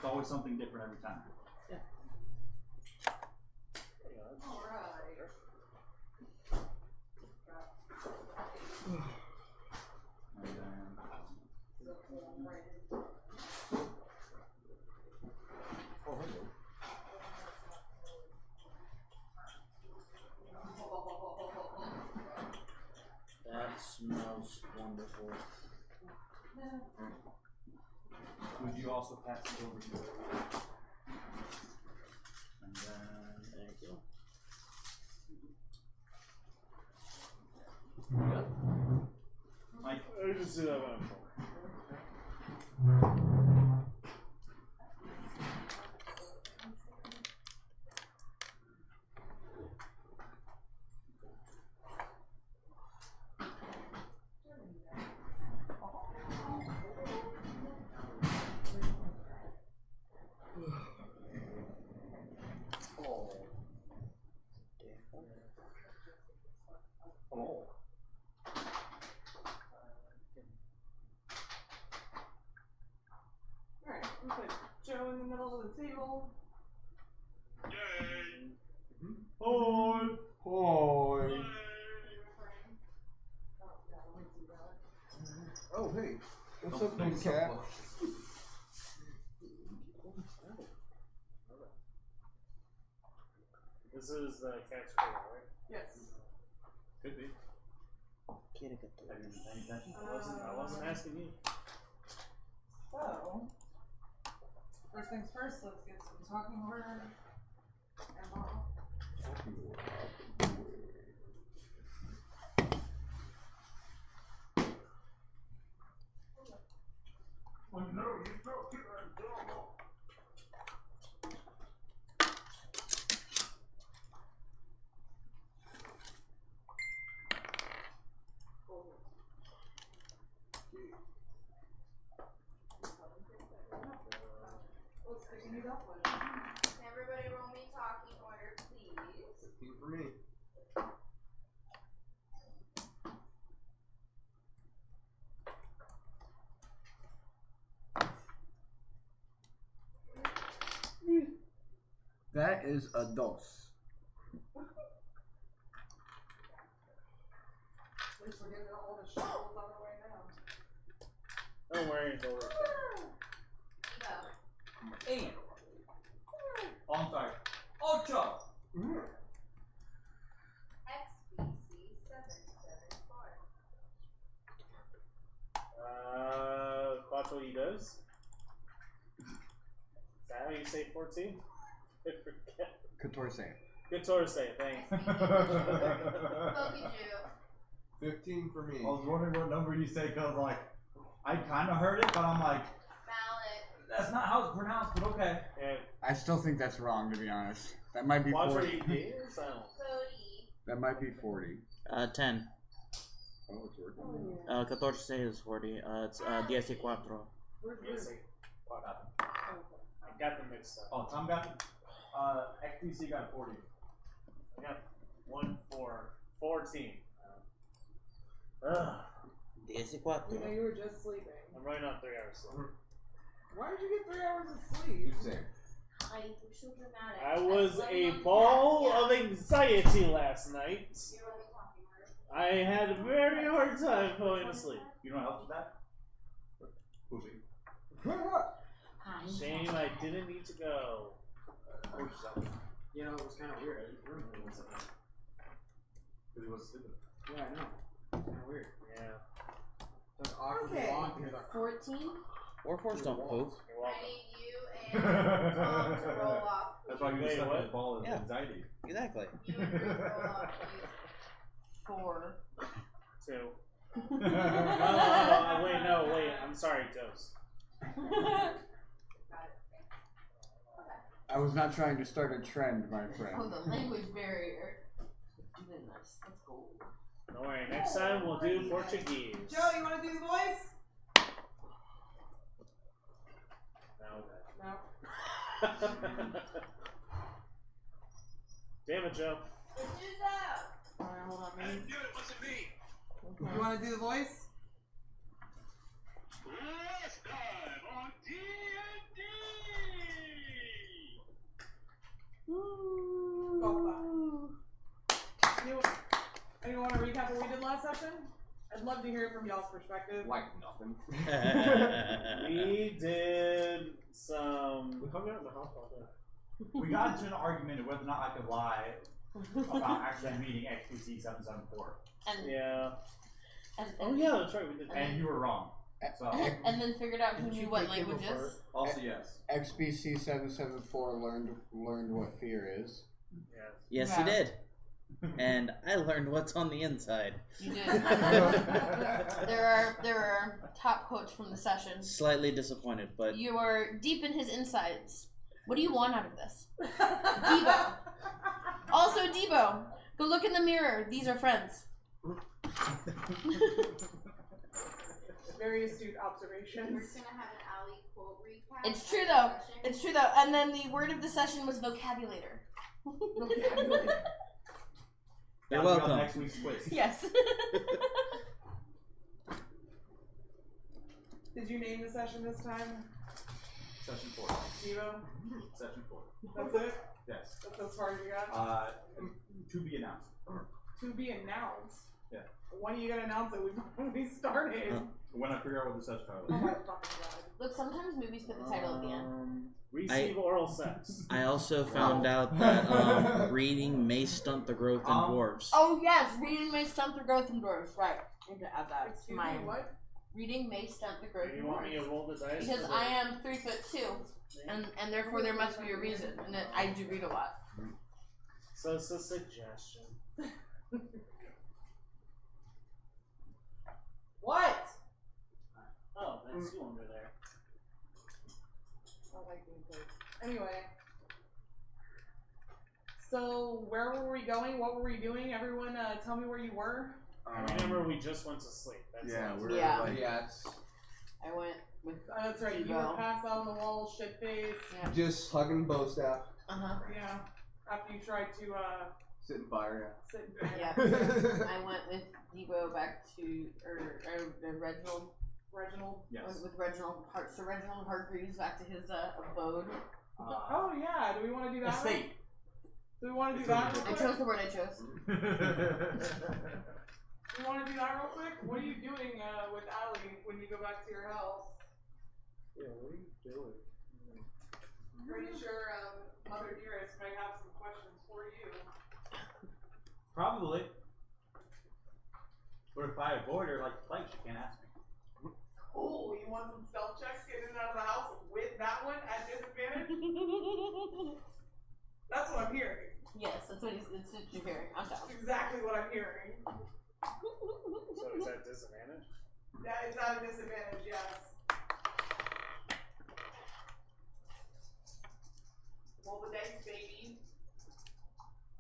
It's always something different every time. Yeah. Alright. And then... Oh, hello. That smells wonderful. Would you also pass it over to her? And then... Thank you. Yep. Mike. I just do that one. Oh. Alright, we put Joe in the middle of the table. Yay! Hi. Hi. Oh, hey. What's up, big cat? This is the cat's cradle, right? Yes. Could be. Can't get the Have you been paying attention? I wasn't asking you. So, first things first, let's get some talking order. And Bob. Oh no, you broke your elbow. Let's pick it up one. Everybody roll me talking order, please. 15 for me. That is a dos. At least we're getting all the shovels out of the way now. Don't worry, don't worry. Go. 8. Oh, I'm sorry. Ocho. XBC 774. Quattro Idos. Is that how you say 14? I forget. 14. Good Torse, thanks. Pokey 15 for me. I was wondering what number you say because, like, I kind of heard it, but I'm like, Mallet. that's not how it's pronounced, but okay. And I still think that's wrong, to be honest. That might be Quattro 40. Idos? Cody. That might be 40. 10. Oh, it's working. 14 is 40. It's 14. Where's Yes, Ruby? I got them mixed up. Oh, Tom got, XTC got 40. I got 1 for 14. 14. You know, you were just sleeping. I'm running on 3 hours sleep. Why did you get 3 hours of sleep? You say. Hi, you're so dramatic. I was I'm a loving ball that. of anxiety last night. You roll me talking order. I had a very hard time falling asleep. You know what helps with that? Pussy. Hi. Shame I didn't need to go. Push yourself. You know, it was kind of weird. I didn't remember it was because he wasn't sleeping. Yeah, I know. It's kind of weird. Yeah. That's awkwardly Okay. long to hear that. 14. Workforce don't poop. You're I welcome. need you and Tom to roll off. That's why you Wait, just what? have a ball of Yeah. anxiety. Exactly. You and Bruce roll off, please. 4. 2. Wait, no, wait. I'm sorry, Toast. Got it. Thanks. I was not trying to start a trend, my friend. Oh, the language barrier. Doing this. Let's go. Don't worry. Next time we'll do Portuguese. Joe, you want to do the voice? No. No. Damn it, Joe. Let's do that. Alright, hold on, I man. didn't do it, it wasn't me. You want to do the voice? Last time on D&D. session? I'd love to hear it from y'all's perspective. Like nothing. We did some. We hung out in the house all day. We got into an argument of whether or not I could lie about actually meeting XPC 774. And Yeah. and Oh yeah, that's right. We did. And you were wrong. So and then figured out who Didn't knew you what break him languages. apart? Also, yes. XBC 774 learned what fear is. Yes. Yes, he did. And I learned what's on the inside. You did. there are top quotes from the session. Slightly disappointed, but You are deep in his insides. What do you want out of this? Debo. Also, Debo, go look in the mirror. These are friends. Very astute observations. We're gonna have an alley quote recap. It's true though. It's true though. And then the word of the session was vocabulator. you're that'll be on welcome. next week's quiz. Yes. Did you name the session this time? Session 4. Devo? Session 4. That's it? Yes. That's as far as you got? To be announced. To be announced. Yeah. When are you gonna announce it? When we started. When I figure out what the session title Oh is. my fucking god. Look, sometimes movies put the title at the end. Receive oral sex. I also found out that reading may stunt the growth in dwarves. Oh yes, reading may stunt the growth in dwarves. Right. I need to add that to Excuse my me, what? reading may stunt the growth Do in you want me to dwarves. roll the dice? Because for I am 3'2", and therefore there must be a reason, and that I do read a lot. So it's a suggestion. What? Oh, that's you under there. I like being played. Anyway. So, where were we going? What were we doing? Everyone, tell me where you were. I remember we just went to sleep. That's Yeah, all. we're Yeah. like Yes. I went with That's right, you were passed out on the wall, shit face. yeah. Just hugging bow staff. Yeah. After you tried to, Sitting fire, sit in bed. Yeah. I went with Debo back to Reginald. Reginald. Yes. With Reginald Hart. So Reginald Hargreaves back to his abode. Oh, yeah. Do we want to do that? Estate. Do we want to do that real I quick? chose the word I chose. Do you want to do that real quick? What are you doing with Allie when you go back to your house? Yeah, what are you doing? Pretty sure Mother Dearest might have some questions for you. Probably. But if I avoid her like the plague, she can't ask me. Oh, you want some stealth checks getting in and out of the house with that one at disadvantage? That's what I'm hearing. Yes, that's what you're hearing. I'm down. That's exactly what I'm hearing. So is that disadvantage? That is at a disadvantage, yes. Roll the dice, baby.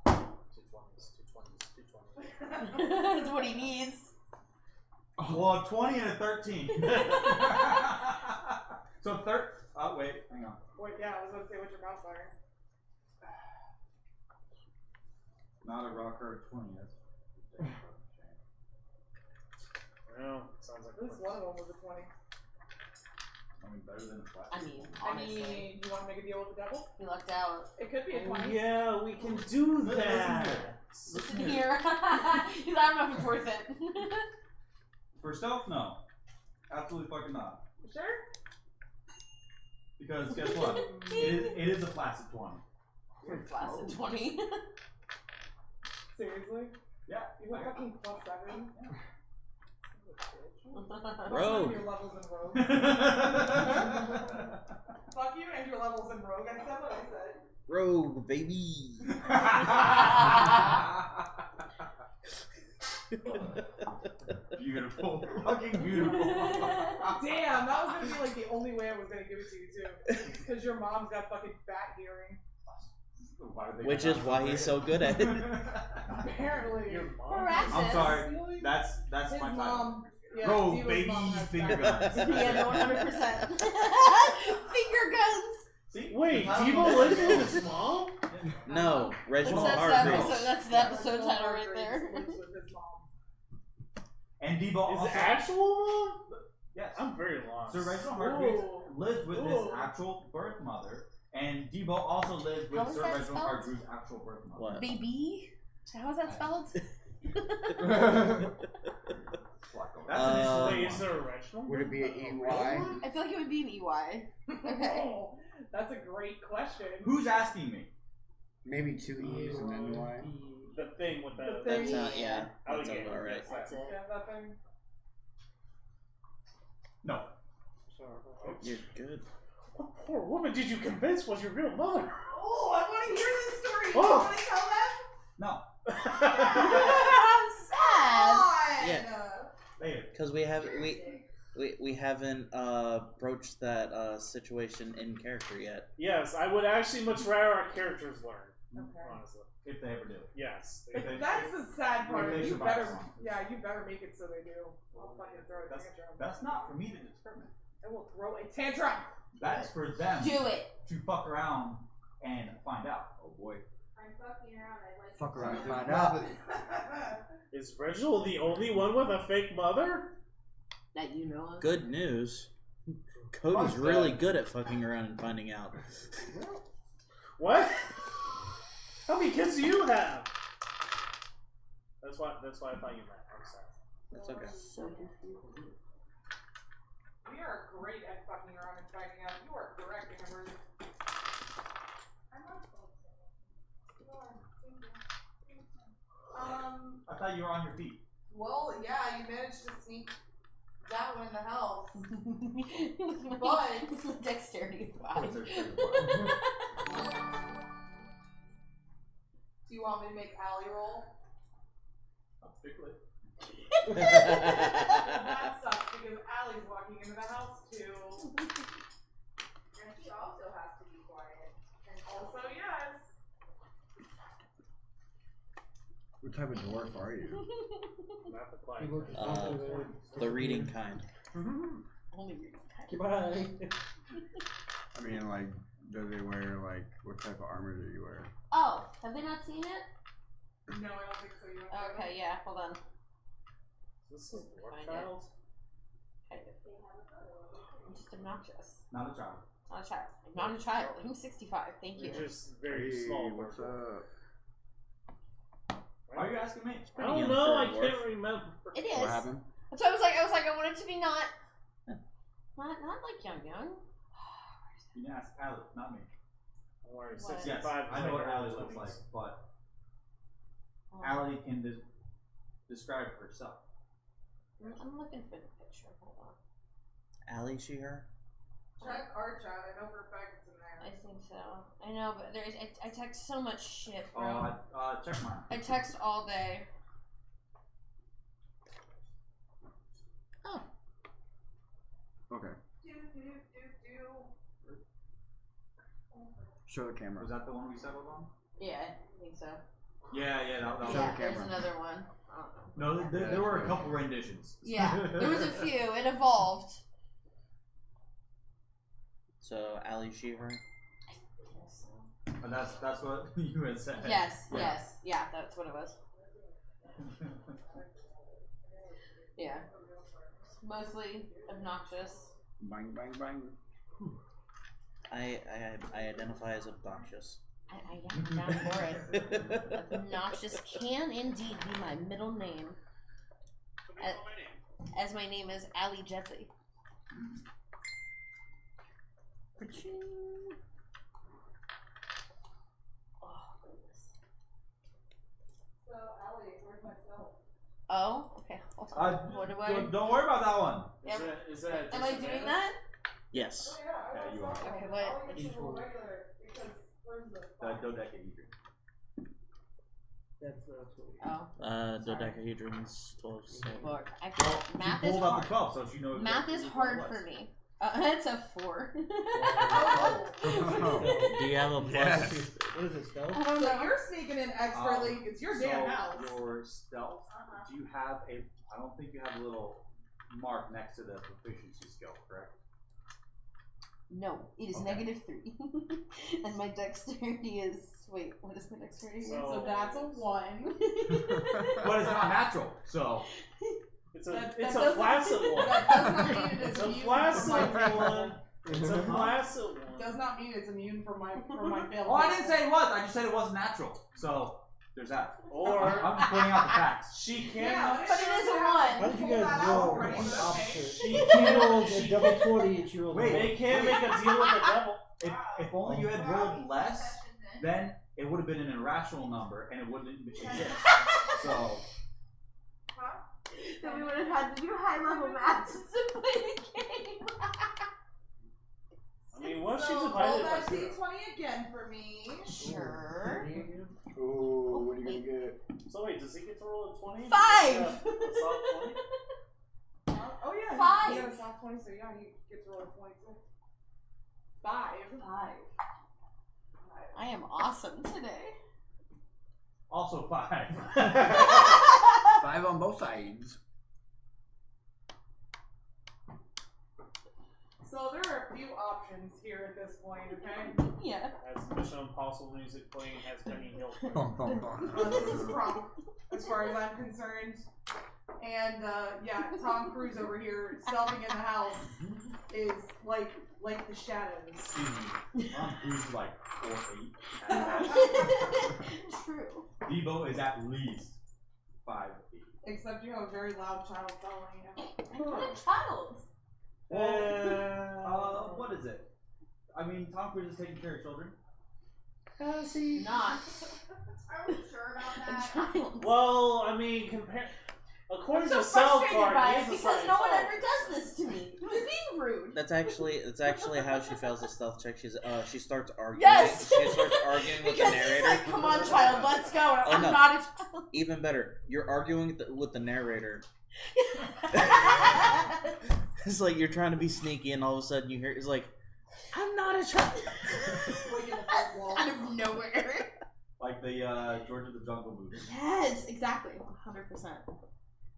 220s, 220s, 220s. That's what he needs. Well, a 20 and a 13. So oh wait, hang on. Wait, yeah, I was about to say, what's your modifier? Not a rock hard 20. That's. Well, sounds like At least one of them was a 20. I mean, better than a flat. I mean, I honestly, mean, do you want to make a deal with the devil? he lucked out. It could be a 20. yeah, we can do that. Listen here. He's I don't know if it's worth it. For stealth, no. Absolutely fucking not. Sure? Because guess what? it is a placid 20. Flaccid 20. Seriously? Yeah. You went fucking +7? Rogue. Your levels in Rogue. Fuck you and your levels in Rogue. I said what I said. Rogue, baby. Beautiful. Fucking beautiful. Damn, that was gonna be like the only way I was gonna give it to you too. Because your mom's got fucking bat hearing. Which is why he's so good at it. Apparently. Your mom? Harass I'm us. sorry. Really? That's His my title. mom. Yeah, Rogue, Devo's baby, mom has finger bat. guns. Yeah, no, 100%. Finger guns. See? Wait, Devo lives with his mom? No, Reginald That's the Hargreaves. episode, that's the episode title right there. Lives with his mom. And Debo also. His actual mom? Yes. I'm very lost. Sir Reginald Hargreaves Ooh. lives with his Ooh. actual birth mother, and Debo also lives How with is Sir that Reginald spelled? Hargreaves' actual birth mother. What? Baby? How is that spelled? That's Wait, is there a restaurant? Would it be an EY? I feel like it would be an EY. Okay. Oh, that's a great question. Who's asking me? Maybe 2 E's and then Y. The thing with the. The thing. That's not, yeah. I would That's get about right. That's it. Yeah, that thing. No. You're good. What poor woman did you convince was your real mother? Oh, I want to hear this story. Oh. You want to tell them? No. Sad. Yeah. Later. Because we haven't broached that situation in character yet. Yes, I would actually much rather our characters learn. Okay. Honestly. If they ever do. Yes. That's the sad part. They You survive better, some. yeah, you better make it so they do. I'll fucking throw a tantrum. That's not for me to determine. I will throw a tantrum. That's for them Do it. to fuck around and find out. Oh boy. I'm fucking around. I like Fuck to around see and find it. out. Is Reginald the only one with a fake mother? That you know of. Good news. Cody's really good at fucking around and finding out. What? How many kids do you have? That's why I thought you meant. I'm sorry. That's okay. So confused. We are great at fucking around and finding out. You are correct, Amber. I'm not supposed to. You are. Thank you. I thought you were on your feet. Well, yeah, you managed to sneak that one in the house. But dexterity What's 5. their favorite part? Do you want me to make Allie roll? Not particularly. That sucks because Allie's walking into the house too. And she also has to be quiet. And Also, yes. What type of dwarf are you? Not the quiet. The reading kind. Only reading time. Goodbye. I mean, like, do they wear, like, what type of armor do you wear? Oh, have they not seen it? No, I don't think so. You don't think Okay, yeah, hold on. This is Dwarf Find Child. I'm just obnoxious. Not a child. Not a child. I'm not a child. I'm 65. Thank you. You're just very Hey, small. what's up? Why are you asking me? I don't know. I can't remember. It is. What happened? That's why I was like, I want it to be not like young. You can ask Allie, not me. Don't worry, What? 65 Yes, is I know like what Allie early looks 20s. like, but Oh, Allie can describe herself. I'm looking for the picture. Hold on. Allie, she, her? Check our chat. I know for a fact it's in I there. think so. I know, but there's I text so much shit, bro. Check mine. I text all day. Oh. Okay. Do. Show the camera. Was that the one we settled on? Yeah, I think so. Yeah, that was. Yeah, the there's camera. another one. I don't know. No, there were a couple renditions. Yeah, there was a few. It evolved. So, Allie, she, her? And that's what you had said. Yes, yeah, that's what it was. Yeah. It's mostly obnoxious. Bang, bang, bang. I identify as obnoxious. I am down for it. Obnoxious can indeed be my middle name. As my name is Ali Jetley. Oh, goodness. So, Allie, where's my cell? Oh, okay. Hold on. What do I? Don't worry about that one. Is that Am I doing that? Yes. Oh, yeah, Yeah, you are. Okay, what? Allie gets to roll regular because where's the Dodecahedron. That's what we Oh. Dodecahedron's 12. So. Lord. Well, Math you is pulled up hard. the 12, so she knows. Math is exactly hard what it for was. me. It's a 4. Do you have a plus? Yes. What is it, stealth? I don't So know. you're sneaking in expertly. It's your damn house. Your stealth. Do you have a? I don't think you have a little mark next to the proficiency skill, correct? No, it is Okay. -3. And my dexterity is. Wait, what is my dexterity? So that's a 1. But it's not natural, so. It's That a doesn't- flaccid one. That does not mean it is It's a immune flaccid from my one. It's a flaccid one. Does not mean it's immune from my failed. Oh, I didn't say it was. I just said it wasn't natural. So There's that. Or I'm just pointing out the facts. she can. Yeah, But it is a How one. did you guys roll Already, on the okay. opposite? She She can. rolled a double 20 and she rolled Wait. They can make a deal with the devil. If only you had rolled less, then it would have been an irrational number and it wouldn't exist. So Then we would have had to do high level maths to play the game. I mean, what if she So divided roll it by that 0? D20 again for me. Sure. Ooh, what are you gonna get? So wait, does he get to roll a 20? 5. A soft 20? Oh yeah, 5. He got a soft 20, so yeah, he gets to roll a 20 too. 5. I am awesome today. also 5. 5 on both sides. So there are a few options here at this point, okay? Yeah. As Mission Impossible music playing, has Benny Hill. Bum, bum, bum. This is prompt, as far as I'm concerned. And yeah, Tom Cruise over here stealthing in the house is like the shadows. Tom Cruise is like 4'8" at best. True. Debo is at least 5'8". Except you have a very loud child following you. I'm not a child. What is it? I mean, Tom Cruise is taking care of children. Has he? Not Are we sure about a that? child. Well, I mean, according I'm so to South frustrated Park, by he it is a because no one Scientologist. ever does this to me. It was being rude. That's actually how she fails the stealth check. She starts arguing. Yes. She starts arguing with the Because he's narrator. like, "Come on, child, let's go." And Oh, I'm no. not a child. Even better, you're arguing with the narrator. It's like you're trying to be sneaky, and all of a sudden you hear it's like, "I'm not a child." Like in the fourth wall. Out of nowhere. Like the George of the Jungle movie. Yes, exactly, 100%.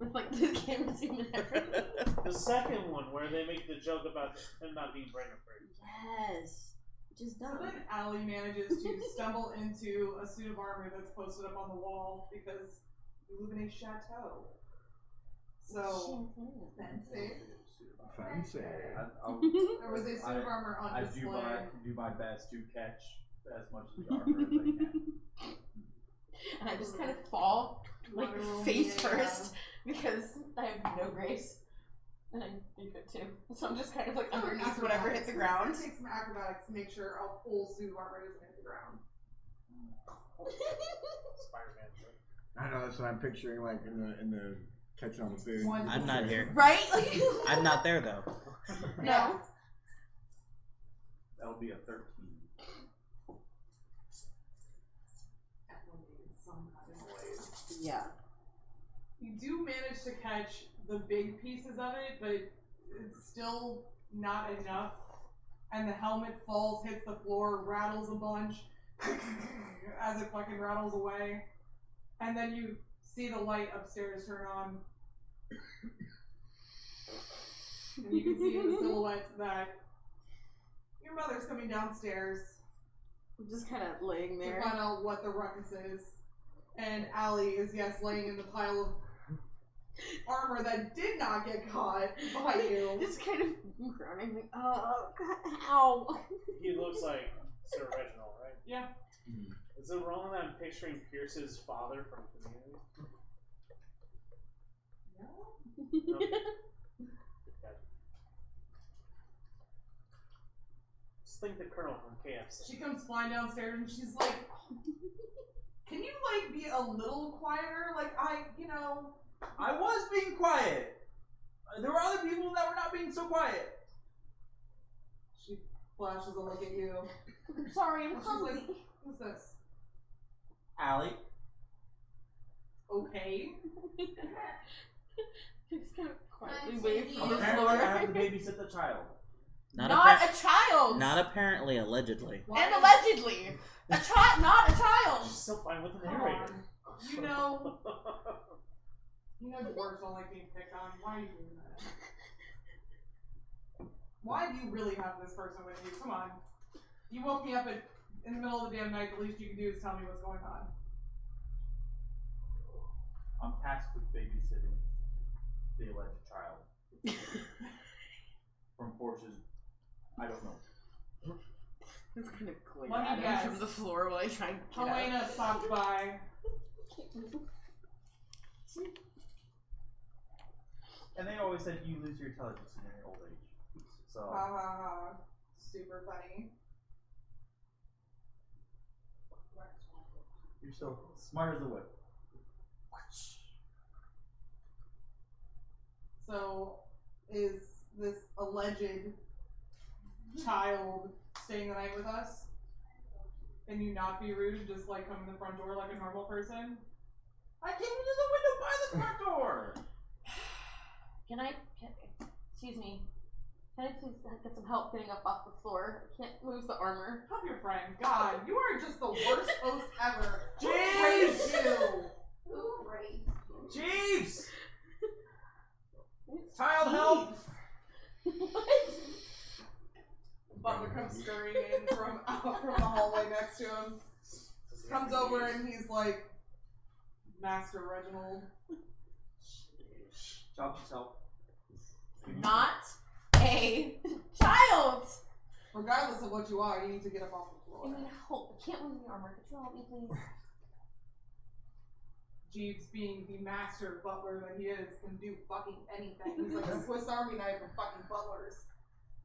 With like the camera zoom and everything. The second one, where they make the joke about him not being brain afraid. Yes, just So dumb. then Allie manages to stumble into a suit of armor that's posted up on the wall because you live in a chateau. So fancy. Fancy. There was a suit of armor on I display. do my best to catch as much of the armor as I can. And I just kind of fall, like Literal face yeah. first, because I have no grace. And I'm good too. So I'm just kind of like underneath whatever hits the ground. Take some acrobatics to make sure a whole suit of armor doesn't hit the ground. Spider-Man. I know that's what I'm picturing, like in the catching on the food. I'm not here. Right? Like, I'm not there though. no. That'll be a 13. Yeah. You do manage to catch the big pieces of it, but it's still not enough. And the helmet falls, hits the floor, rattles a bunch as it fucking rattles away. And then you see the light upstairs turn on. And you can see in the silhouette that your mother's coming downstairs I'm just kind of laying to there. find out what the ruckus is. And Allie is, yes, laying in the pile of armor that did not get caught by you. Just kind of groaning, like, oh, God, ow. He looks like Sir Reginald, right? Yeah. Is it wrong that I'm picturing Pierce's father from Community? No? No? Just think the Colonel from KFC. She comes flying downstairs and she's like, can you, like, be a little quieter? Like, I was being quiet. There were other people that were not being so quiet. She flashes a look at you. I'm sorry, I'm And she's clumsy. like, who's this? Allie. Okay. Just kind of quietly I'm wave taking from the Apparently, floor. I have to babysit the child. Not a child! Not apparently, allegedly. And allegedly! A child, not a child! She's still fine with the Come narrator. on. You know dwarves don't like being picked on. Why are you doing that? Why do you really have this person with you? Come on. You woke me up in the middle of the damn night. The least you can do is tell me what's going on. I'm tasked with babysitting the alleged child. From forces I don't know. It's kind of glare Let me at him guess. from the floor while I try and get up. Helena stopped by And they always said you lose your intelligence in your old age. So Ha ha ha. Super funny. you're still smart as a whip. So, is this alleged child staying the night with us? Can you not be rude and just like come in the front door like a normal person? I came into the window by the front door. Excuse me. Can I please get some help getting up off the floor? I can't move the armor. Help your friend. God, you are just the worst host ever. Who Jeez! raised you? Who raised you? Jeeves! Child help! What? Butler comes scurrying in from the hallway next to him. Comes over and he's like, Master Reginald. Help yourself. Not a child! Regardless of what you are, you need to get up off the I floor. need help. I can't move the armor. Could you help me, please? Jeeves, being the master butler that he is, can do fucking anything. He's like a Swiss Army knife of fucking butlers.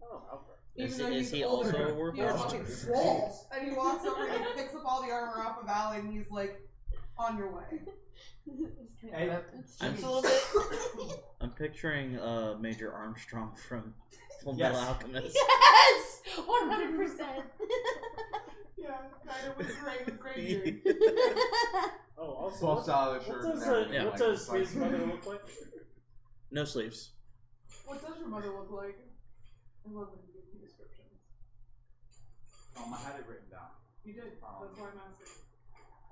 Oh, okay. Is Even though is he's he older, also a he has workhorse? fucking swole. And he walks over and he picks up all the armor off of Allie and he's like, on your way. Hey, It's I'm just a little bit. I'm picturing Major Armstrong from Full Yes. Metal Alchemist. Yes! 100%. Yeah, kind of with gray beard. Oh, also, $12 what shirt. does, and everything, what like, does it's like- his mother look like? No sleeves. What does your mother look like? I love when you give me descriptions. I had it written down. You did. That's why I'm asking.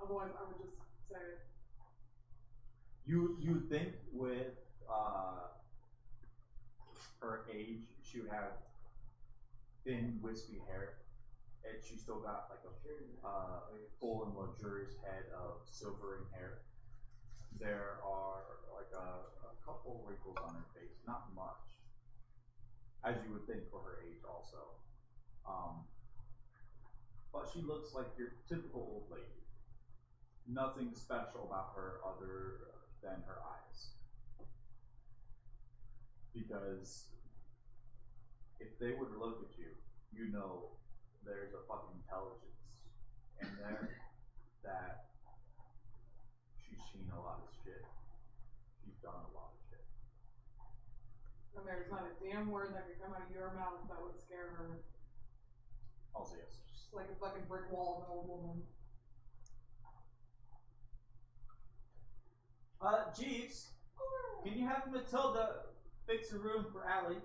Otherwise, I would just say it. You think with her age, she would have thin, wispy hair, and she still got like a full and luxurious head of silvering hair. There are like a couple wrinkles on her face, not much, as you would think for her age also. But she looks like your typical old lady. Nothing special about her other than her eyes. Because if they were to look at you, you know there's a fucking intelligence in there that she's seen a lot of shit. She's done a lot of shit. And there's not a damn word that could come out of your mouth that would scare her. Also, yes. Just like a fucking brick wall of an old woman. Jeeves, can you have Matilda fix a room for Allie?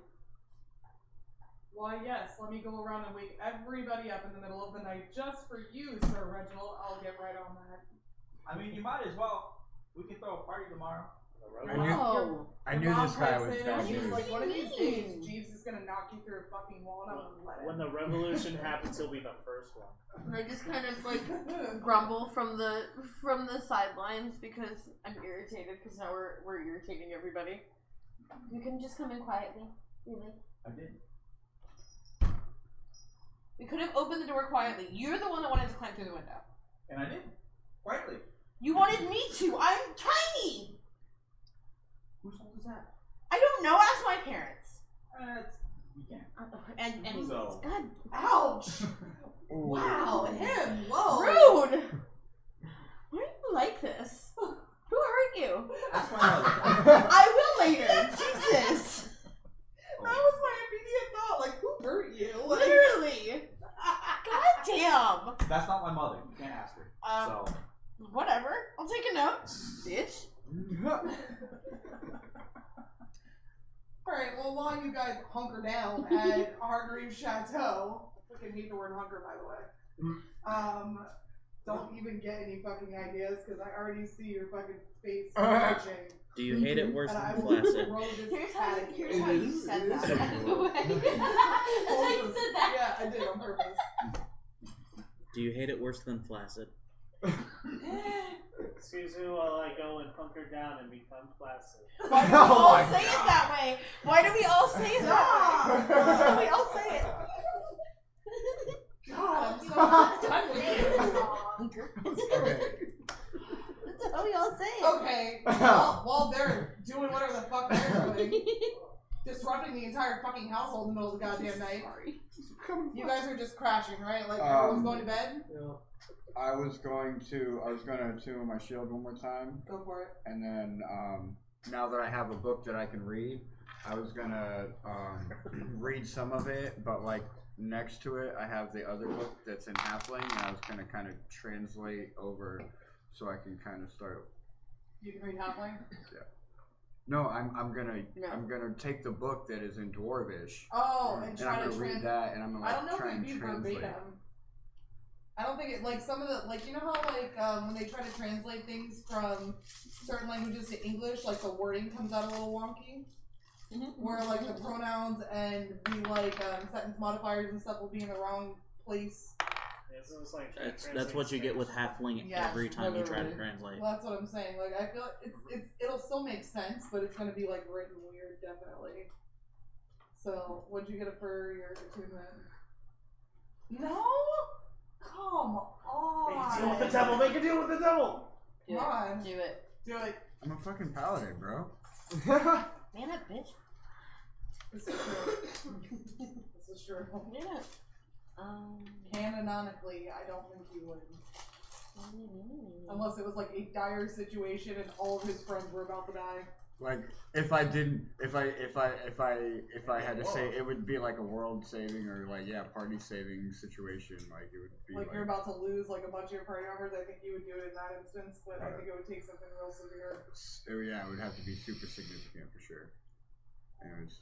Why, yes. Let me go around and wake everybody up in the middle of the night just for you, Sir Reginald. I'll get right on that. I mean, you might as well. We can throw a party tomorrow. I knew this guy was She's bad news. like, one of these days, Jeeves is gonna knock you through a fucking wall and I'm gonna let When it. the revolution happens, he'll be the first one. And I just kind of like grumble from the sidelines because I'm irritated because now we're irritating everybody. You can just come in quietly, really. I did. We could have opened the door quietly. You're the one that wanted to climb through the window. And I did. Quietly. You wanted me to. I'm tiny. Whose fault is that? I don't know. Ask my parents. We can't. And anyways, So- God, Ouch! Wow, him! Whoa! rude. Why are you like this? Who hurt you? That's why I will later. Jesus. That was my immediate thought. Like, who hurt you? Like, Literally. God damn. That's not my mother. You can't ask her. So. Whatever. I'll take a note, bitch. Alright, well, while you guys hunker down at Hargreaves Chateau, I fucking hate the word hunker, by the way. Don't even get any fucking ideas, because I already see your fucking face twitching. Do you hate it worse And I than will flaccid? throw this Here's cat how at you. you said that, by the way. That's how you said that. Yeah, I did on purpose. Do you hate it worse than flaccid? Excuse me while I go and hunker down and become flaccid. Why do we all say it that way? Why do we all say it that way? Why do we all say it? God, I'm so done with you. That's how we fucking household in the middle of the goddamn night. Sorry. You guys are just crashing, right? Like everyone's going to bed. Yeah. I was gonna tune my shield one more time, Go for it. and then now that I have a book that I can read, I was gonna read some of it, but like next to it, I have the other book that's in halfling, and I was gonna kind of translate over so I can kind of start. You can read halfling. Yeah. No, I'm gonna take the book that is in Dwarvish. Oh, and I'm try gonna to read that, and I'm gonna I don't know try if and it'd be translate. verbatim. I don't think it like some of the like you know how like when they try to translate things from certain languages to English, like the wording comes out a little wonky. Where like the pronouns and the like sentence modifiers and stuff will be in the wrong place. Yeah, so it's like trying to That's translate what you get with Spanish. halfling Yeah, every time you try to literally. translate. Well, that's what I'm saying. Like I feel like it'll still make sense, but it's gonna be like written weird, definitely. So, what'd you get for your attunement? No, come on. Make a deal with the devil. Make a deal with the devil. Come on, Do it. do it. I'm a fucking paladin, bro. Man up, bitch. This is true. This is true. Man up. Canonically, I don't think he would. Unless it was like a dire situation and all of his friends were about to die. Like if I had to say, it would be like a world saving or like party saving situation. Like it would be Like you're about to lose like a bunch of your party members. I think you would do it in that instance, but I think it would take something real severe. it would have to be super significant for sure. Anyways.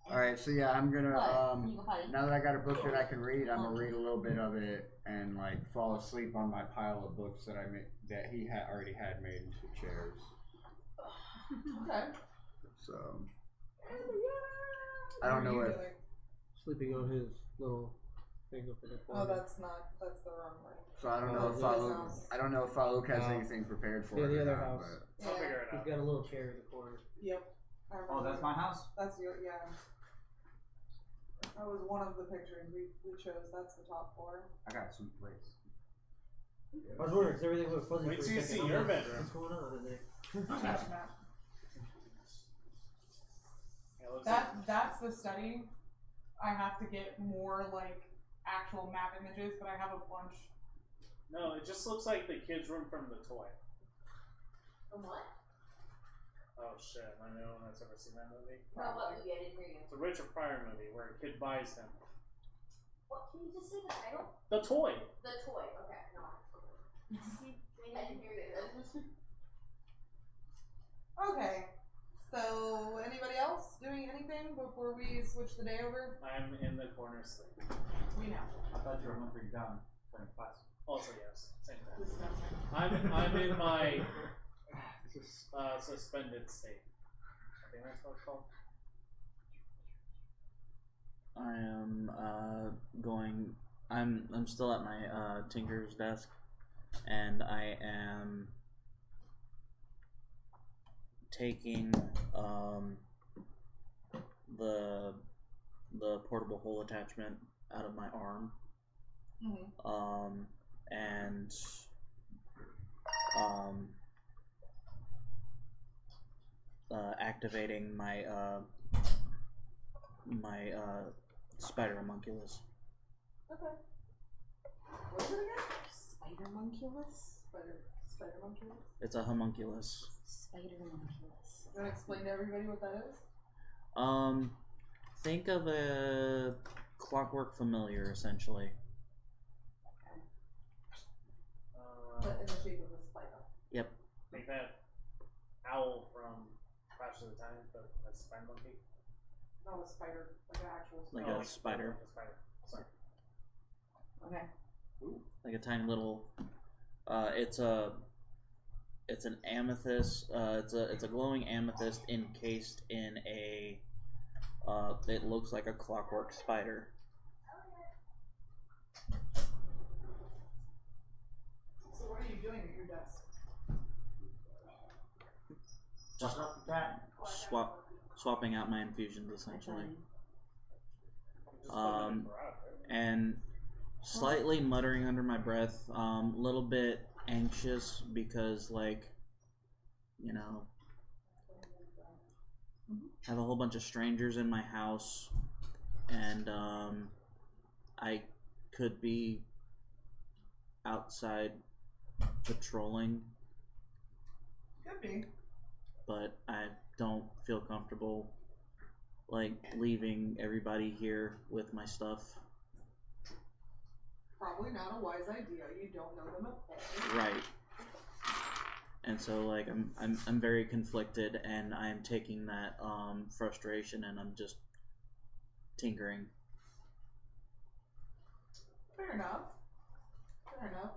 Alright, so yeah, I'm gonna now that I got a book that I can read, I'm gonna read a little bit of it and like fall asleep on my pile of books that he had already had made into chairs. Okay. So I don't know if Sleeping on his little thing up in the Oh, corner. that's the wrong way. so I don't know if Faluk has anything prepared for Yeah, it. the or other not, house. but- I'll figure it He's out. got a little chair in the corner. Yep. I Oh, remember. that's my house? That's your That was one of the pictures we chose. That's the top floor. I got some place. I was wondering, 'cause everything was fuzzy Wait for a till you second. see I'm your like, bedroom. What's going on in there? Yeah, it looks like- That's the study. I have to get more like actual map images, but I have a bunch. No, it just looks like the kid's room from the toy. From what? Oh shit, am I the only one that's ever seen that movie? No, what movie? I didn't hear you. It's a Richard Pryor movie where a kid buys him What? Can you just say the title? the toy. The toy. Okay. No. I didn't hear you. Okay. So anybody else doing anything before we switch the day over? I'm in the corner sleeping. We know. I thought you were hunkering down during class. Also, yes, same thing. Disgusting. I'm in my suspended state. I think that's what it's called. I am I'm still at my tinker's desk, and I am taking the portable hole attachment out of my arm, and activating my spider homunculus. Okay. What is it again? Spider monculus? Spider monkey. It's a homunculus. Spider monculus. You want to explain to everybody what that is? Think of a clockwork familiar, essentially. But in the shape of a spider. Yep. Like that owl from Clash of the Titans, but a spider monkey. Not a spider, like an actual Like spider. a spider. Like a spider. Sorry. Okay. Like a tiny little. It's an amethyst. It's a glowing amethyst encased in a. It looks like a clockwork spider. So what are you doing at your desk? Just swapping out my infusions, essentially. And slightly muttering under my breath, little bit anxious because, like, you know, have a whole bunch of strangers in my house, and I could be outside patrolling, Could be. but I don't feel comfortable like leaving everybody here with my stuff. Probably not a wise idea. You don't know them at all. Right. And so like I'm very conflicted, and I'm taking that frustration and I'm just tinkering. Fair enough. Fair enough.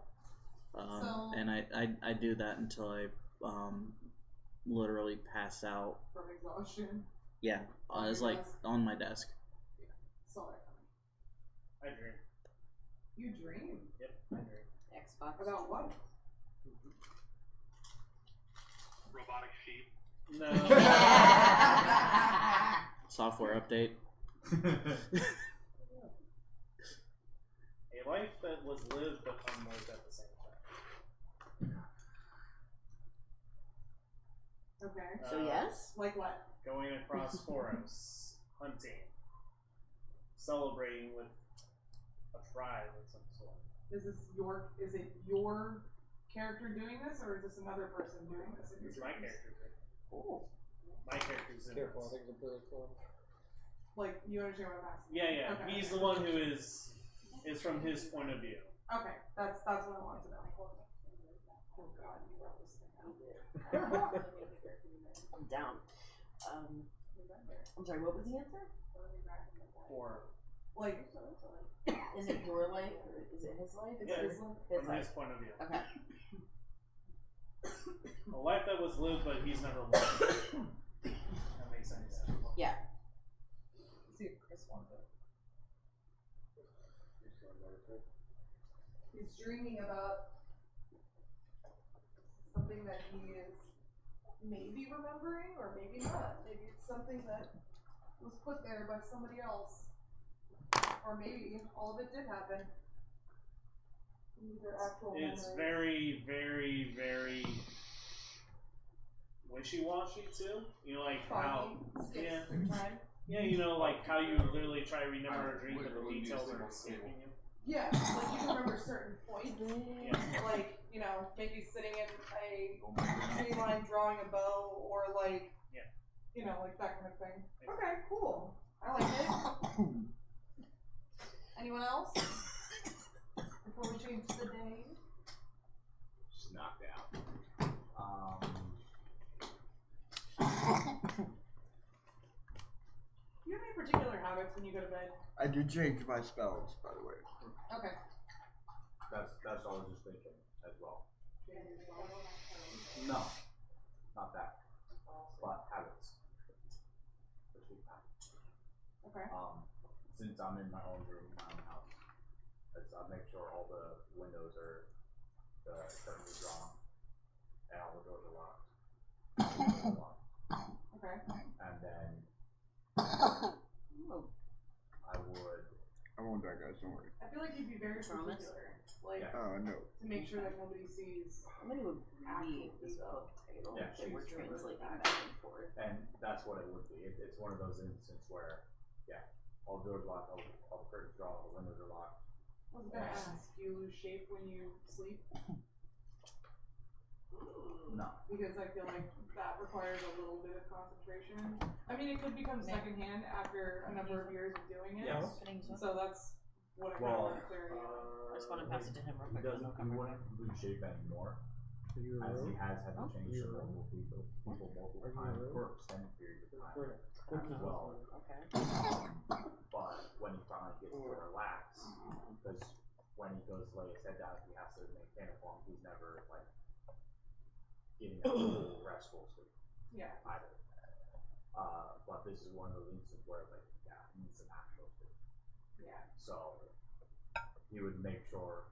And I do that until I literally pass out. From exhaustion. Yeah, it's like on my desk. Saw that coming. I dream. You dream? Yep, I dream. Xbox. About what? Robotic sheep. No. Software update. A life that was lived but unlived at the same time. Okay. So yes? Like what? Going across forests, hunting, celebrating with a tribe of some sort. Is it your character doing this, or is this another person doing this? It's my character. Oh. My character's in Careful, I this. think it's a really cool. Like, you understand what I'm asking? Yeah. Okay. He's the one who is from his point of view. Okay, that's what I wanted to know. Oh god, you wrote this thing out. I'm down. I'm sorry, what was the answer? Or Like, is it your life or is it his life? Yeah, His life. from his point of view. Okay. A life that was lived but he's never lived. That makes sense. Yeah. see if Chris wants it. He's dreaming about something that he is maybe remembering or maybe not. Maybe it's something that was put there by somebody else. Or maybe all of it did happen. These are actual It's memories. very, very, very wishy-washy too. You know, like how, Foggy, yeah, skips through time. yeah, you know, like how you literally try to remember a dream, but the details are escaping you. Yeah, like you can remember certain points. Yeah. Like, you know, maybe sitting in a tree line drawing a bow, or like, Yeah. you know, like that kind of thing. Okay, cool. I like it. Anyone else? Before we change the day. Just knocked out. Do you have any particular habits when you go to bed? I do change my spells, by the way. Okay. That's all I was just thinking as well. No, not that. But habits. Okay. Since I'm in my own room, my own house, I make sure all the windows are curtains are drawn and all the doors are locked. Okay. And then I won't die, guys. Don't worry. I feel like you'd be very particular. Like, Oh no. to make sure that nobody sees. Somebody would read this book title Yeah, that we're she's- translating back and forth. And that's what it would be. It's one of those instances where, yeah, all the doors locked, all the curtains drawn, all the windows are locked. I was gonna ask, do you lose shape when you sleep? No. Because I feel like that requires a little bit of concentration. I mean, it could become secondhand after a number of years of doing it. Yes. So that's what I kind of want to clear. I just want to pass it to him real He quick. doesn't, he wouldn't lose shape anymore, Are you a as he rogue? has had to change You're to a rogue? multiple people multiple Are you a times rogue? for extended periods of time Correct. as well. Okay. But when he finally gets to relax, because when he goes to lay his head down, he has to maintain a form. He's never like getting a full restful sleep Yeah. either. But this is one of those instances where like, yeah, he needs some actual sleep. Yeah. So he would make sure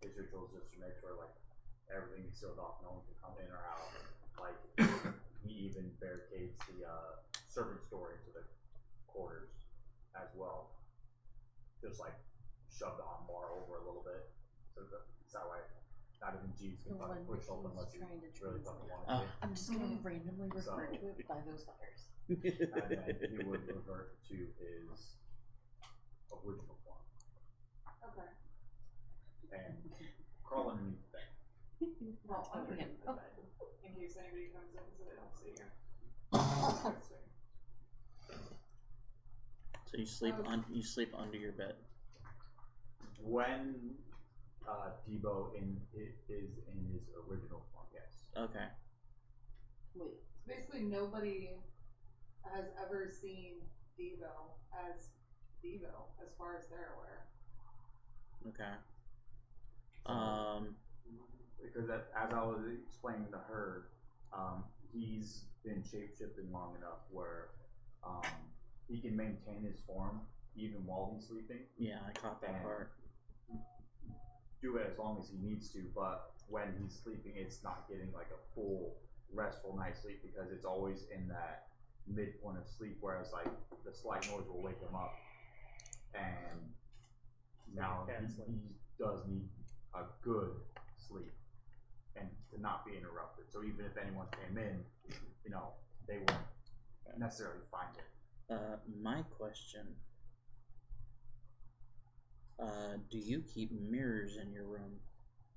his rituals just to make sure like everything is sealed off, no one can come in or out. Like he even barricades the servants' door into the quarters as well. Just like shove the armoire over a little bit. So that way not even G's can fucking push open unless you really fucking want Oh. to. I'm just gonna randomly refer to it by those letters. And then he would revert to his original form. Okay. And crawl underneath the thing. Well, underneath the Oh. bed, in case anybody comes in so they don't see you. Interesting. So you sleep under your bed. When Debo is in his original form, yes. Okay. Wait. So basically, nobody has ever seen Devo as Devo, as far as they're aware. Okay. Because as I was explaining to her, he's been shape-shifting long enough where he can maintain his form even while he's sleeping. Yeah, I caught that part. Do it as long as he needs to, but when he's sleeping, it's not getting like a full restful night's sleep because it's always in that midpoint of sleep, whereas like the slight noise will wake him up, and now he does need a good sleep and to not be interrupted. So even if anyone came in, you know, they won't necessarily find it. My question. Do you keep mirrors in your room?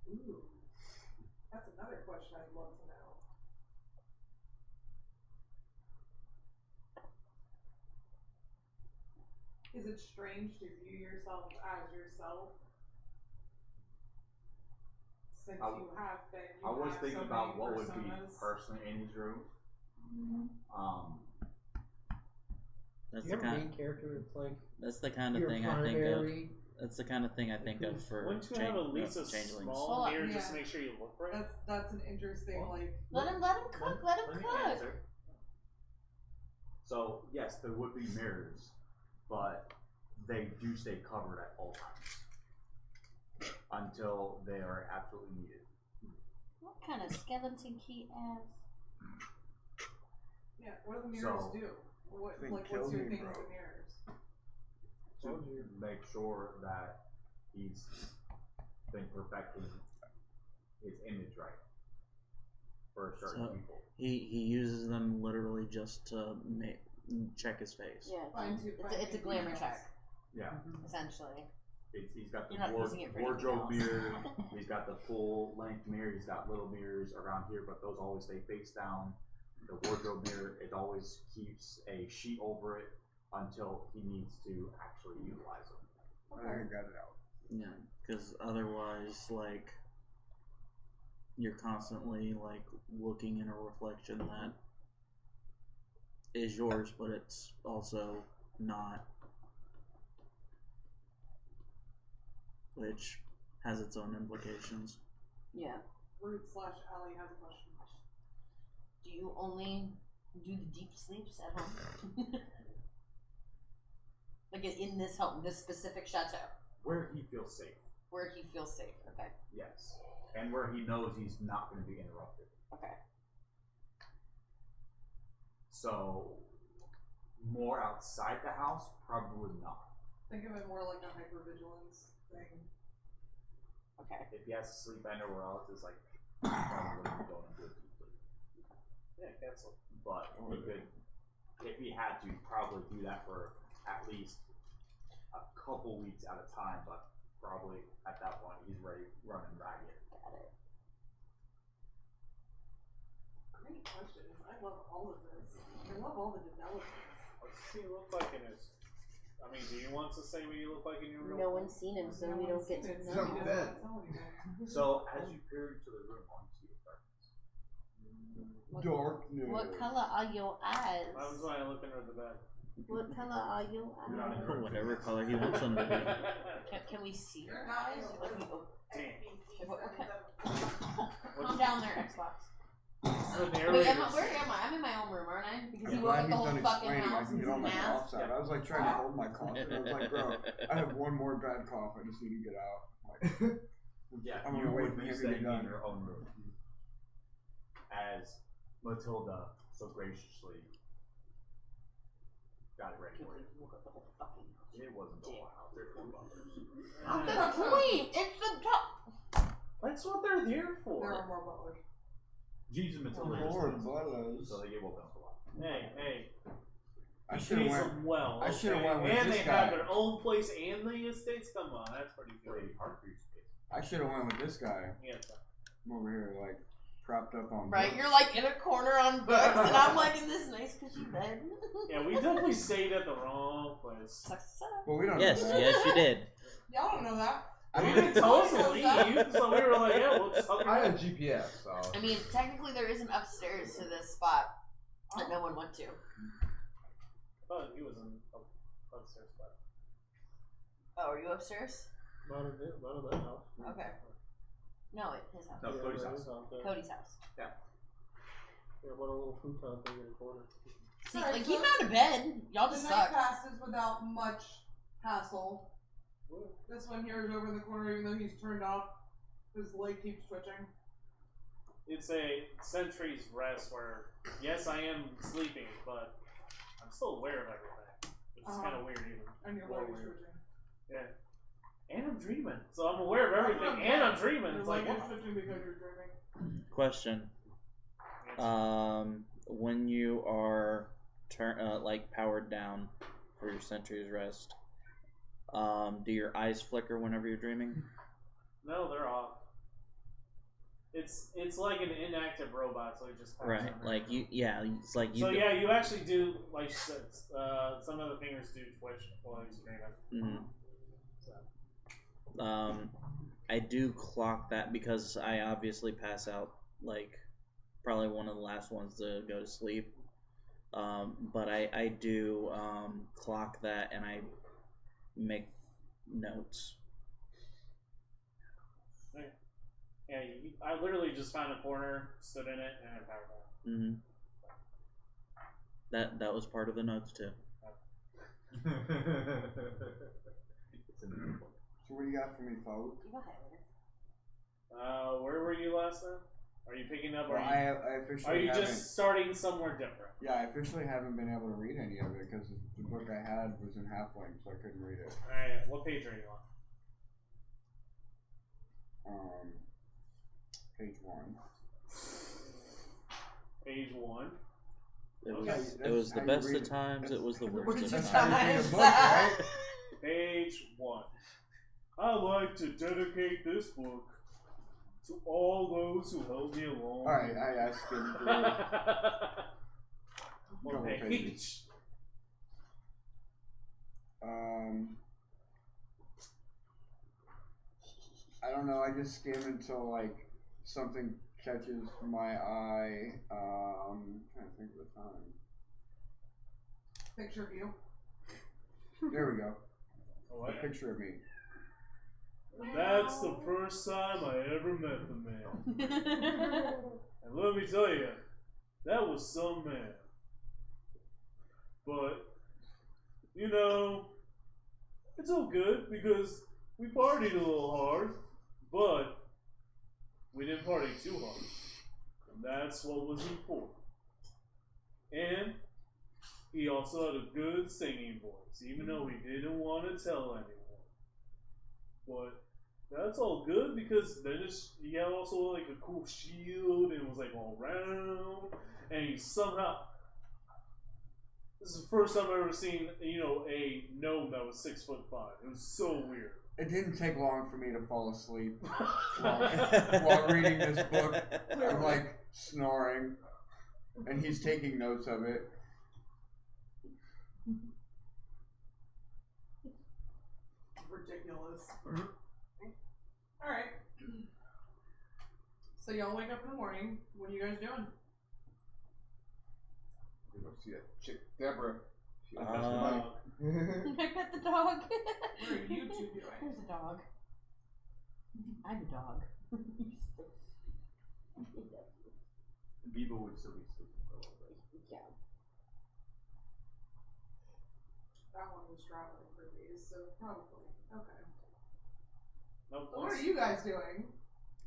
Ooh. That's another question I'd love to know. Is it strange to view yourself as yourself? Since you have been, I was have thinking so about many what would be personas. personally in his room. That's You the have a main kind. character that's like That's the kind of your thing I think of. primary. That's the kind of thing I think of for Wouldn't you have at least a changelings. small Well, mirror just yeah. to make sure you look right? That's an interesting like. Let him cook. Let him Let me cook. answer. So yes, there would be mirrors, but they do stay covered at all times until they are absolutely needed. What kind of skeleton key ass? Yeah, what do the mirrors So, do? What Thing like killed what's your me, thing bro. with the mirrors? To make sure that he's been perfecting his image right for certain So- people. He uses them literally just to check his face. Yeah, it's a Fine-tune glamour details. check, Yeah, essentially. he's got the You're not using it for anything wardrobe else. mirror. He's got the full length mirror. He's got little mirrors around here, but those always stay face down. The wardrobe mirror, it always keeps a sheet over it until he needs to actually utilize them. I got it out. Yeah, because otherwise, like, you're constantly like looking in a reflection that is yours, but it's also not, which has its own implications. Yeah. Root/Allie has a question. Do you only do the deep sleeps at home? Like in this home, this specific chateau, Where he feels safe, where he feels safe. Okay. yes, and where he knows he's not going to be interrupted. Okay. So, more outside the house, probably not. Think of it more like a hypervigilance thing. Okay. If he has to sleep anywhere else, it's like probably wouldn't go into a deep sleep. Yeah, cancel. But he could, if he had to, probably do that for at least a couple weeks at a time. But probably at that point, he's ready running ragged. Got it. Great questions. I love all of this. I love all the developments. What does he look like in his? I mean, do you want to say what you look like in your real No life? one's seen him, so No we one's don't get seen to it, know. so Some he doesn't bed. wanna tell anyone. So as you peer into the room, all you see is darkness. Darkness. What color are your eyes? That was why I looked under the bed. What color are your eyes? Whatever color he wants them to be. Can we see your eyes? Like we Damn. Calm down there, Xbox. The Wait, narrators. where am I? I'm in my own room, aren't I? Because he I'm woke glad up the he's whole done fucking explaining. I house can and get all my mask. coughs out. I was like trying to hold my cough, and I was like, bro, I have one more bad cough. I just need to get out. Like, Yeah, I'm you gonna wait would for be him to staying get done. in your own room. As Matilda so graciously got it ready for you. He woke up the whole fucking house. It wasn't the whole house. There's 4 bumpers. That's the point! It's the top! That's what they're here for? There are more butlers. Use them until they More just butlers. so they get woken up a lot. Hey. I He should have treats went. them well. I should have okay? went with And this they guy. have their own place and the estates. Come on, that's pretty good. Really hard for you space. I should have went with this guy. Yeah. I'm over here, like, propped up on. Right, books. you're like in a corner on books, and I'm like in this nice cushy bed. Yeah, we definitely stayed at the wrong place. Success. Well, we don't. Yes, know that. yes, you did. Y'all don't know that. I We mean, didn't tell us to Knows that. leave, so we were like, yeah, we'll just. I had GPS, so. I mean, technically there is an upstairs to this spot that no one went to. Oh, he was in upstairs, but. Oh, are you upstairs? Not in that house. Okay. No, at his house. No, Yeah, Cody's there house. is out there. Cody's house. Yeah, what a little futon thing in the corner. See, Sorry, like he so found a bed. Y'all The just night suck. passes without much hassle. This one here is over in the corner, even though he's turned off. His leg keeps twitching. It's a sentry's rest where, yes, I am sleeping, but I'm still aware of everything, which is kind of weird, even. And your more leg is weird. twitching. Yeah. And I'm dreaming, so I'm aware of everything, and I'm dreaming. Your It's leg like, is twitching because you're dreaming. Question. When you are like powered down for your sentry's rest, do your eyes flicker whenever you're dreaming? no, they're off. It's like an inactive robot, so it just pops Right, on like there. it's like you. So yeah, you actually do, like you said, some of the fingers do twitch while he's dreaming. Mhm. I do clock that because I obviously pass out like probably one of the last ones to go to sleep. But I do clock that and I make notes. Yeah, I literally just found a corner, stood in it, and I powered on. That was part of the notes too. So what do you got for me, folks? Go ahead. Where were you last time? Are you picking up? Well, I officially Are you haven't. just starting somewhere different? Yeah, I officially haven't been able to read any of it because the book I had was in halfling, so I couldn't read it. Alright, what page are you on? Page 1. Page 1. It was Okay. it was the That's how you best read of it. times. It was the worst of That's times. how you read a book, right? Page 1. I'd like to dedicate this book to all those who held me along. Alright, I skimmed through. What Couple page? pages. I don't know, I just skim until like something catches my eye. I'm trying to think of the time. Picture of you. There we go. What? A picture of me. That's the first time I ever met the man. And let me tell you, that was some man. But, you know, it's all good because we partied a little hard, but we didn't party too hard. And that's what was important. And he also had a good singing voice, even though he didn't want to tell anyone. But that's all good because he had also like a cool shield and it was like all round. And he somehow, this is the first time I've ever seen, you know, a gnome that was 6'5". It was so weird. It didn't take long for me to fall asleep while reading this book. I'm like snoring, and he's taking notes of it. Ridiculous. Alright. So y'all wake up in the morning. What are you guys doing? You go see that chick, Deborah. She Uh, I pet the dog. What are you two doing? There's a dog. I'm a dog. Viva would still be sleeping for a little bit. Yeah. That one was traveling for these, so probably. Okay. Nope, So what are you guys doing?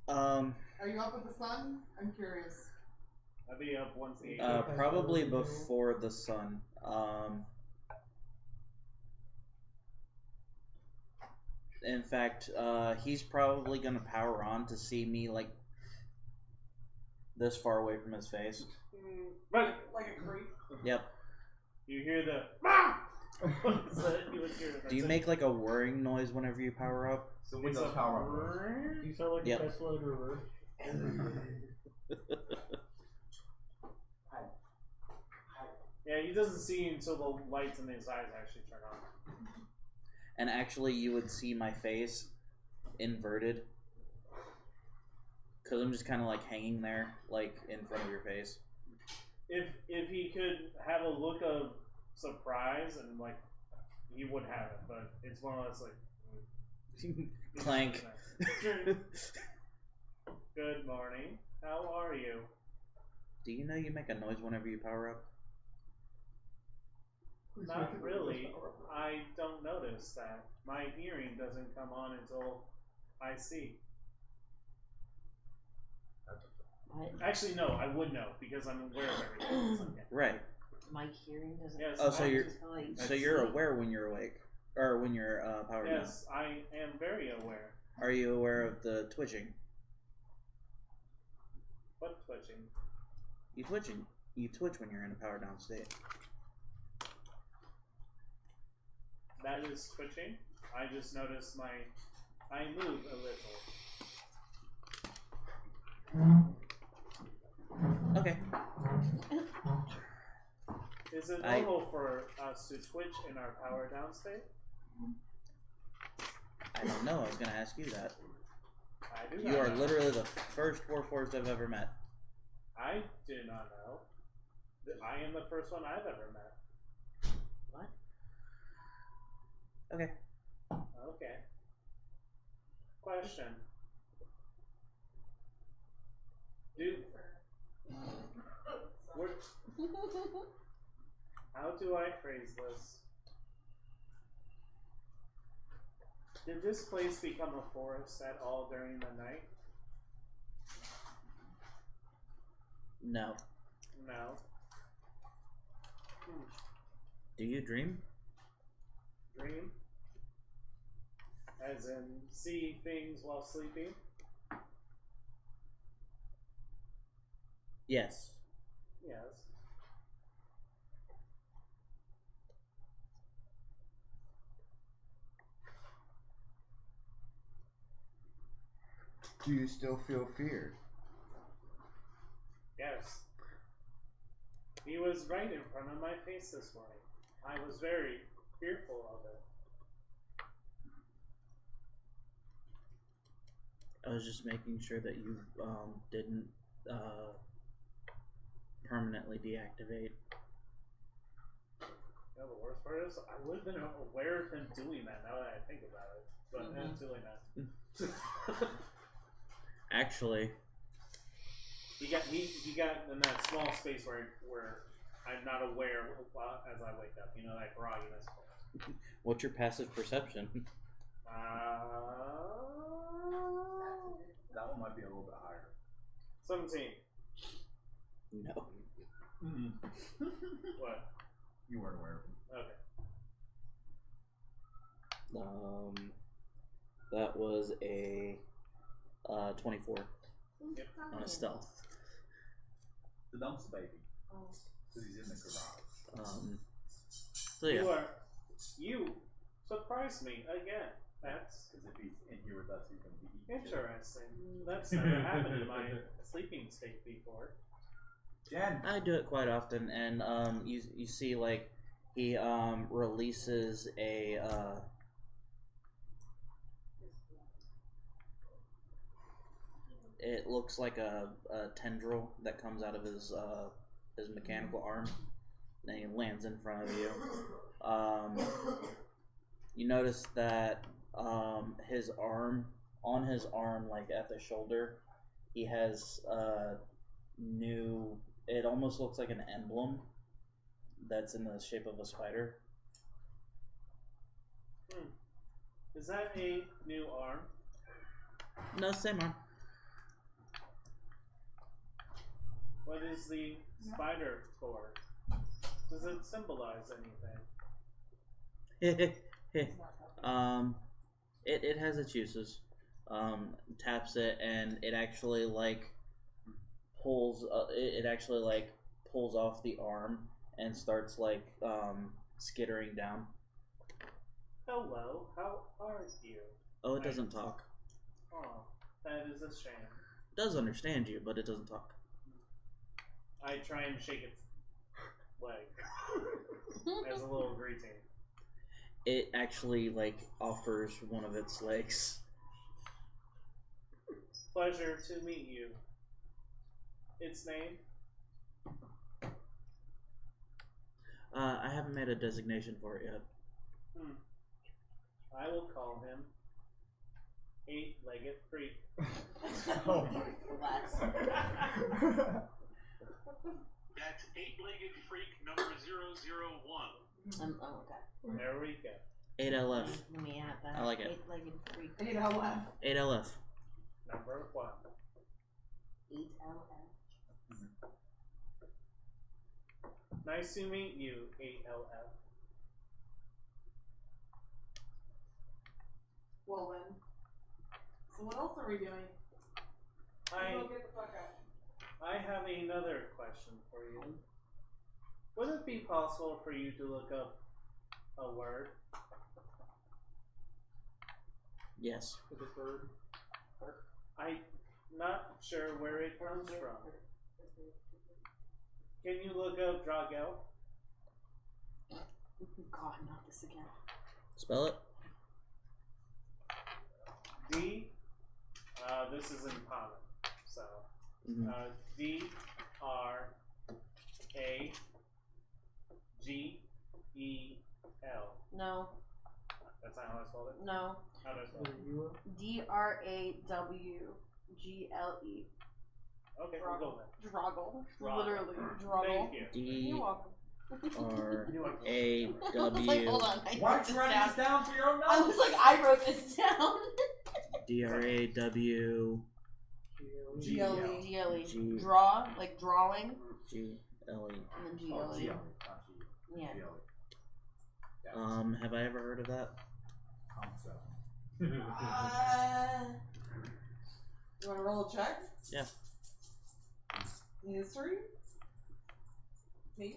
Are you up with the sun? I'm curious. I'd be up once the Probably before the sun. In fact, he's probably gonna power on to see me like this far away from his face. Right. Like a creep. Yep. You hear the. Ah! You would hear it. Do you make like a whirring noise whenever you power up? So Windows power up. You sound like Yep. a Tesla in reverse. Yeah, he doesn't see until the lights in his eyes actually turn on. And actually, you would see my face inverted. Because I'm just kind of like hanging there, like in front of your face. If he could have a look of surprise and like, he would have it, but it's more or less like. Clank. Good morning. How are you? Do you know you make a noise whenever you power up? Not really. I don't notice that. My hearing doesn't come on until I see. What? Actually, no, I would know because I'm aware of everything. Okay. Right. My hearing doesn't. Yes. Oh, so you're like, so you're aware when you're awake, or when you're powered down. Yes, I am very aware. Are you aware of the twitching? What twitching? You twitching. You twitch when you're in a powered down state. That is twitching. I just noticed I move a little. Okay. Is it normal for us to twitch in our power down state? I don't know. I was gonna ask you that. I do You not are know. literally the first Warforged I've ever met. I do not know. I am the first one I've ever met. What? Okay. Okay. Question. How do I phrase this? Did this place become a forest at all during the night? No. No. Do you dream? Dream? As in, see things while sleeping? Yes. Yes. Do you still feel fear? Yes. He was right in front of my face this morning. I was very fearful of it. I was just making sure that you didn't permanently deactivate. You know, the worst part is, I would have been aware of him doing that now that I think about it. But doing that. Actually, He got in that small space where I'm not aware as I wake up. You know, that grogginess. what's your passive perception? That one might be a little bit higher. 17. No. What? You weren't aware of it. Okay. That was a 24 Yep. on a stealth. The dump's baby. Because he's in the garage. So yeah. You surprised me again. That's Because if he's in here with us, he's going to be eaten. interesting. That's never happened in my sleeping state before. Jen! I do it quite often, and you see like he releases a it looks like a tendril that comes out of his mechanical arm, and he lands in front of you. You notice that his arm, like at the shoulder, he has new. It almost looks like an emblem that's in the shape of a spider. Is that a new arm? No, same arm. What is the spider for? Does it symbolize anything? It has its uses. Taps it, and it actually like pulls. It actually like pulls off the arm and starts like skittering down. Hello, how are you? Oh, it doesn't talk. Oh, that is a shame. It does understand you, but it doesn't talk. I try and shake its leg as a little greeting. It actually like offers one of its legs. Pleasure to meet you. Its name? I haven't made a designation for it yet. I will call him 8-legged freak. Oh my Bless. That's 8-legged freak number 001. Oh, okay. There we go. 8LF. Let me add that. I like it. 8-legged freak. 8LF. 8LF. Number 1. 8LF. Nice to meet you, 8LF. Well then. So what else are we doing? Go get the fuck out. I have another question for you. Would it be possible for you to look up a word? Yes. With a bird. I'm not sure where it comes from. Can you look up Dragel? God, not this again. Spell it. D. This is in common. So. D-R-A-G-E-L. No. That's not how I spelled it? No. How do I spell it? DRAWGLE. Okay, we'll go then. Droggle. Droggle. Literally. Droggle. Thank you. You're welcome. D-R-A-W. Hold on. Why are you writing this down for your own notes? I was like, I wrote this down. D-R-A-W. G-L-E. G- Draw, like drawing. G-L-E. And then G-L-E. Oh, G-L-E. Yeah. Have I ever heard of that? You want to roll a check? Yeah. History? Maybe?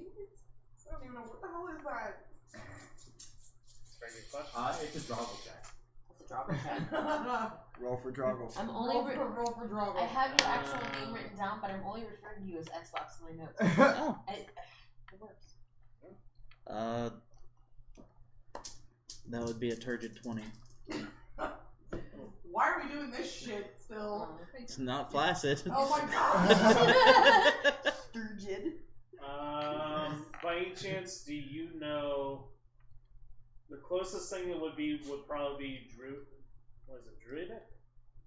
I don't even know what the hell is that. It's a very good question. It's a Droggle check. It's a Droggle check. Roll for Droggle. I'm only roll for Droggle. I have your actual name written down, but I'm only referring to you as Xbox in my notes. Oh. It works. That would be a turgid 20. Why are we doing this shit still? It's not flaccid. Oh my god! Sturgid. By any chance, do you know the closest thing it would probably be Druidic?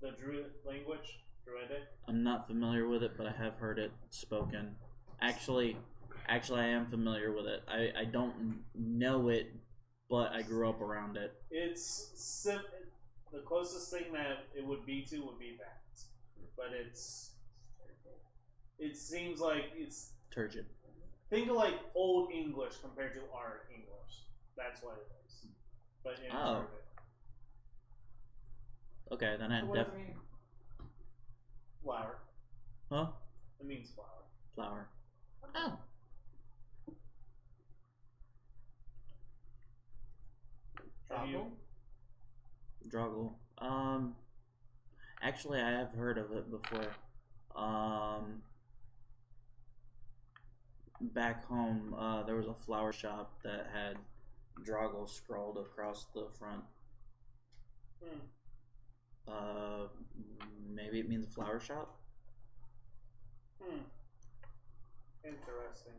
The Druid language? Druidic? I'm not familiar with it, but I have heard it spoken. Actually, I am familiar with it. I don't know it, but I grew up around it. It's the closest thing that it would be that, but it seems like it's Turgid. think of like Old English compared to our English. That's what it is. But in Arabic. Okay, then I So what does it mean? Flower. Huh? It means flower. Flower. Oh. Have you? Droggle. Actually, I have heard of it before. Back home, there was a flower shop that had Droggle scrawled across the front. Maybe it means a flower shop? Interesting.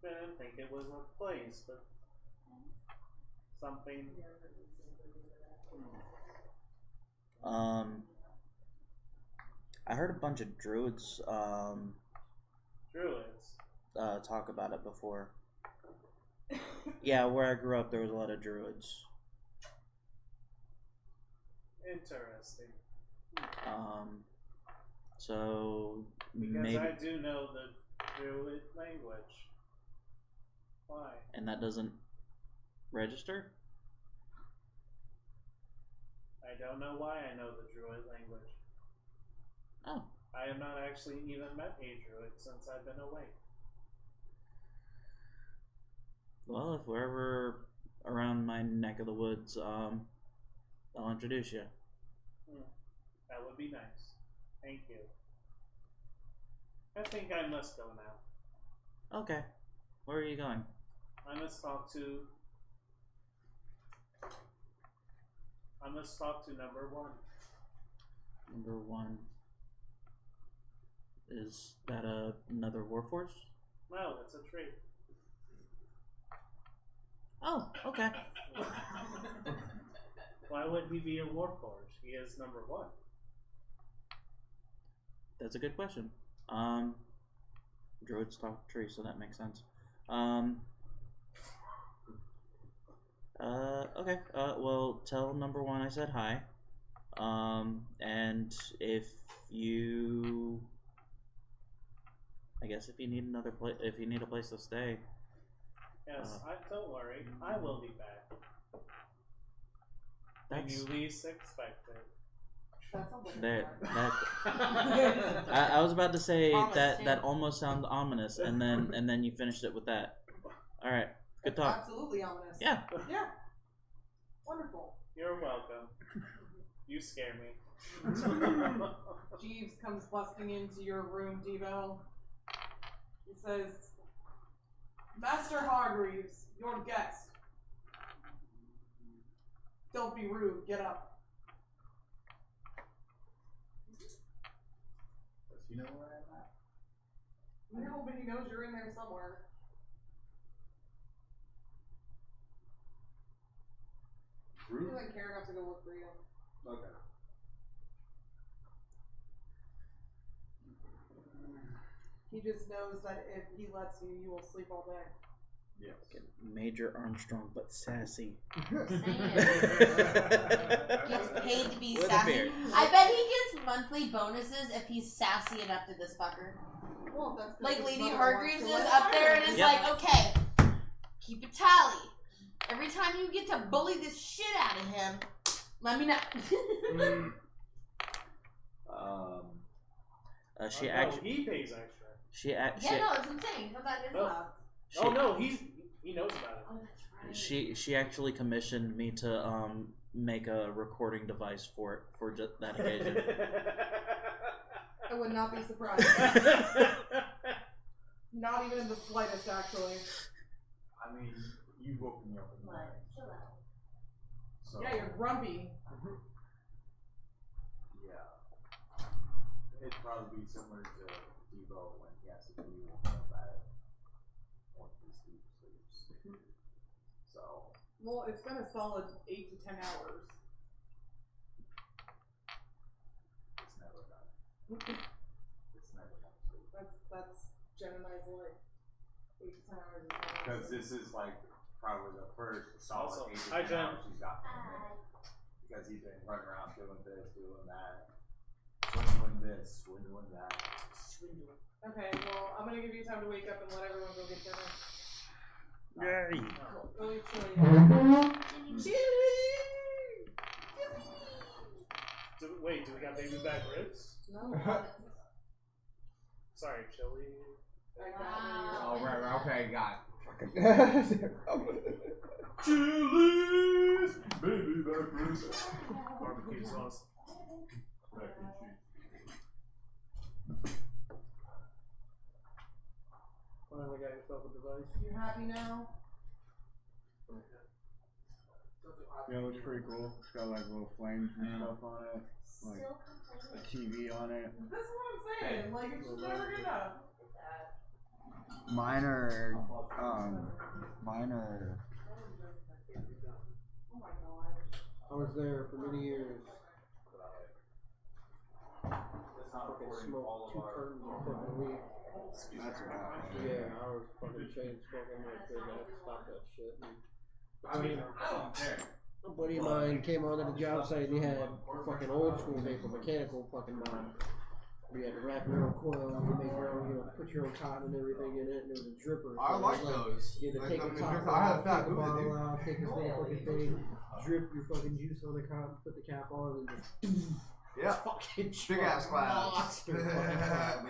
Didn't think it was a place, but something. I heard a bunch of druids Druids. talk about it before. Yeah, where I grew up, there was a lot of druids. Interesting. So Because maybe, I do know the Druid language. Why? and that doesn't register. I don't know why I know the Druid language. Oh, I have not actually even met a druid since I've been away. Well, if we're ever around my neck of the woods, I'll introduce you. That would be nice. Thank you. I think I must go now. Okay. Where are you going? I must talk to number 1. Number 1. Is that another warforce? No, it's a tree. Oh, okay. Why would he be a warforged? He is number 1. That's a good question. Druids talk trees, so that makes sense. Okay. Well, tell number 1 I said hi. And if you, I guess if you need another place, if you need a place to stay. Yes, don't worry. I will be back. When That's you least expect it. That sounds like that. I was about to say that almost sounds ominous, and then you finished it with that. All right, good talk. Absolutely ominous. Yeah. Yeah. Wonderful. You're welcome. You scare me. Jeeves comes busting into your room, Devo. He says, Master Hargreaves, your guest. Don't be rude, get up. Does he know where I'm at? No, but he knows you're in there somewhere. He doesn't care enough to go look for you. Okay. He just knows that if he lets you, you will sleep all day. Yes. Major Armstrong, but sassy. Gets paid to be With a sassy. beard. I bet he gets monthly bonuses if he's sassy enough to this fucker. Well, that's Like his Lady mother Hargreaves wants is to let up there and her. is Yep. like, okay, keep a tally. Every time you get to bully this shit out of him, let me know. She no, actually. he pays extra. Yeah, no, it's insane. But that is No. loud. Oh no, he knows about it. Oh, that's right. She actually commissioned me to make a recording device for just that occasion. I would not be surprised. Not even in the slightest, actually. I mean, you woke me up in the morning. Chill out. So, Yeah, you're grumpy. yeah. It'd probably be similar to Devo when he has to do that once his sleep sleeps. So, Well, it's been a solid 8 to 10 hours. it's never done. It's never done. That's Jen and I's life. 8 to 10 hours is not Because this is like probably the first solid Also, 8 to hi, 10 Jen. hours he's got from him. Because he's been running around doing this, doing that, swindling this, swindling that. Okay, well, I'm gonna give you time to wake up and let everyone go get dinner. Yay! Go eat chili. Chili! Wait, do we got baby back ribs? No. Sorry, chili. Wow. Oh, right, okay, got Chili's baby back ribs. Barbecue sauce. Finally got yourself a device. You happy now? Yeah, it looks pretty cool. It's got like little flames and stuff on it, like a TV on it. This is what I'm saying. Like, it's just never good enough. Mine are, Oh my gosh. I was there for many years. That's not Fucking recording smoked all of 2 our. cartons of fucking weed. that's what happened. Yeah, I was fucking chain smoking like crazy. I had to stop that shit. And I mean, I don't care. a buddy of mine came onto the job site and he had a fucking old school vapor mechanical fucking mod. We had to wrap your own coil and you make your own, put your own cotton and everything in it, and there was a dripper. I So like it was those. You had to Like, take I the mean, top I had off, that take the movie, bottle dude. out, take this little fucking thing, drip your fucking juice on the cotton, put the cap on, and just Yeah. Fucking Big ass clouds. monster fucking cloud.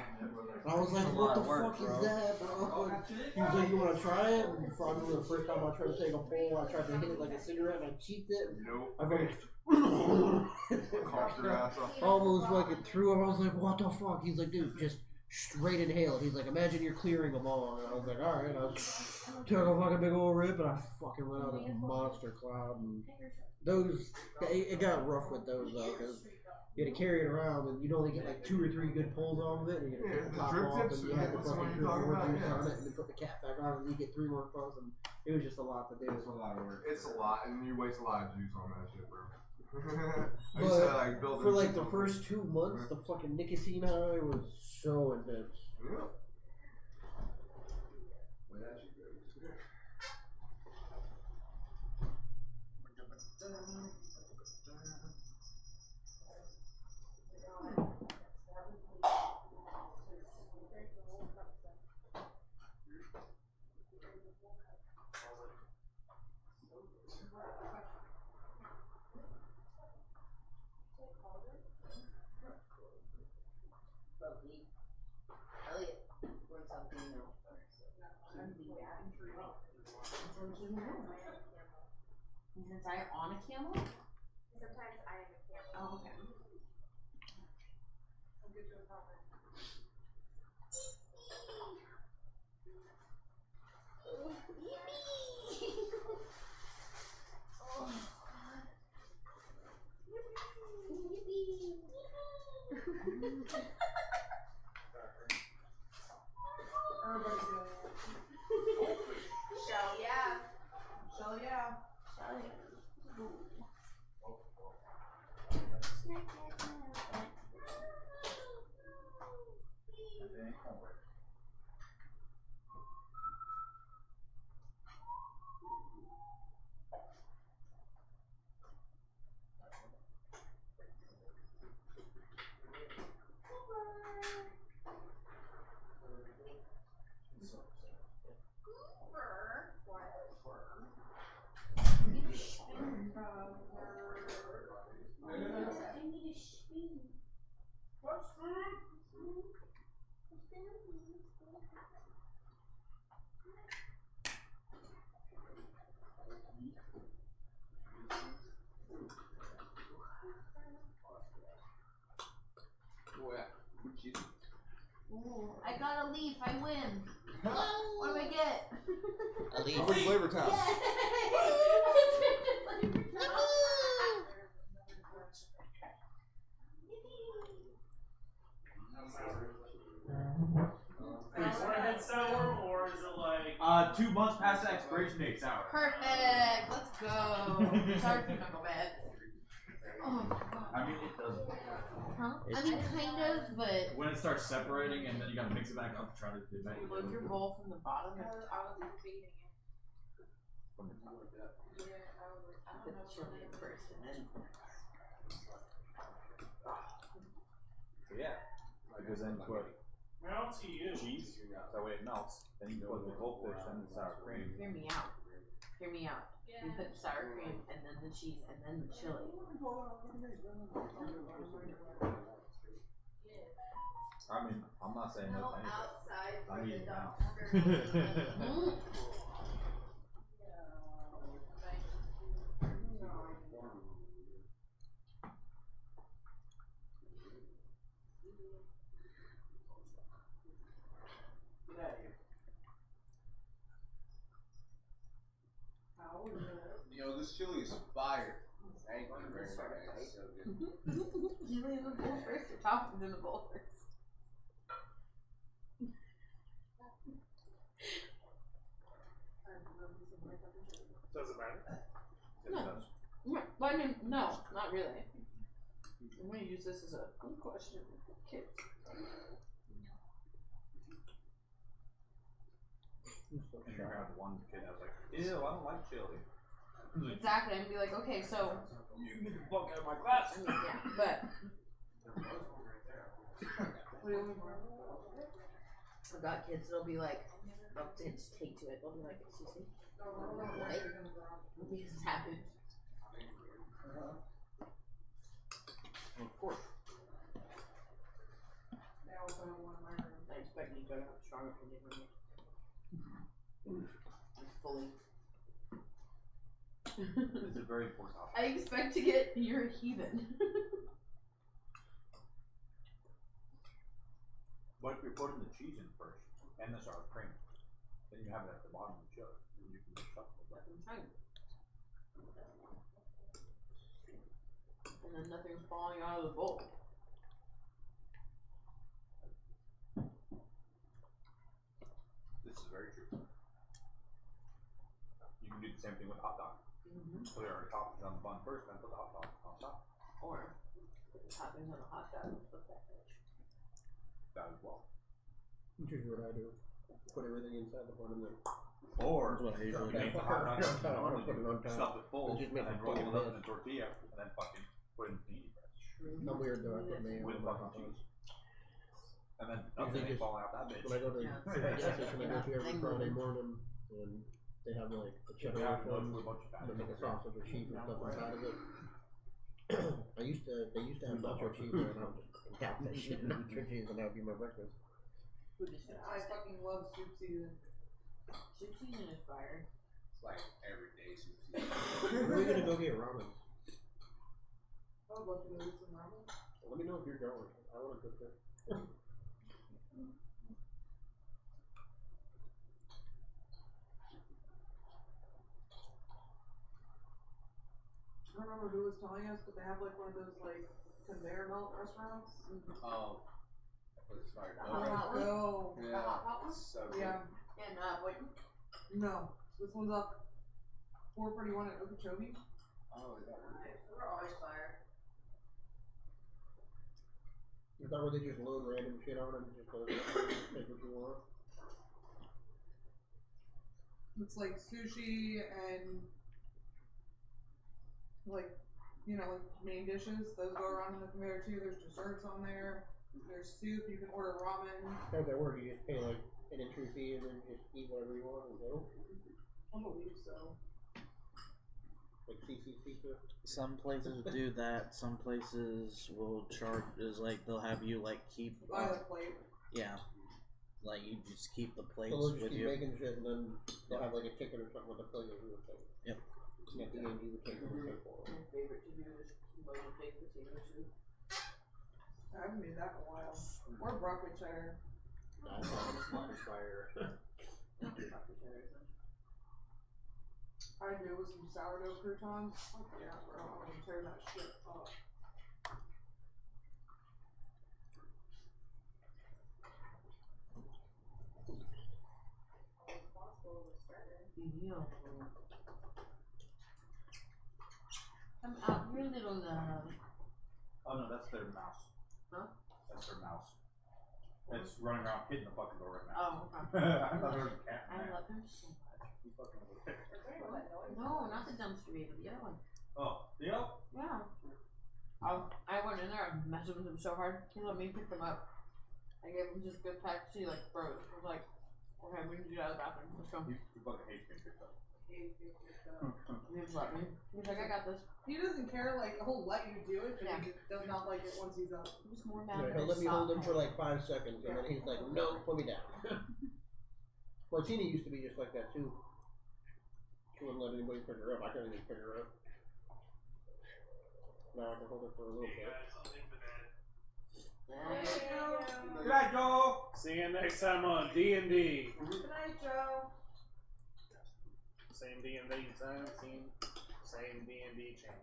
I was like, That's a what lot the of work, fuck is bro. that, bro? He was like, you want to try it? And probably the first time I tried to take a pull, I tried to hit it like a cigarette and I cheeked it. Nope. I fucking Coughed your ass off. almost fucking threw him. I was like, what the fuck? He's like, dude, just straight inhale it. He's like, imagine you're clearing them all. And I was like, alright. I took a fucking big old rip and I fucking let out a monster cloud. And those, it got rough with those though, because you had to carry it around and you'd only get like 2 or 3 good pulls off of it. And you had to take the top drip off tips, and you had to that's what fucking you're drip talking more about, juice yeah. on it and then put the cap back on and you get 3 more pulls. And it was just a lot to do. It's a lot of work. It's a lot, and you waste a lot of juice on that shit, bro. I used to like build for like the first 2 months, the fucking nicotine high was so intense. Yeah. Elliot works on female. Is I on a camel? Sometimes I am a camel. Oh, okay. I'll get you a comment. Everybody's doing it. Shell, yeah. Shell, yeah. Ooh, I got a leaf. I win. What do I get? A leaf. How much flavor town? Is Warhead sour or is it like 2 months past the expiration date, sour. Perfect. Let's go. Sorry, don't go bad. Oh, I mean, it doesn't. huh? I mean, kind of, but When it starts separating and then you gotta mix it back up to try to do that. you load your bowl from the bottom. I was debating it. Put the chili in first, and then. So yeah, because then you put Now to you. cheese, that way it melts. Then you put the goldfish and the sour cream. Hear me out. Hear me out. You put the sour cream, and then the cheese, and then the chili. I mean, I'm not saying no No to anything. outside for I'm the eating now. Mm. You know, this chili is fire. Thank you very much. So good. Chili in the bowl first, or toppings in the bowl first? Doesn't matter. No. No, well, I mean, no, not really. I'm gonna use this as a good question for kids. And you have one kid that was like, ew, I don't like chili. Exactly, and be like, okay, so. You can get the fuck out of my class. I mean, yeah, but. I've got kids that'll be like, they'll just take to it. They'll be like, excuse me. What? What just happened? Of course. also have one in my room. I expect you to have a strong opinion on it. Fully. It's a very important topic. I expect to get you're a heathen. But if you're putting the cheese in first and the sour cream, then you have it at the bottom of the jug. And you can just shuffle it. And then nothing's falling out of the bowl. This is very true. You can do the same thing with a hot dog. Put our toppings on the bun first, then put the hot dog on top. Or put the toppings on a hot dog and flip that bitch. That as well. Which is what I do. Put everything inside the bun and then. Or That's what I usually make do. the hot dog I don't wanna put it on top. stuff it full, Just and make then it roll it full up of in a tortilla, and then fucking put it in the panini press. I'm weird though. I put mayo With on my fucking hot dogs. cheese. And then Usually nothing ain't just- falling out that bitch. When I go to the gas station, I go to every Friday morning, and they have like the cheddar Yeah, ones. with a bunch of They make a sausage with cheese and stuff inside of it. They used to have nacho cheese there, and I would just fucking tap that shit in nacho cheese, and that would be my breakfast. I fucking love soup season. Soup season is fire. It's like everyday soup When are we gonna go get ramen? I would love to go eat some ramen. Let me know if you're going. I want to go too. I don't remember who was telling us, but they have like one of those like conveyor belt restaurants. Oh. It's fire. The hot one? Go. The hot one? So Yeah. And Boynton? No. This one's up 441 at Okeechobee. Oh, yeah. We're always fire. Is that where they just load random shit on and just go take what you want? It's like sushi and like, you know, like main dishes. Those go around on the conveyor too. There's desserts on there. There's soup. You can order ramen. How does that work? You just pay like an entry fee and then just eat whatever you want and go? I believe so. Like CCC too? Some places do that. Some places will charge. Is like they'll have you like keep. Buy the plate. Yeah, like you just keep the plates So they'll just with keep you. making shit and then they'll have like a ticket or something with the plate that you would take. Yep. And at the end you would take what you pay for. My favorite to do is load of baked potato soup. I haven't made that in a while. Or broccoli cheddar. That's fire. I do with some sourdough croutons. Oh, yeah, bro. I'm gonna tear that shit up. Yeah. Come out here, little love. Oh no, that's their mouse. Huh? That's their mouse. It's running around hitting the fucking door right now. Oh, okay. I thought it was a cat. I love him so much. He fucking over there. No, not the dumpster baby, the other one. Oh, yeah? Yeah. I went in there and messed with him so hard. He let me pick them up. I gave him just good packs. He like froze. I was like, okay, we need to get out of the bathroom. Let's go. He fucking hates being picked up. He just let me. He's like, I got this. He doesn't care, like, he'll let you do it, but Yeah. he just does not like it once he's up. He was more mad Yeah, at he'll his let me hold him sock for head. like 5 seconds and then he's like, no, put me down. Martini used to be just like that too. She wouldn't let anybody pick her up. I couldn't even pick her up. Now I can hold her for a little bit. Good night, Joe! See you next time on D&D. Good night, Joe. Same D&D time, same D&D channel.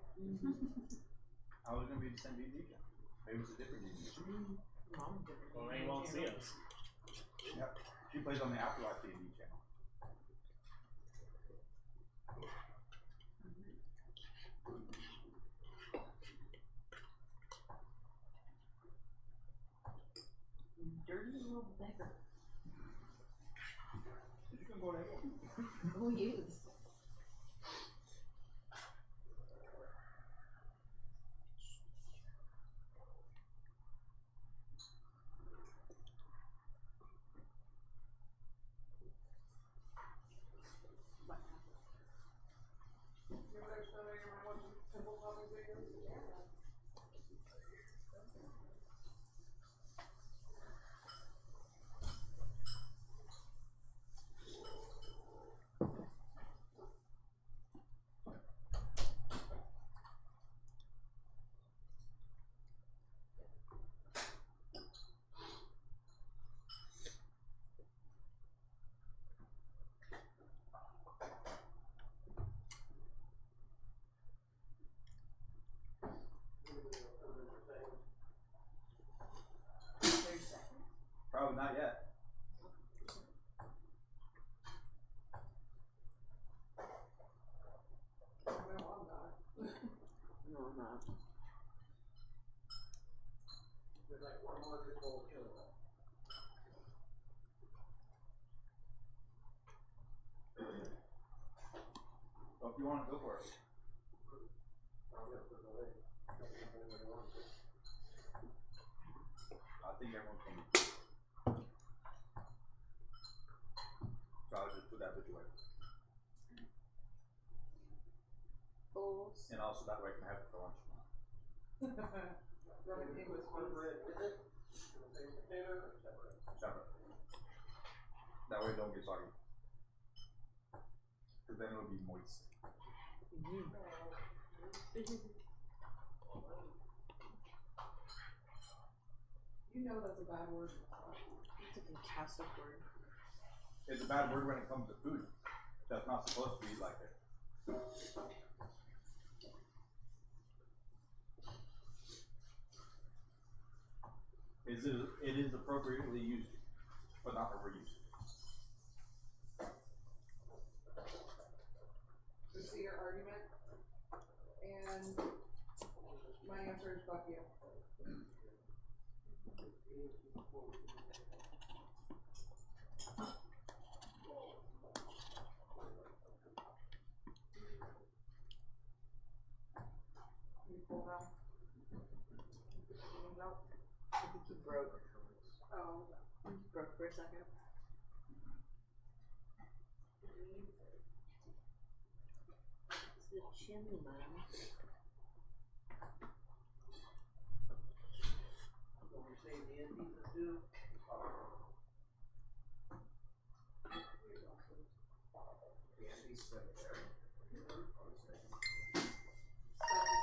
I was gonna be the same D&D channel. Maybe it's a different D&D channel. Well, they won't see us. Yep. She plays on the Afterlife D&D channel. Dirty little beggar. You can go to hell. Oh, yes. There's like one more good bowl of chili left. So if you want to go for it. I think everyone can. So I'll just put that with away. Bowls. And also that way I can have it for lunch. Running English for bread. Is it? In the same container or separate? Separate. That way it don't get soggy. Because then it'll be moist. You know that's a bad word. It's a fantastic word. It's a bad word when it comes to food. That's not supposed to be like it. It is appropriately used, but not overused. To see your argument, and my answer is fuck you. You pull down. I think you broke. Oh. You broke for a second. It's the chimney man. So we say the end pieces do. The end pieces over there.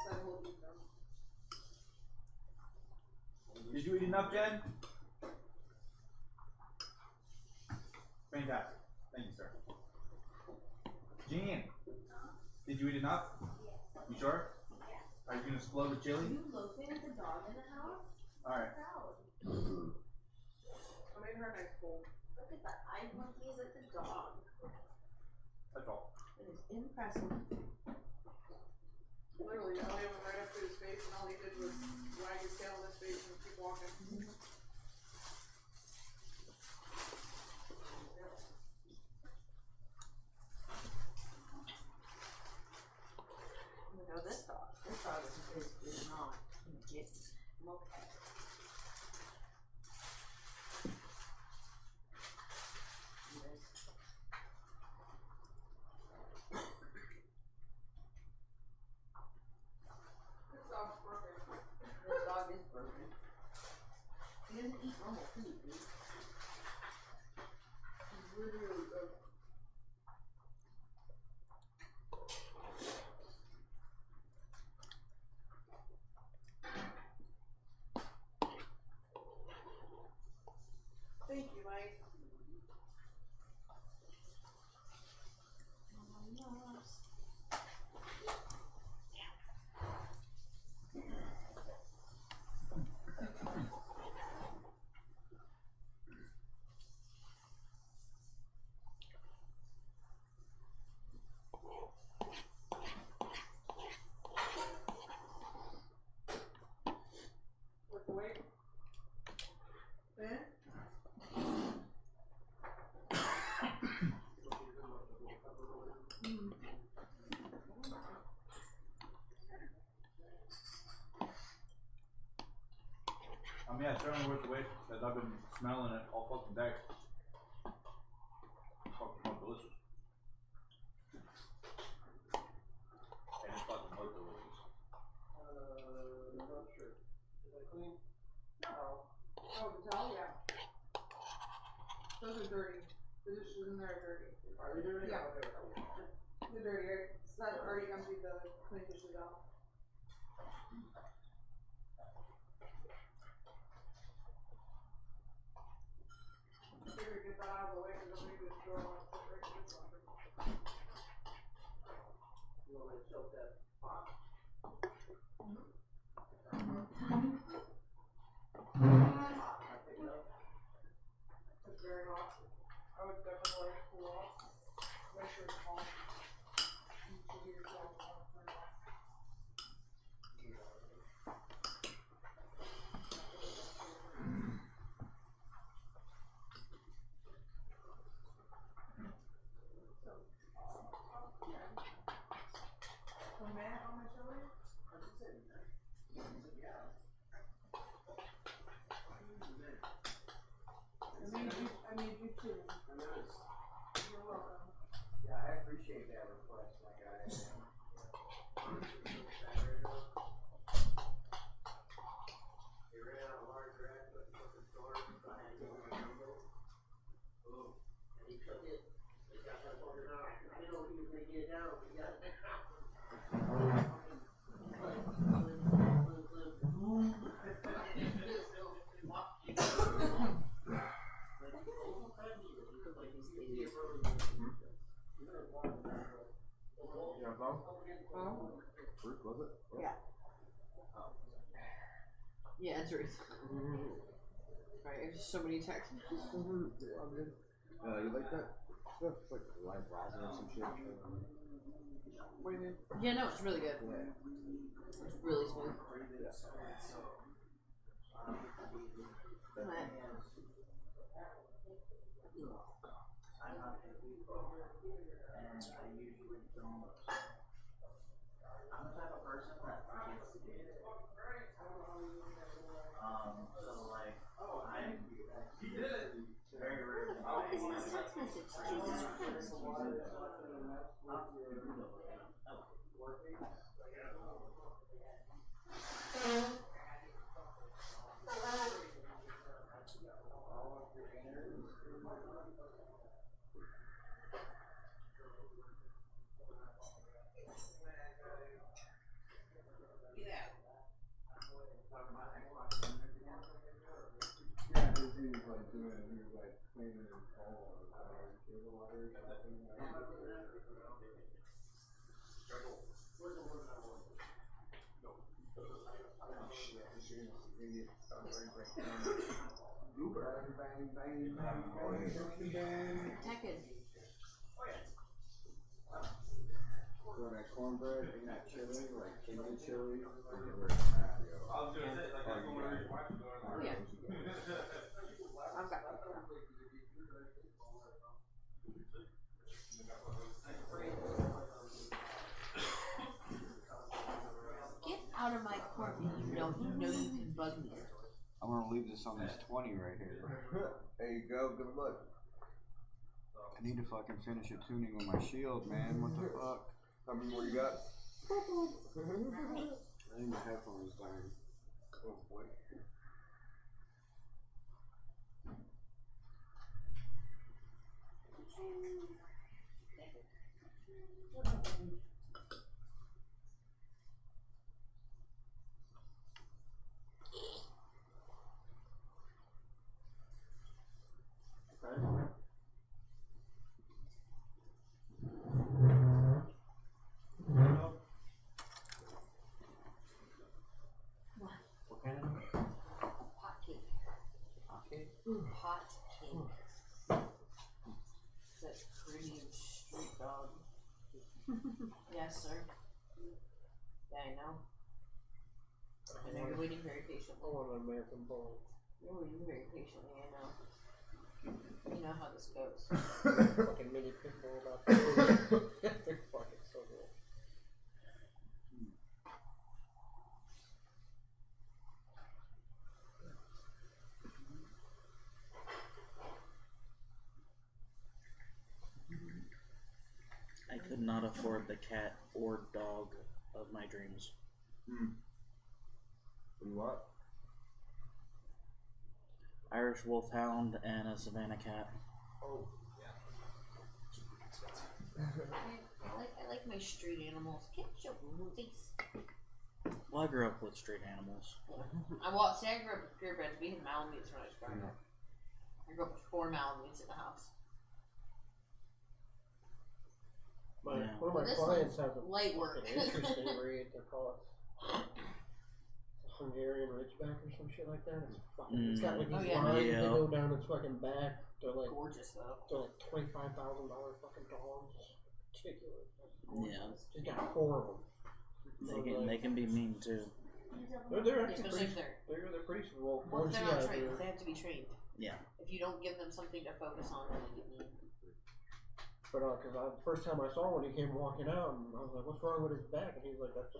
Seven will eat them. Did you eat enough, Jen? Fantastic. Thank you, sir. Jean, did you eat enough? Yes. You sure? Yes. Are you gonna explode with chili? Are you loafing with the dog in the house? Alright. Proud. I made her a nice bowl. Look at that eye monkeys at the dog. That's all. It is impressive. Literally, Elliot went right up to his face, and all he did was wag his tail in his face and keep walking. No, this dog is not getting okay. This dog's broken. This dog is broken. He doesn't eat normal food, dude. He's literally broken. Thank you, Mike. With the weight. Then? I mean, yeah, certainly worth the wait, because I've been smelling it all fucking day. It's fucking smells delicious. And it's fucking most delicious. Not sure. Is that clean? No. Oh, the towel? Yeah. Those are dirty. The dishes in there are dirty. Are they dirty? Yeah. Okay, okay. They're dirty, right? So that already emptied the clean dishes out. I figured get that out of the way because I'm going to throw it on the right to this one. You want me to soak that pot? I pick it up. It's very hot. I would definitely let it cool off. Make sure it's hot. You should hear yourself on the I made you two. I noticed. You're welcome. Yeah, I appreciate that request. I got it. They ran out of large red, but put the door behind the window. Oh, and he took it. He got that fucker down. I didn't know he was gonna get it down, but he got it down. You have some? Fruit, was it? Yeah. Yeah, it's Ruth. Right, there's so many texts. You like that stuff? It's like live rosin or some shit. What do you mean? Yeah, no, it's really good. Yeah. It's really smooth. Right. I'm not the people, and I usually don't. I'm the type of person that forgets to do it. So like, I'm very rare. What the fuck is this text message? Jesus Christ. Yeah, he was like doing it. He was like cleaning his phone or cable wire or something. Tekken. So that cornbread and that chili, like Indian chili, Oh yeah. I've got Get out of my corner, you know you can bug me. I'm gonna leave this on this 20 right here. There you go, good luck. I need to fucking finish a tuning with my shield, man. What the fuck? How many more you got? I think my headphones dying. Oh boy. What kind of? Hot cake. Hot cake? Hot cake. That premium street dog. Yes, sir. Yeah, I know. I know you're waiting very patiently. I want an American ball. You're waiting very patiently, I know. You know how this goes. Fucking mini pitbull about to They're fucking so good. I could not afford the cat or dog of my dreams. What? Irish wolfhound and a Savannah cat. Oh, I like my street animals. Get your movies. Well, I grew up with street animals. I grew up with purebreds. We had Malamutes when I was growing up. I grew up with 4 Malamutes in the house. One of my This clients one's has a light work. fucking interesting breed. They call it Hungarian Ridgeback or some shit like that. It's fucking. It's got like these lines that go down its fucking back. They're like gorgeous though. They're like $25,000 fucking dogs. Ridiculous. Yeah. Just got 4 of them. They can be mean too. They're actually Especially pretty. They're pretty well. Well, if they're not trained, they have to be trained. Yeah. If you don't give them something to focus on, then they get mean. But because the first time I saw one, he came walking out, and I was like, "What's wrong with his back?" And he was like, "That's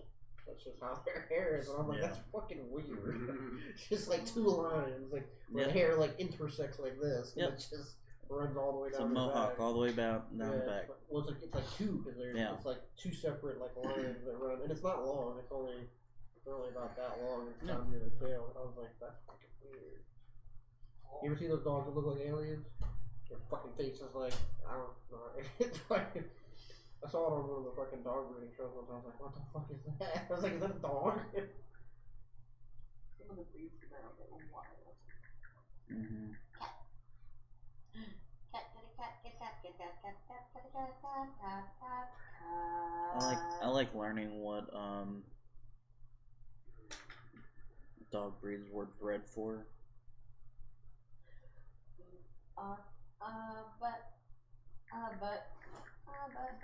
That's just how their hair is, and I'm like, Yeah. that's fucking weird. It's just like two lines, like where Yep. the hair like intersects like this, and Yep. it just runs all the way It's down a the mohawk back. all the way down the back. Well, it's like two because Yeah. it's like two separate like lines that run, and it's not long. It's only about that long. It's down near the tail. I was like, that's fucking weird. You ever see those dogs that look like aliens? Their fucking face is like, I don't know. It's fucking. I saw it on one of the fucking dog breeding shows once. I was like, what the fuck is that? I was like, is that a dog? Some of the breeds come out that were wild. Mm-hmm. I like learning what dog breeds were bred for. But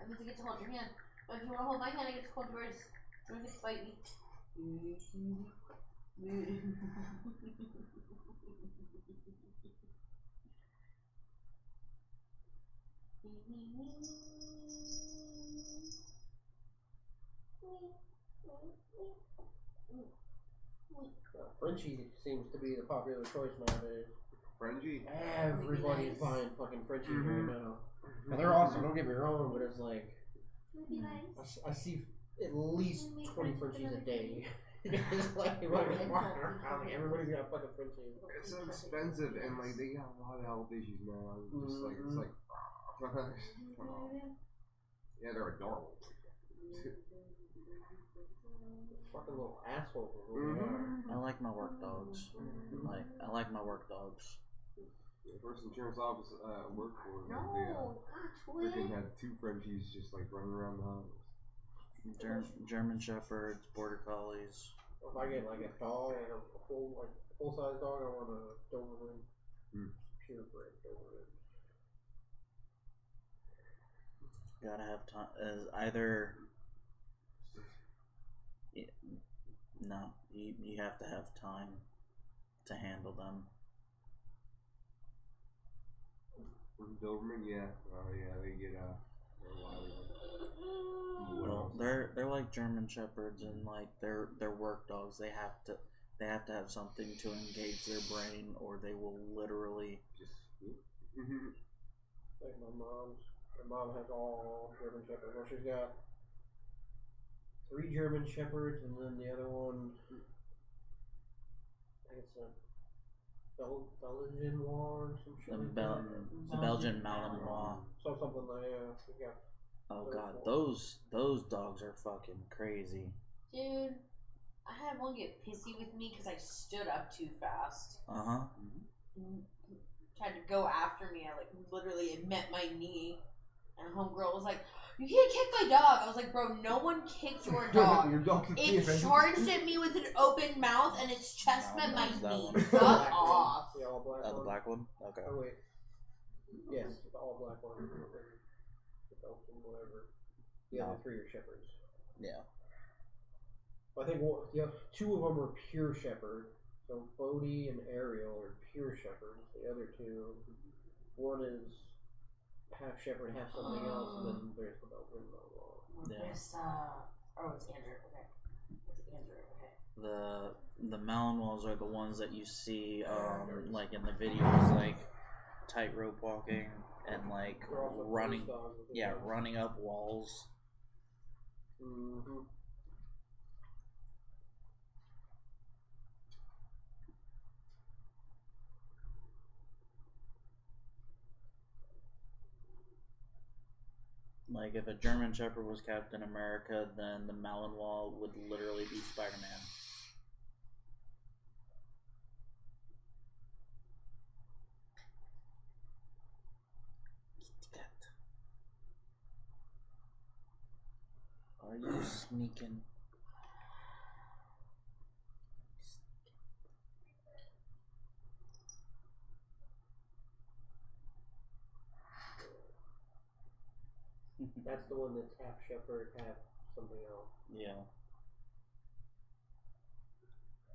I mean, to get to hold your hand. But if you want to hold my hand, I get to hold yours. So we can fight me. Frenchie seems to be the popular choice nowadays. Frenchie? Everybody's buying fucking Frenchies right now. And they're awesome, don't get me wrong, but it's like, I see at least 20 Frenchies a day. It's like, everybody's got a fucking Frenchie. It's so expensive, and like they got a lot of health issues now. It's just like, it's like, yeah, they're adorable. Fucking little assholes. I like my work dogs. I like my work dogs. The first insurance office I worked for, No, freaking had two Frenchies just like running around the house. German Shepherds, Border Collies. If I get like a dog, like a full size dog, I want a Doberman. Purebred Doberman. Gotta have time. As either. No, you have to have time to handle them. Doberman, yeah. Oh yeah, they get Well, they're like German Shepherds, and like they're work dogs. They have to have something to engage their brain, or they will literally just. Like my mom has all German Shepherds. Well, she's got 3 German Shepherds, and then the other one, I think it's a Belgian or some shit. the Belgian Malinois. So something like yeah. Oh god, those dogs are fucking crazy. Dude, I had one get pissy with me because I stood up too fast. Uh-huh. Tried to go after me. I like literally it met my knee, and homegirl was like, "You can't kick my dog." I was like, "Bro, no one kicked your dog. Your dog It charged at me with an open mouth, and its chest met my knee. One. Fuck off." The all black The one. black one? Okay. Oh wait. Yes, the all black one. The Belgian, whatever. The other 3 are Shepherds. Yeah. I think the other 2 of them are pure Shepherd. So Bodie and Ariel are pure Shepherds. The other 2, one is half Shepherd, half something else, and then there's the Belgian Malinois. Yeah. It's Andrew. Okay. It's Andrew. Okay. The Malinois are the ones that you see like in the videos, like tightrope walking and like running running up walls. Mm-hmm. Like if a German Shepherd was Captain America, then the Malinois would literally be Spider-Man. Are you sneaking? That's the one that's half Shepherd, half something else. Yeah.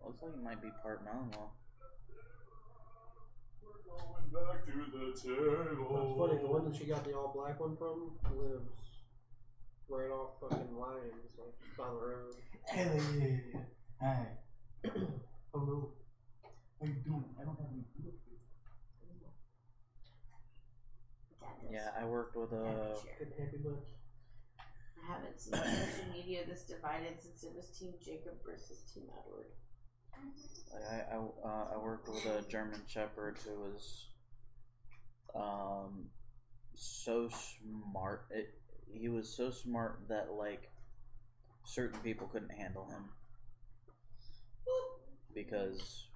Looks like it might be part Malinois. We're going back to the table. That's funny, the one that she got the all black one from lives right off fucking lines, like just down the road. Ellie! Hi. Hello. How you doing? I don't have any food. Yeah, I worked with a. Happy bunch. I haven't seen social media this divided since it was Team Jacob versus Team Edward. I worked with a German Shepherd who was so smart. He was so smart that like certain people couldn't handle him because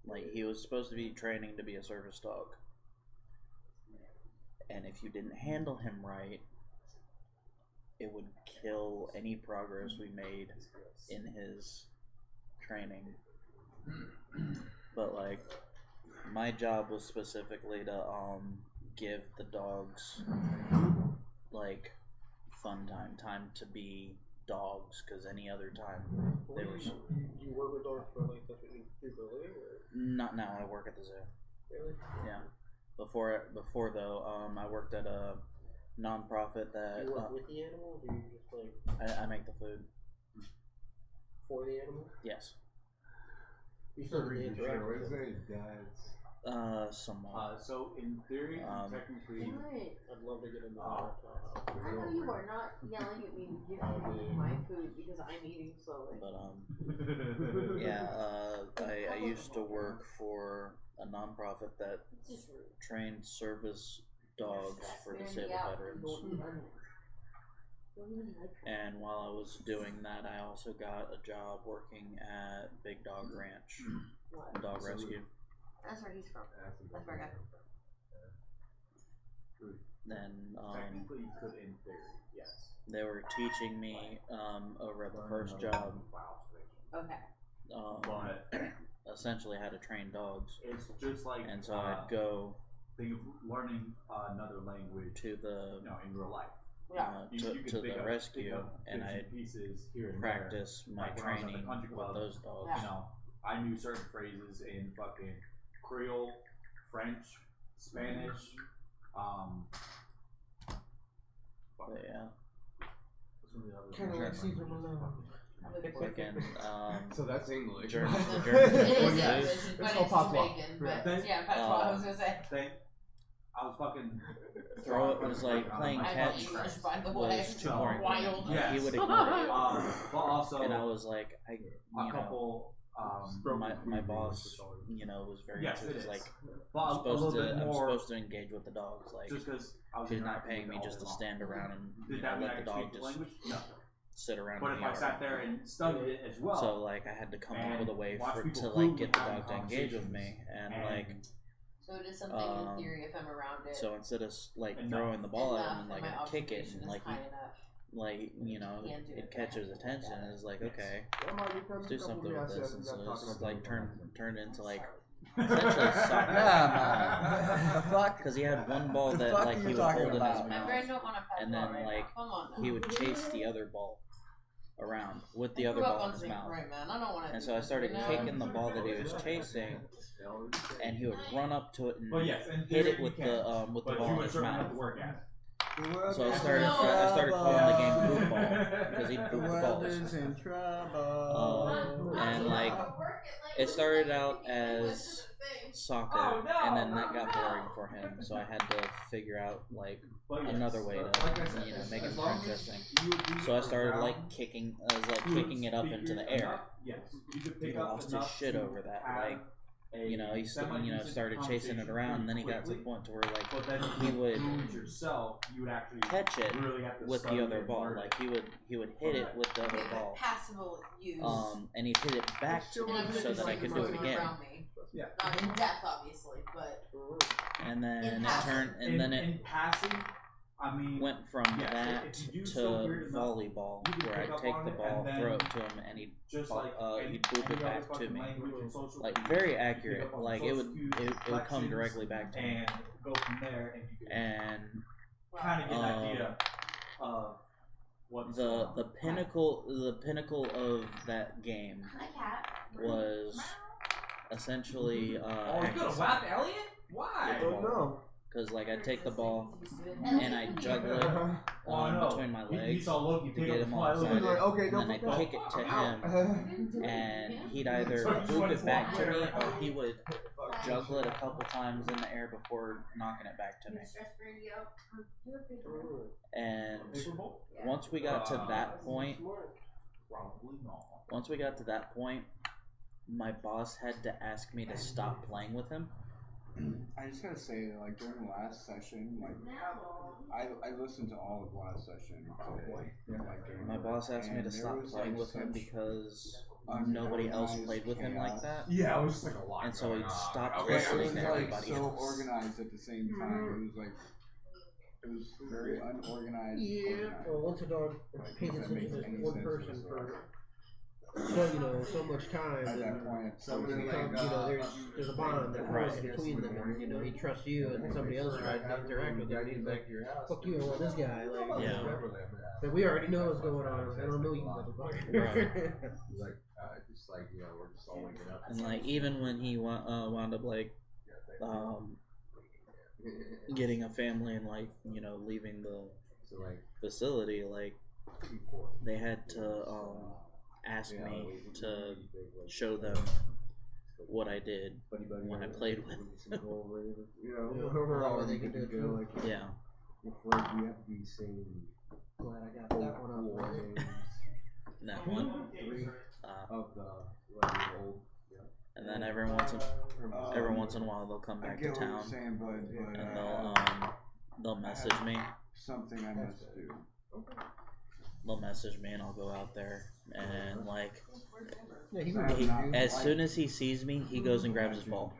like he was supposed to be training to be a service dog, and if you didn't handle him right, it would kill any progress we made in his training. But like my job was specifically to give the dogs like fun time to be dogs, because any other time they were. You work with dogs for like that's what you do for a living, or? Not now. I work at the zoo. Really? Yeah. Before though, I worked at a non-profit that. Do you work with the animal, or do you just like? I make the food. For the animal? Yes. You still really interact with them. Somewhat. So in theory, technically, I'd love to get into that. I know you are not yelling at me to give me my food because I'm eating slowly. But yeah, I used to work for a non-profit that trained service dogs for disabled veterans. And while I was doing that, I also got a job working at Big Dog Ranch, dog rescue. That's where he's from. That's where I got him from. Then technically you could in theory, yes. they were teaching me over at the first job. Okay. Essentially how to train dogs. It's just like and so I'd go think of learning another language to the in real life. To the rescue, and I practice my training with those dogs. You know, I knew certain phrases in fucking Creole, French, Spanish. Yeah. Kind of like Caesar Malone. So that's English. It is English, but it's bacon. But yeah, that's what I was gonna say. I was fucking. It was like playing catch was too boring. Wild. He would ignore it. But also, and I was like, a couple. My boss, was very like I'm supposed to engage with the dogs. Like, just because she's not paying me just to stand around and let the dog just sit around. But if I sat there and studied it as well, so like I had to come up with a way to like get the dog to engage with me, and like. So it is something in theory if I'm around it. So instead of like throwing the ball at him and like I'd kick it and like it catches attention and it's like, okay, let's do something with this, and so it's like turned into like essentially soccer. The fuck? Because he had one ball that like he would hold in his mouth, and then like he would chase the other ball around with the other ball in his mouth. And so I started kicking the ball that he was chasing, and he would run up to it and hit it with the ball in his mouth. So I started calling the game boot ball because he'd boot the balls. In trouble. And like it started out as soccer, and then that got boring for him. So I had to figure out like another way to make it more interesting. So I started like kicking it up into the air. He lost his shit over that. Like he started chasing it around, and then he got to the point to where like he would catch it with the other ball. Like he would hit it with the other ball. Passable use. And he'd hit it back to me so that I could do it again. Yeah. Not in depth, obviously, but. And then it went from that to volleyball, where I'd take the ball, throw it to him, and he'd boop it back to me. Like very accurate. Like it would come directly back to me. Go from there, and kind of get an idea of what the pinnacle of that game was essentially you're gonna whack Elliot? Why? I don't know. Because, like, I take the ball and I juggle it between my legs to get him all excited, and then I kick it to him, and he'd either boop it back to me, or he would juggle it a couple times in the air before knocking it back to me. And once we got to that point, my boss had to ask me to stop playing with him. I just gotta say, like, during the last session, like, I listened to all of last session. My boss asked me to stop playing with him because nobody else played with him like that. Yeah, it was just like a lot. And so he stopped It listening was to like everybody so else. organized at the same time. It was very unorganized. Yeah. Organized. Well, once a dog pays attention to one person for so much time, at and that point, something there's a bond that forms between them, and he trusts you, and somebody else tries to interact with him, and he's like, "Fuck you, I want this guy." Like, Yeah. But we already know what's going on. I don't know you, motherfucker. Right. Like, just like, we're just all waking up. And like even when he wound up like getting a family and like leaving the facility, like they had to ask me to show them what I did when I played with him. Overall, they can do it too. Yeah. We have to be saying. Glad I got that one out the way. That one. Of the old. And then every once in a while they'll come back to town and they'll message me. Something I must do. They'll message me and I'll go out there and like as soon as he sees me, he goes and grabs his ball.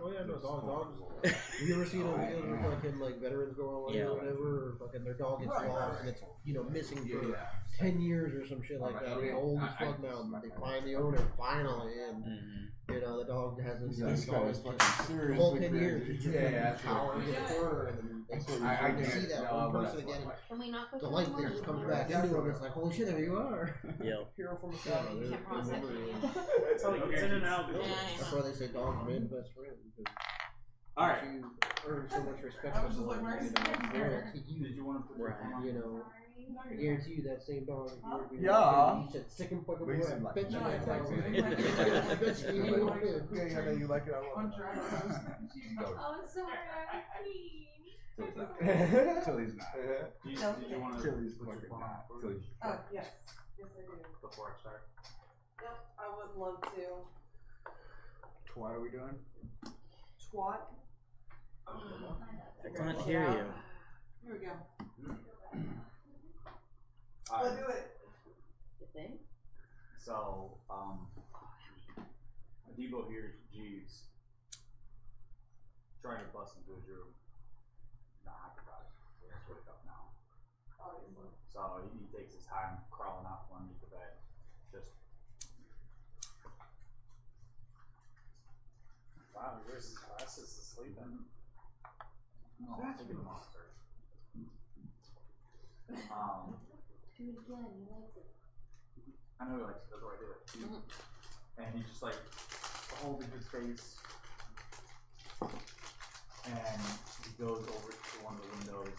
Oh yeah, no, dogs. Have you ever seen those videos where fucking like veterans go online or whatever, or fucking their dog gets lost and it's missing for 10 years or some shit like that. It's old as fuck now. They find the owner finally, and the dog hasn't been the whole 10 years. He's just cowering in the corner, and then I they see that one person again. The light that just comes back into him. It's like, holy shit, there you are. Yep. Hero from the sky. It's like it's in and out. That's why they say dogs are the best friend. All right. You earn so much respect from them, loyalty you. Did you want to put I guarantee you that same dog. Yeah. You said sick and fucking boy. Mason I like bet you it. that dog. Yeah. I bet you you don't do. Yeah, I know you like it. I love Oh, sorry. Till he's not. Did you want to? Till he's fucking not. Oh, yes. Yes, I do. Before I start. Yep, I would love to. What are we doing? Twat. I can't hear you. Here we go. Let's do it. So, Debo hears Jeeves trying to bust into his room. Not happy about it. So let's wake up now. So he takes his time crawling out from underneath the bed. Just. Wow, he wears his glasses to sleep in. No, I think it's a monster. I know he likes it, that's why I did it. And he's just like holding his face. And he goes over to one of the windows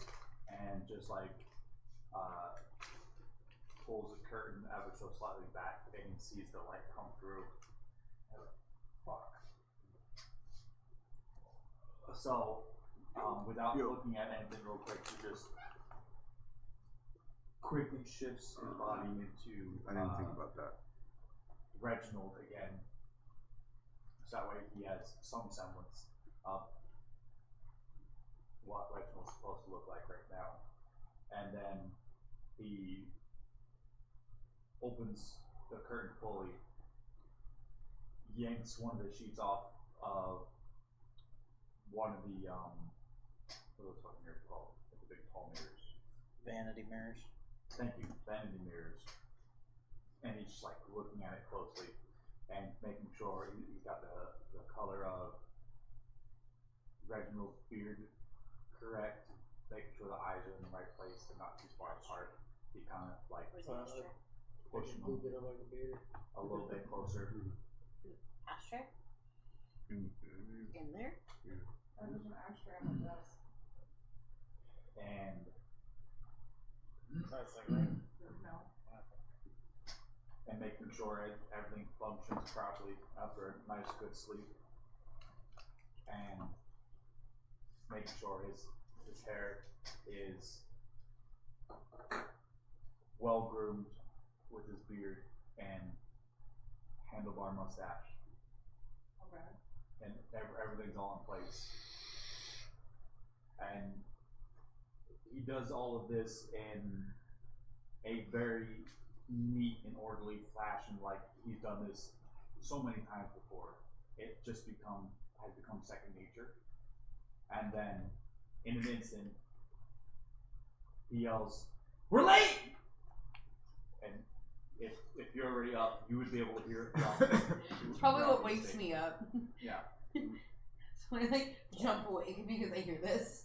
and just like pulls the curtain ever so slightly back and he sees the light come through. Fuck. So, without looking at anything real quick, he just quickly shifts his body into I didn't think about that. Reginald again. So that way he has some semblance of what Reginald's supposed to look like right now. And then he opens the curtain fully, yanks one of the sheets off of one of the what are those fucking mirrors called? Like the big tall mirrors. Vanity mirrors. Thank you, vanity mirrors. And he's just like looking at it closely and making sure he's got the color of Reginald's beard correct, making sure the eyes are in the right place, they're not too far apart. He kind of like pushing them a little bit closer. Ashtray? In there? There's an ashtray on my desk. and That's like, right. No. and making sure everything functions properly after a nice good sleep, and making sure his hair is well groomed with his beard and handlebar mustache, Okay. and everything's all in place. And he does all of this in a very neat and orderly fashion, like he's done this so many times before. It just has become second nature. And then, in an instant, he yells, "We're late!" And if you're already up, you would be able to hear it. It's probably what wakes me up. Yeah. So I like jump awake because I hear this.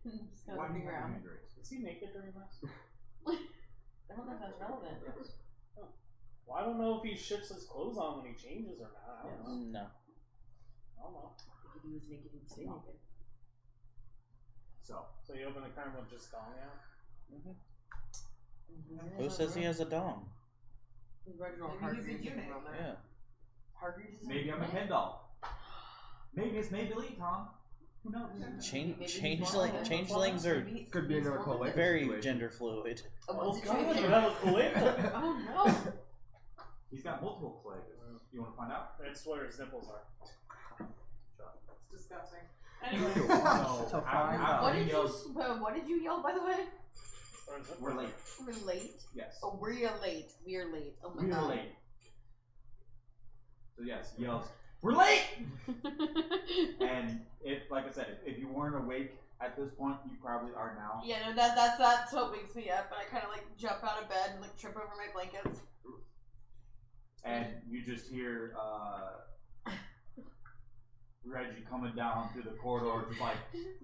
Just kind Why of do you looking have around. hand raised? Is he naked during this? I don't know if that's relevant. Well, I don't know if he shifts his clothes on when he changes or not. I don't know. No. I don't know. If he was naked, he'd stay naked. So you open the curtain with just dong out? Who says he has a dom? Reginald Maybe he's a Hargreaves eunuch. on there. Yeah. Hargreaves is maybe I'm a Ken doll. Maybe it's Maybelline, Tom. Who knows? Changelings are Could be another collator very situation. gender fluid. Oh god, you have a collator! Oh no! He's got multiple collages. You want to find out? That's where his nipples are. It's disgusting. Anyway. So, What did you yell, by the way? we're late. We're late. Yes. Oh, we're late. We're late. Oh my We're god. late. So yes, he yells, "We're late!" And like I said, if you weren't awake at this point, you probably are now. Yeah, no, that's what wakes me up, and I kind of like jump out of bed and like trip over my blankets. And you just hear Reggie coming down through the corridor, just like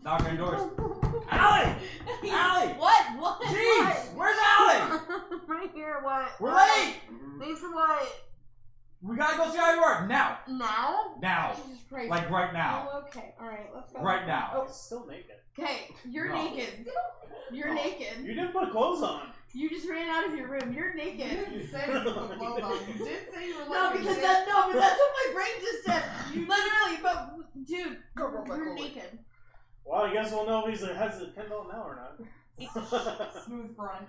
knocking on doors. Allie! Allie! What? Jeez! Where's Allie? Right here. What? We're late! Late for what? We gotta go see how you are now. Now? Now. Jesus Christ. Like right now. Oh, okay. All right. Let's go. Right now. Oh, He's still naked. okay. You're No. naked. You're No. naked. You didn't put clothes on. You just ran out of your room. You're naked. You didn't say you put clothes on. You did say you were No, like because that's what my brain just said. Literally, but dude, you're naked. Well, I guess we'll know if he has a Kendall now or not. smooth front.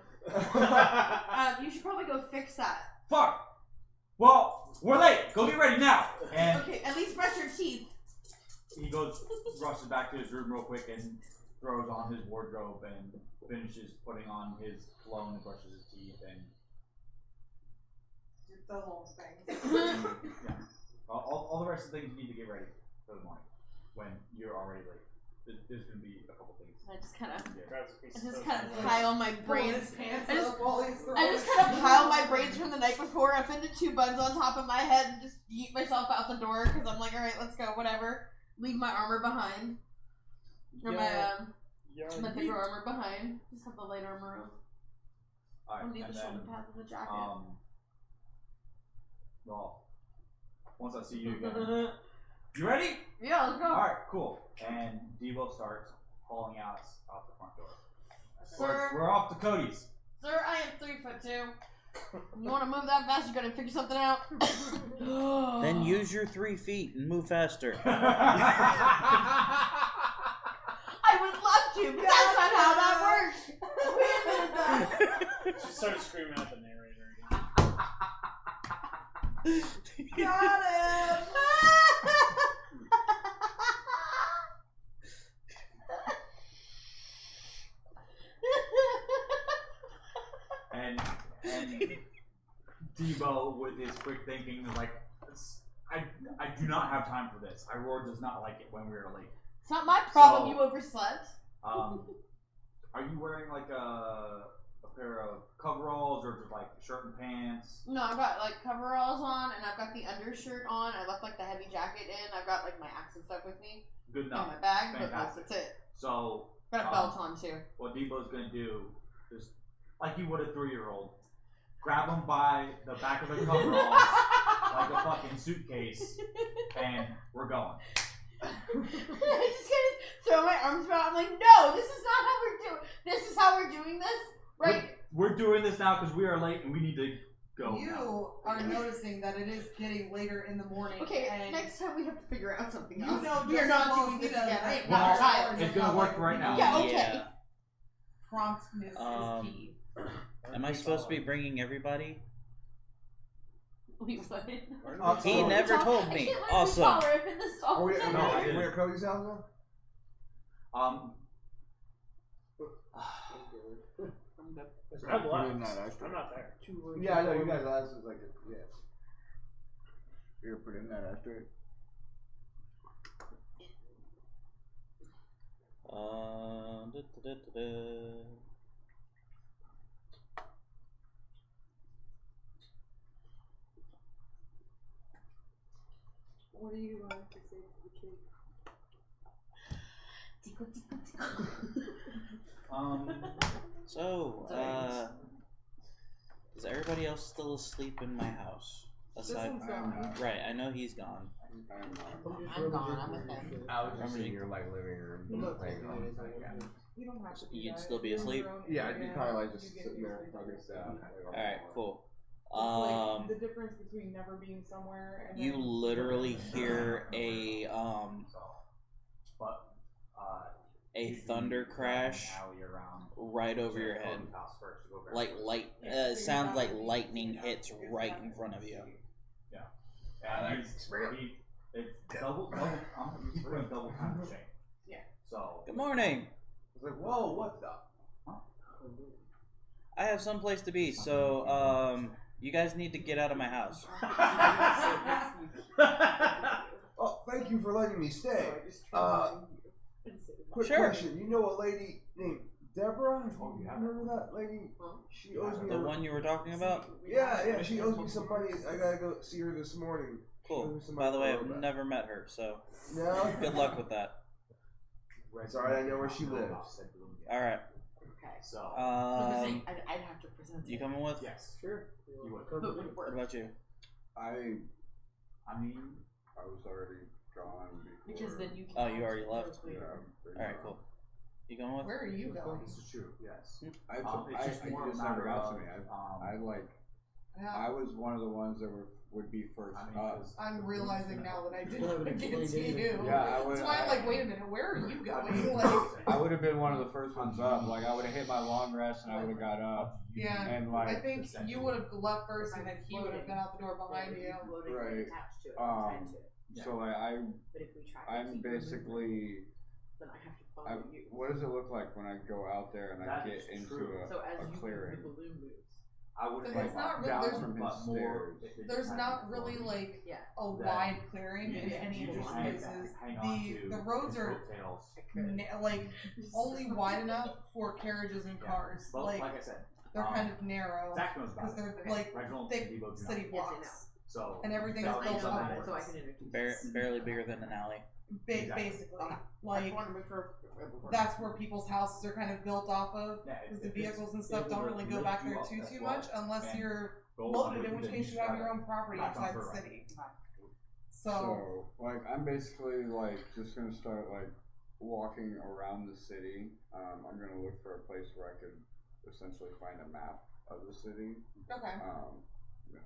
You should probably go fix that. Fuck! Well, we're late. Go get ready now. And Okay, at least brush your teeth. he rushes back to his room real quick and throws on his wardrobe and finishes putting on his cologne and brushes his teeth and The whole thing. yeah, all the rest of the things you need to get ready for the morning when you're already late. There's gonna be a couple things. I just kind of, Grabs a piece I of just toast. kind of pile my Pulling brains. his pants I just- up while he's I just kind of pile my brains from the night before up into 2 buns on top of my head and just yeet myself out the door because I'm like, all right, let's go, whatever. Leave my armor behind. Or my bigger armor behind. Just have the light armor on. All right, Underneath and the shoulder then pads of the jacket. well, once I see you again, you ready? Yeah, let's go. All right, cool. And Devo starts hauling out the front door. Sir, We're off to Cody's. sir, I am 3'2". You want to move that fast? You gotta figure something out. Then use your 3 feet and move faster. I would love to, but that's not how that works. Wait a minute, She started screaming at the narrator again. Got him! and Debo, with his quick thinking, is like, I do not have time for this. Aurora does not like it when we are late. It's not my problem So, you overslept. Are you wearing like a pair of coveralls or just like shirt and pants? No, I've got like coveralls on and I've got the undershirt on. I left like the heavy jacket in. I've got like my axe and stuff with me. Good enough. In my bag, Fantastic. but that's it. So Got a belt on too. What Debo's gonna do is, like you would a 3-year-old, grab him by the back of the coveralls like a fucking suitcase, and we're going. I just kind of throw my arms around. I'm like, no, this is not how we're doing. This is how we're doing this, right? We're doing this now because we are late and we need to go. You now. are noticing that it is getting later in the morning. Okay, and next time we have to figure out something you else. know We are just not as well doing as this he does again. I that am not Well, tired. it's gonna work right now. Yeah, okay. Yeah. Promptness is key. Am I supposed to be bringing everybody? Wait, what? He never told I me. can't let Awesome. this power up in the stall. Are we, No, I didn't. we at Cody's house now? I'm Put in left. that ashtray. I'm not there. Yeah, I know, you guys last is like, yeah. Here, put in that ashtray. What are you going to say to the cake? Tickle, tickle, tickle. So, is everybody else still asleep in my house? Aside one's from gone. right, I know he's gone. I'm gone. I'm with him. I was just in your like living room. Playing on it, like, yeah. You don't have to do You'd that. still be You're in asleep? your own Yeah, I'd be area. probably like just You get sitting there, used to probably it. down. Alright, cool. It's like the difference between never being somewhere and You then literally hear a thunder crash right over your head. Like it sounds like lightning hits right in front of you. Yeah. And it's double it's pretty double time change. Yeah. So Good morning. It's like, whoa, what the? I have someplace to be, so you guys need to get out of my house. Oh, thank you for letting me stay. Quick Sure. question. You know a lady named Deborah? Remember that lady? She owes me The one you were talking about? Yeah, she owes me some money. I gotta go see her this morning. Cool. By the way, I've never met her, so No? good luck with that. Sorry, I know where she lives. Alright. Okay. So I'd have to present You it. coming with? yes. Sure. You would. But would it What work? about you? I mean was already gone before. Because then you can. Oh, you already left? Yeah, Alright, cool. You going with? where are you going? this is true, yes. It's just more just a never matter got to of, me. I like. Yeah, I was one of the ones that would be first up. I'm realizing now that I Yeah, didn't but get it's to later. you. Yeah, I would. That's why I'm like, wait a minute, where are you going? Like, I would have been one of the first ones up. Like I would have hit my long rest and I would have got up. yeah. And I like, think you would have left first, and then he would have been out the door behind you. Right. So like But if we try to I'm keep moving, basically. then I have to follow you. What does it look like when I go out there and I That get is into true. So as a you clearing? move, the balloon moves. I would But have it's not really- down there's- from his but more stairs? There's not really like Yeah. a Then wide clearing in you any of just these hang- places. hang on to The roads his are coattails. like only wide enough for carriages and cars. But like like I said, they're kind of narrow Zach knows about because they're Okay. like Reginald thick and Debo do not. city Yes, I blocks. So And everything that is was built something upwards. that So I works. can introduce. Barely bigger than an alley. Exactly. Basically, I like want to make sure. that's where people's houses are kind of built off of. Yeah, Because if the it's- vehicles and if stuff it don't would really go lift back you there up too as much well, unless and you're go loaded, under, in which then case you just have your gotta own property back inside onto the right. city. So like I'm basically like just gonna start like walking around the city. I'm gonna look for a place where I could essentially find a map of the city. Okay. Yeah,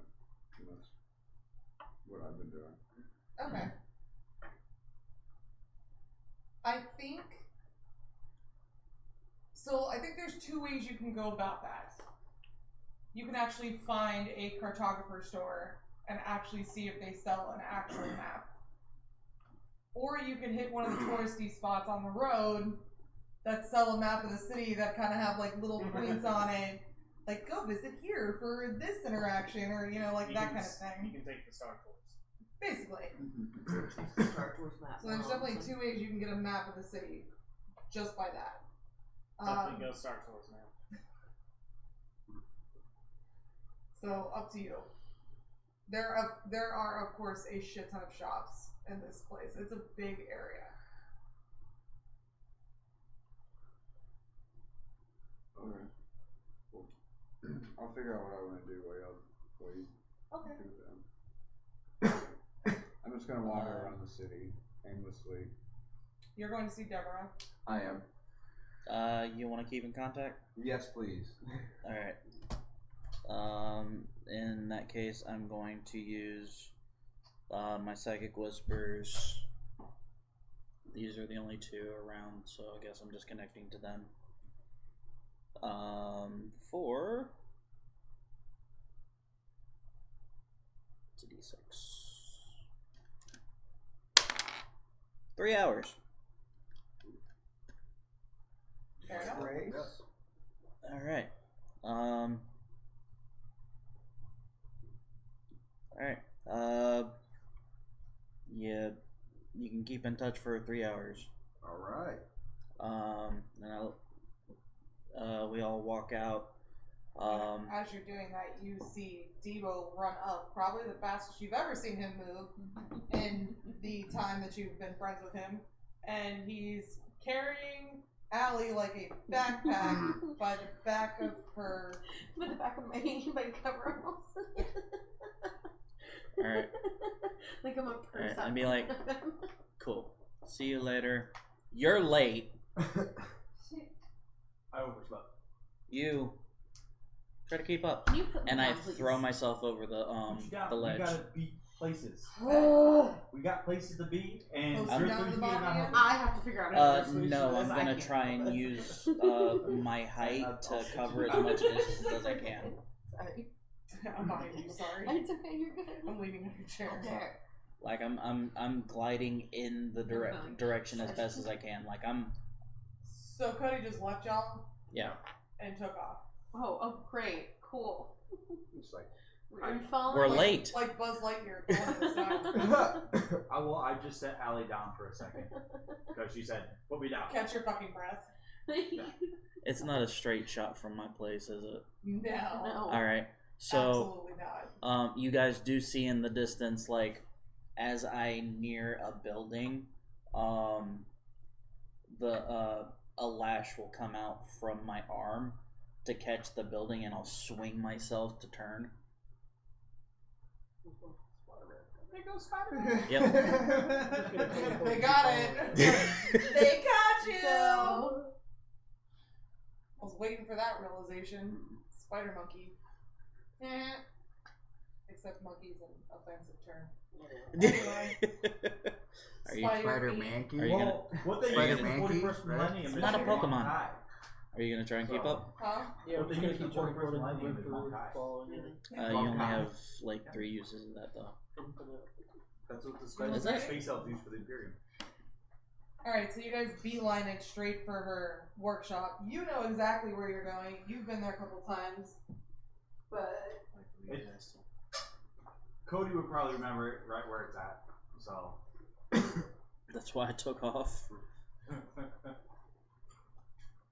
and that's what I've been doing. Okay. I think so. I think there's two ways you can go about that. You can actually find a cartographer store and actually see if they sell an actual map. Or you can hit one of the touristy spots on the road that sell a map of the city that kind of have like little points on it. Like, go visit here for this interaction, or, you know, like You that can kind of s- thing. You can take the Star Tours. Basically. Star Tours map. So there's definitely two ways you can get a map of the city just by that. Definitely go Star Tours, man. So up to you. There are of course a shit ton of shops in this place. It's a big area. Okay. Cool. I'll figure out what I want to do while you Okay. do them. I'm just gonna wander around the city aimlessly. You're going to see Deborah. I am. You want to keep in contact? Yes, please. Alright. In that case, I'm going to use my Psychic Whispers. These are the only two around, so I guess I'm just connecting to them. For... It's a D6. 3 hours. Fair enough. Alright. Alright. Yeah, you can keep in touch for 3 hours. Alright. And we all walk out. As you're doing that, you see Debo run up, probably the fastest you've ever seen him move in the time that you've been friends with him. And he's carrying Allie like a backpack by the back of her. By the back of my coveralls. Alright. Like I'm a purse. Alright, and be like, cool. See you later. You're late. I overslept. You try to keep up. Can you put me And I down, please? throw myself over the ledge. We gotta beat places. We got places to be, and Closer you're down 3 the feet bottom not again? helping. I have to figure out another solution No, to I'm this. I gonna can't try do and this. use my height to cover as much distance as I can. Sorry. I'm behind you, sorry. It's okay, you're good. I'm leaving your chair. There. Like I'm gliding in the direction as best as I can. Like I'm. So Cody just left y'all Yeah. and took off. Oh, great. Cool. It's like, Are you following? We're like, late. Like Buzz Lightyear. Going to the snow. I just set Allie down for a second because she said, "Put me down." Catch your fucking breath. It's not a straight shot from my place, is it? No. All right. So, Absolutely not. you guys do see in the distance, like, as I near a building, a lash will come out from my arm to catch the building, and I'll swing myself to turn. There goes Spider-Man. Yep. They got it. They got you. So, I was waiting for that realization. Spider monkey. Except monkey's an offensive term. Anyway. Are you Spider-Man? Are you gonna? What they use in the 41st millennium? It's is not a Monkai. Pokemon. Are you gonna try and keep up? Huh? Yeah, What we're they just use in gonna the keep 41st recording millennium is for Monkai. following you. You only have like 3 uses of that though. That's what the Is that- space elves use for the Imperium. Alright, so you guys beeline it straight for her workshop. You know exactly where you're going. You've been there a couple times. But Cody would probably remember it right where it's at. So. That's why I took off.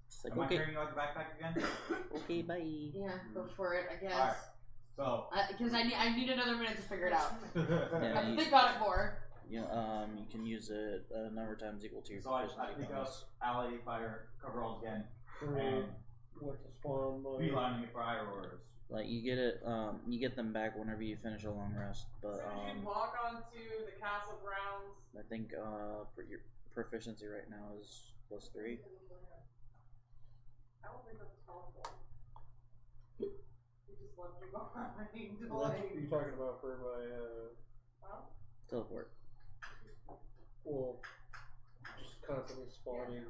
It's like, Am I okay, carrying you like a backpack again? okay, bye. yeah, go for it, I guess. Alright. So. Because I need another minute to figure it out. Yeah, I think on it more. you can use it a number of times equal to your So I proficiency pick up bonus. Allie, fire, coveralls again, For and what to spawn? beelining it for higher orders. Like you get it, you get them back whenever you finish a long rest. But so you can walk onto the castle grounds. I think your proficiency right now is +3. I don't think that's helpful. You just left me behind. Well, that's what you're talking about for my, Huh? Teleport. well, just constantly spawning.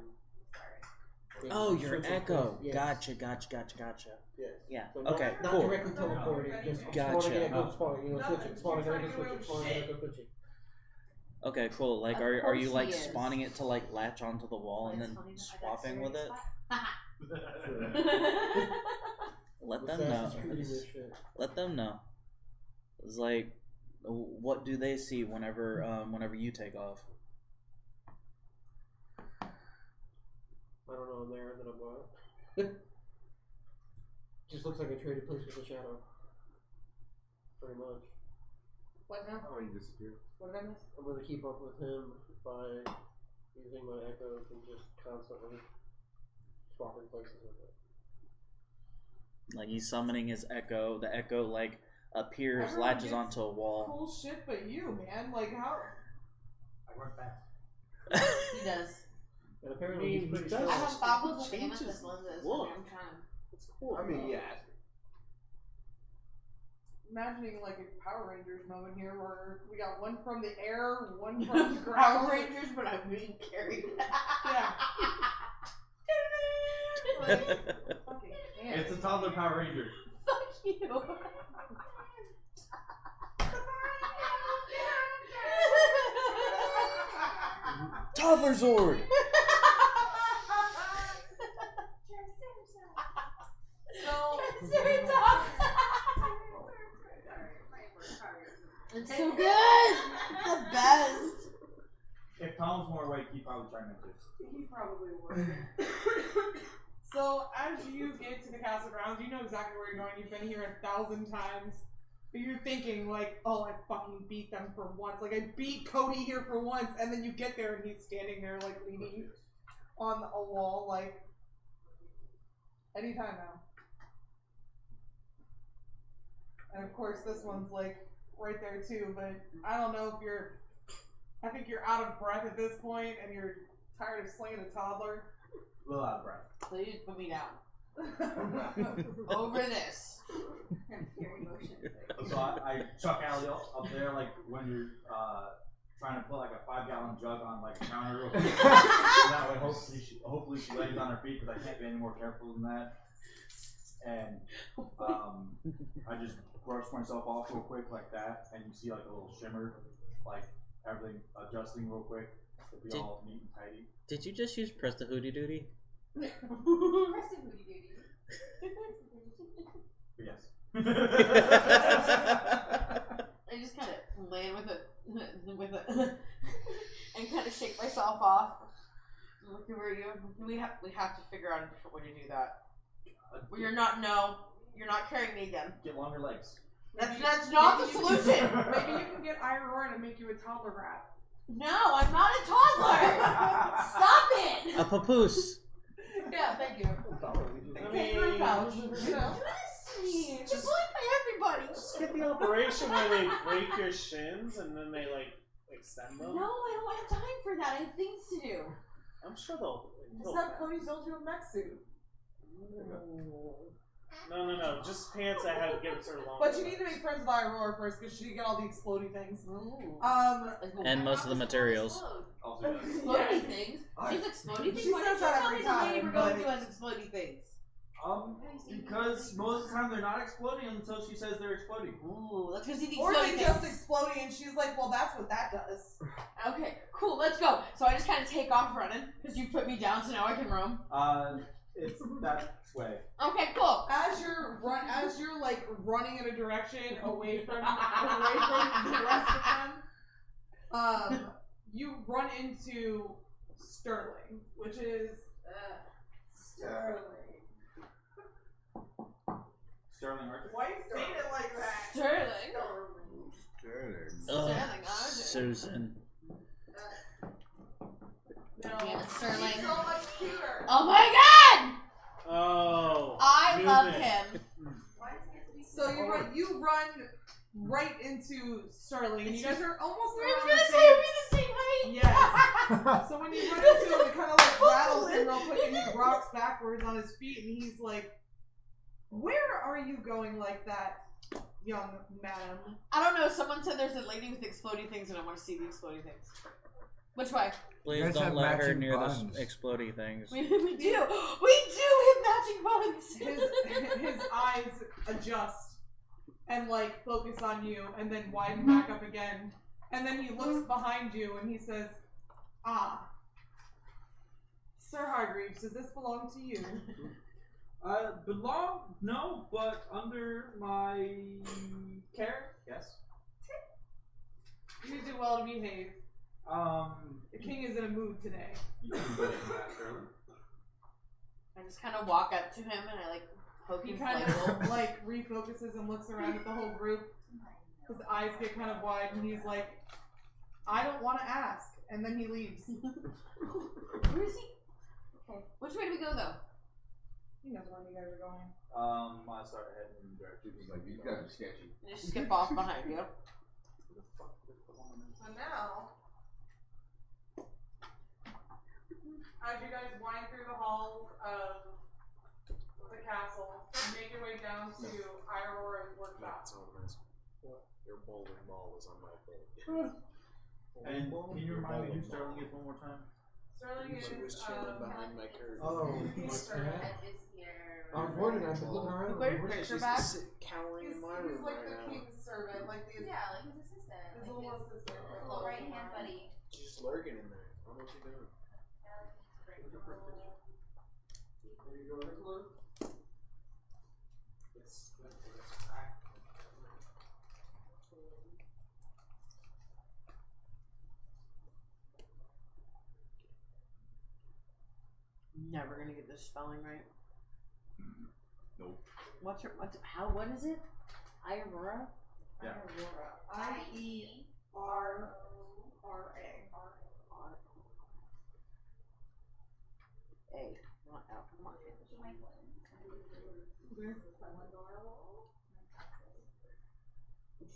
Oh, your Switching echo. places. Yes. Gotcha. Yes. Yeah. So not, Okay. Not Cool. directly teleporting, just Gotcha. spawning and echo spawning. You know, Nothing. switching, spawning and echo You're switching, trying spawning and echo switching. Okay, cool. Like, Of are course you he like is. spawning it to like latch onto the wall and then swapping with it? Let them know. Assassin's Creed this shit. Let them know. It's like, what do they see whenever you take off? I don't know, I'm there and then I'm what? Just looks like I traded place with a shadow. Pretty much. What now? oh, he disappeared. What did I miss? I'm gonna keep up with him by using my echoes and just constantly swapping places with it. Like he's summoning his echo. The echo like appears, Everyone latches gets onto a wall. Cool shit, but you, man. Like, how? I run fast. He does. And apparently he's pretty I strong. have goggles with changes amethyst lenses. look. I'm trying. It's cool. I mean, yeah. Imagining like a Power Rangers moment here where we got one from the air, one from the ground. Power Rangers, but I'm being carried. Yeah. Like, fucking can't. It's a toddler Power Ranger. Fuck you. Toddler Zord! So, it's so good. It's the best. If Tom was more awake, he'd probably try not to. he probably would. So, as you get to the castle grounds, you know exactly where you're going. You've been here 1,000 times. But you're thinking, like, oh, I fucking beat them for once. Like, I beat Cody here for once. And then you get there and he's standing there, like, leaning on a wall, like, anytime now. And of course, this one's, like, right there too. But I don't know if you're. I think you're out of breath at this point and you're tired of slaying a toddler. A little out of breath. Please put me down. Over this. So I chuck Allie up there, like when you're trying to put like a 5-gallon jug on like a counter real quick. So that way, hopefully she lands on her feet because I can't be any more careful than that. And I just brush myself off real quick like that, and you see like a little shimmer, like everything adjusting real quick to be all neat and tidy. Did you just use Press the Hootie Doody? Yes. I just kind of land with it, and kind of shake myself off. Look over you. We have to figure out a different way to do that. Well, you're not carrying me again. Get longer legs. That's not the solution. Maybe you can get Ierira to make you a toddler rat. No, I'm not a toddler. Stop it. A papoose. Yeah, thank you. I pouch. mean, Just like everybody. just get the operation where they break your shins and then they like extend them. No, I don't have time for that. I have things to do. I'm sure they'll. Just have Cody build you a mech suit. No. Just pants that have given her long. But you need to make friends with Ierira first because she can get all the explodey things. And most of the materials. Explodey things? She's explodey things? She Why says didn't you that tell every me the lady time, we're going but- to has explodey things? Because most of the time they're not exploding until she says they're exploding. Ooh, let's go see the Or exploding they just things. exploding and she's like, well, that's what that does. Okay, cool, let's go. So I just kind of take off running because you put me down, so now I can roam. It's that way. Okay, cool. As you're like running in a direction away from the rest of them, you run into Sterling, which is Sterling. Sterling Archer. Why you saying it like that? Sterling. Ugh, Sterling, Susan. No. Damn it, Sterling. He's so much cuter. Oh my god! Oh. I love Newman. him. So you run right into Sterling, and you guys are almost We're around gonna the say same. are we the same height? Yes. So when you run into him, it kind of like rattles him real quick, and he rocks backwards on his feet, and he's like, "Where are you going like that, young madam?" I don't know. Someone said there's a lady with exploding things, and I want to see the exploding things. Which way? Please You guys don't have let her matching near buns. the explodey things. We do. We do have matching buns. His eyes adjust and like focus on you, and then widen back up again, and then he looks behind you and he says, "Ah, Sir Hargreaves, does this belong to you?" No, but under my care, yes. You do well to behave. The king is in a mood today. You can go into that, Sterling. I just kind of walk up to him and I like poke He him kind slightly. of like refocuses and looks around at the whole group. His eyes get kind of wide, and he's like, "I don't want to ask," and then he leaves. Where is he? Okay. Which way do we go though? He knows where you guys are going. I start heading in the direction. He's like, these guys are sketchy. Just skip off behind you. So now, as wind through the halls of the castle, make your way down to Ierira's workshop. Your bowling ball is on my plate. And can you remind me who Sterling is one more time? Sterling She was is chilling behind my curtain. Oh, he's what's servant. that? I was wondering, I've been looking around. Put your Where's picture she? back. Cowering in my He's room like right the now. king's servant, like the Yeah, like his assistant. his Like little his assistant. his little right hand buddy. She's just lurking in there. What was she doing? There you go, Nicholas. Never gonna get this spelling right. Nope. What is it? Ierira? Yeah. I-E-R-R-A. A. Not L. Come on.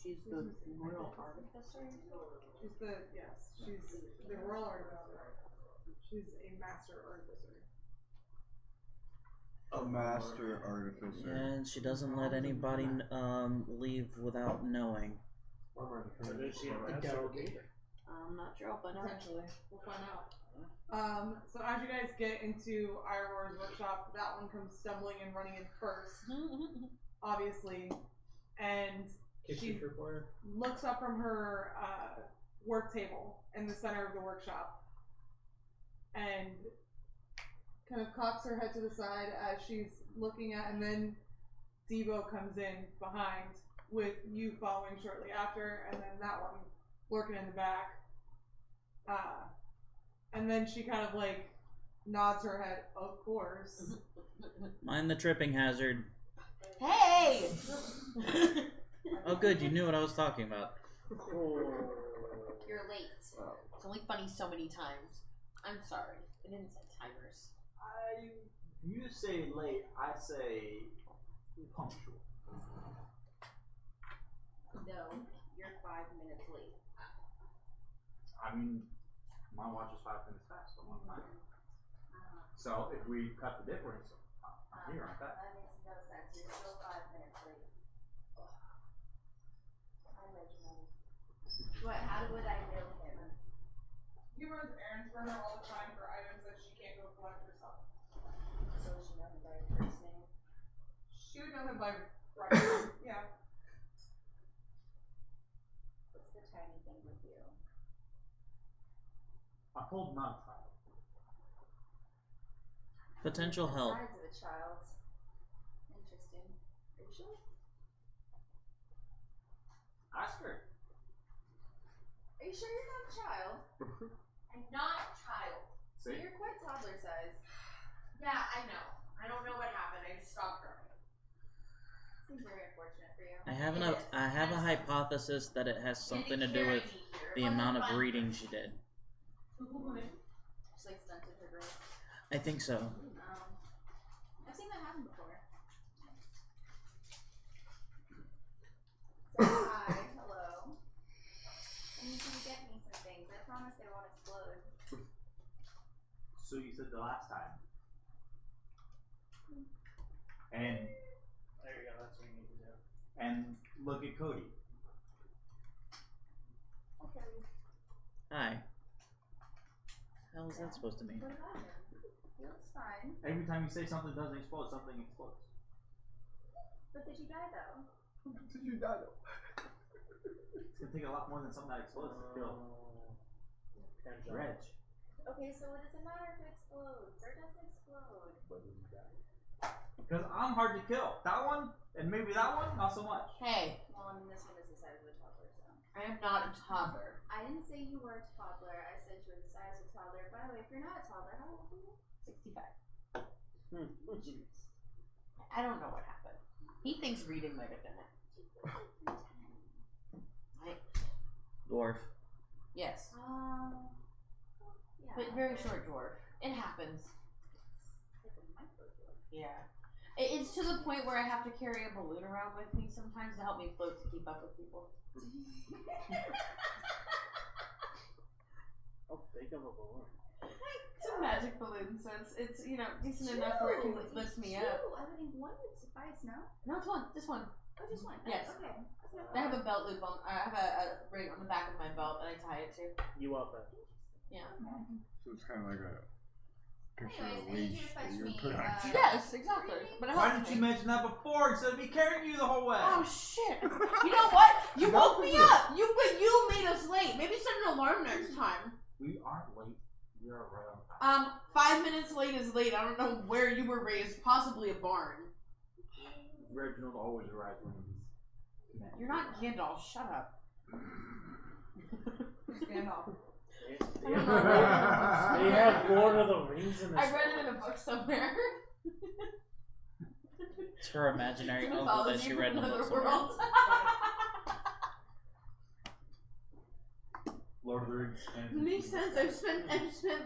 She's the royal artificer? She's the royal artificer. She's a master artificer. A master artificer. And she doesn't let anybody leave without knowing. Or does she have master leader? I'm not sure. I'll find out. Potentially. We'll find out. So as you guys get into Ierira's workshop, that one comes stumbling and running in first, obviously, and she looks up from her work table in the center of the workshop and kind of cocks her head to the side as she's looking at, and then Debo comes in behind with you following shortly after, and then that one lurking in the back. And then she kind of like nods her head, of course. Mind the tripping hazard. Hey! Oh, good, you knew what I was talking about. You're late. It's only funny so many times. I'm sorry. I didn't set timers. You say late, I say punctual. No, you're 5 minutes late. I mean, my watch is 5 minutes fast on my time. So if we cut the difference, I'm here, aren't I? That makes no sense. You're still 5 minutes late. Hi, Reginald. What? How would I know him? He runs errands for her all the time for items that she can't go collect herself. So she knows him by first name. She would know him by right name. Yeah. What's the tiny thing with you? I pulled my child. Potential The help. size of a child. Interesting. Are you sure? Ask her. Are you sure you're not a child? I'm not a child. See? You're quite toddler size. Yeah, I know. I don't know what happened. I just stopped crying. Seems very unfortunate for you. I have a hypothesis that it has something to do with the amount of reading she did. Just like stunted her growth. I think so. I've seen that happen before. So hi, hello. I need you to get me some things. I promise they won't explode. So you said the last time. And There you go, that's what you need to do. and look at Cody. Okay. Hi. How is that supposed to mean? What about him? He looks fine. Every time you say something doesn't explode, something explodes. But did you die though? Did you die though? It's gonna take a lot more than something that explodes to kill. Reg. Okay, so it doesn't matter if it explodes or doesn't explode. Because I'm hard to kill. That one, and maybe that one, not so much. Hey, Well, I mean, this one is the size of a toddler, so. I am not a toddler. I didn't say you were a toddler. I said you were the size of a toddler. By the way, if you're not a toddler, how old are you? 65. I don't know what happened. He thinks reading might have done it. Dwarf. Yes. Yeah. But very short dwarf. It happens. Yeah. It's to the point where I have to carry a balloon around with me sometimes to help me float to keep up with people. How big of a balloon? To a magic balloon, so it's you know decent enough where it can lift me up. I would think one would suffice, no? No, it's one. Just one. Oh, just one. Yes. Okay. I have a belt loop on. I have a ring on the back of my belt that I tie it to. You want that? Yeah. So it's kind of like a picture Anyways, of I a need you leash to fetch that you me, put on. Yes, exactly. But it Why helps didn't you me. mention that before instead of me carrying you the whole way? Oh shit! You know what? You woke me up. You made us late. Maybe set an alarm next time. We aren't late. We are right on time. 5 minutes late is late. I don't know where you were raised. Possibly a barn. Reginald always arrives when he's connected. You're not Gandalf. Shut up. Gandalf. They have Lord of the Rings in this. I read it in a book somewhere. It's her imaginary uncle that Mythology she from read in a another book somewhere. world. Lord of the Rings. Makes sense. I've spent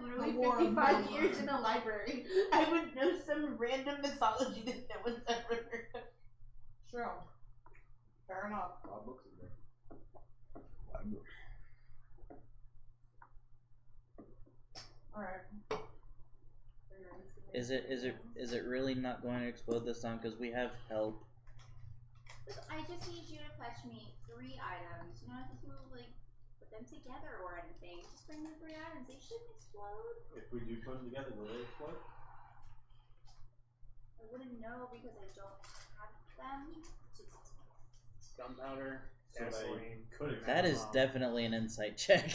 literally The War of 55 Mordor. years in a library. I would know some random mythology that no one's ever heard of. True. Fair enough. A lot of books in there. Alright. Is it really not going to explode this time? Because we have help. I just need you to fetch me 3 items. You don't have to like put them together or anything. Just bring me 3 items. They shouldn't explode. If we do put them together, will they explode? I wouldn't know because I don't have them. Gunpowder, So gasoline. could That is definitely an insight check.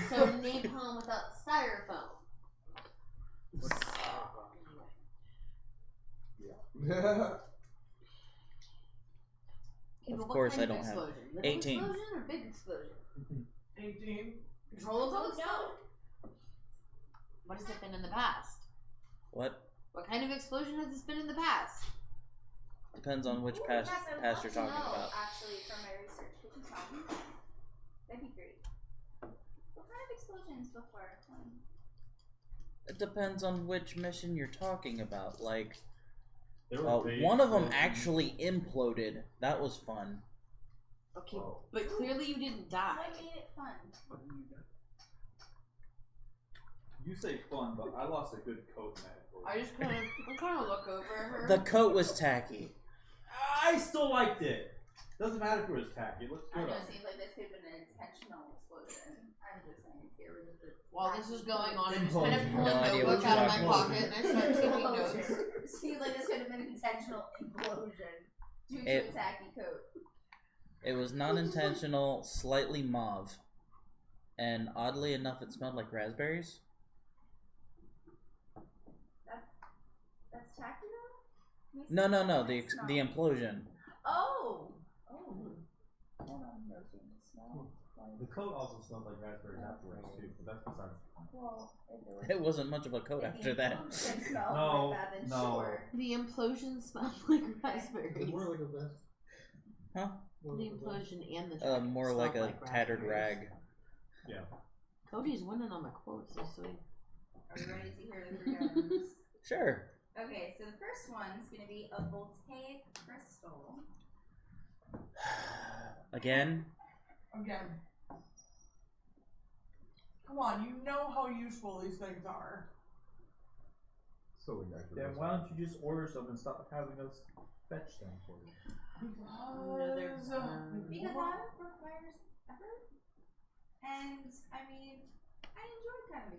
So napalm without styrofoam. Yeah. Okay, Of but what course kind I don't have explosion? Little 18. explosion or big explosion? 18. Controllable explosion? What has it been in the past? What? What kind of explosion has this been in the past? Depends on which Ooh, past yes, I would past love you're to talking know, about. Actually, from my research, could you tell me? That'd be great. What kind of explosions before? It depends on which mission you're talking about. Like, There were big one of them explosions. actually imploded. That was fun. Okay, but clearly you didn't die. What made it fun? You say fun, but I lost a good coat in that. I just kind of look over her. The coat was tacky. I still liked it. Doesn't matter if it was tacky. It looks I good. know, on it me. seems like this could have been an intentional explosion. I'm just saying, get rid of it. While this was going on, I just kind of pull No a idea notebook what out of you're my talking pocket and I start taking notes. Seems like this could have been an intentional implosion due to It- a tacky coat. It was non-intentional, slightly mauve, and oddly enough, it smelled like raspberries. That's tacky though? Makes No, no, no. sense. The implosion. Oh! Hold on, those didn't smell. The coat also smells like raspberries afterwards too, but that's besides the point. Well, if there was It wasn't much of a coat after that. It smelled No, like that, then no. sure. The implosion smelled like raspberries. More like a vest. Huh? The implosion and the jacket More smelled like a tattered raspberries. rag. Yeah. Cody's winning on my quotes this week. Are you ready to hear the 3 items? Sure. Okay, so the first one is going to be a voltaic crystal. Again? Again. Come on, you know how useful these things are. So we actually. Then why don't you just order some and stop having us fetch them for you? Because, Because I haven't broke wires ever. And, I mean, I enjoy kind of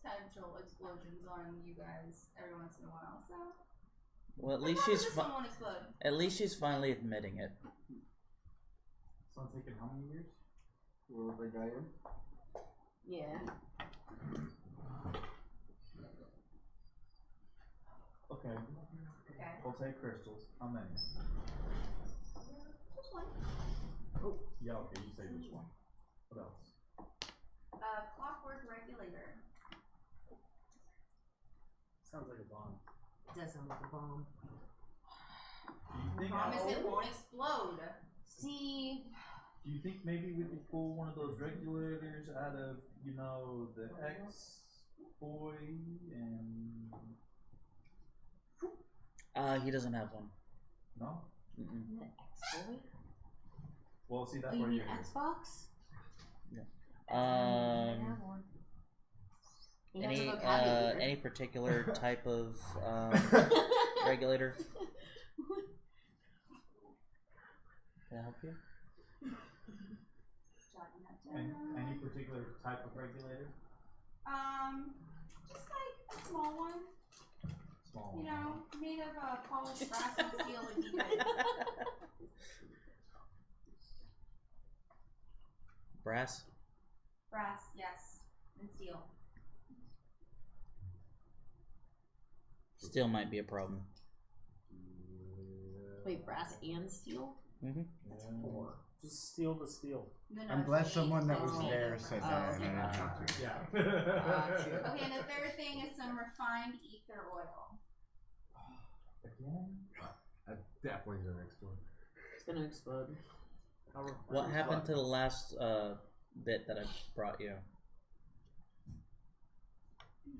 potential explosions on you guys every once in a while, so. Well, at How least come she's this one won't explode? at least she's finally admitting it. So it's taken how many years? Where the guy in? Yeah. Okay. Okay. We'll take crystals. How many? Just one. Oh, yeah. Okay, you say just one. What else? Clockwork regulator. Sounds like a bomb. It does sound like a bomb. Do you think? Promise it won't explode. See, Do you think maybe we could pull one of those regulators out of, you know, the ex-boy and... He doesn't have one. No? Mm-mm. the X-Boy? Well, see, that's Oh, you where mean you're... Xbox? Um, You Any particular type of regulator? Can I help you? Any particular type of regulator? Just like a small one. Small You one. know, made of polished brass and steel would be good. Brass? Brass, yes, and steel. Steel might be a problem. Wait, brass and steel? Mm-hmm. That's 4. Just steal the steel. No, I'm glad it's someone that was Oh. there said that. and I didn't have to. Yeah. Okay, and the third thing is some refined ether oil. Again? That definitely is an explode. It's gonna explode. What happened to the last bit that I brought you? We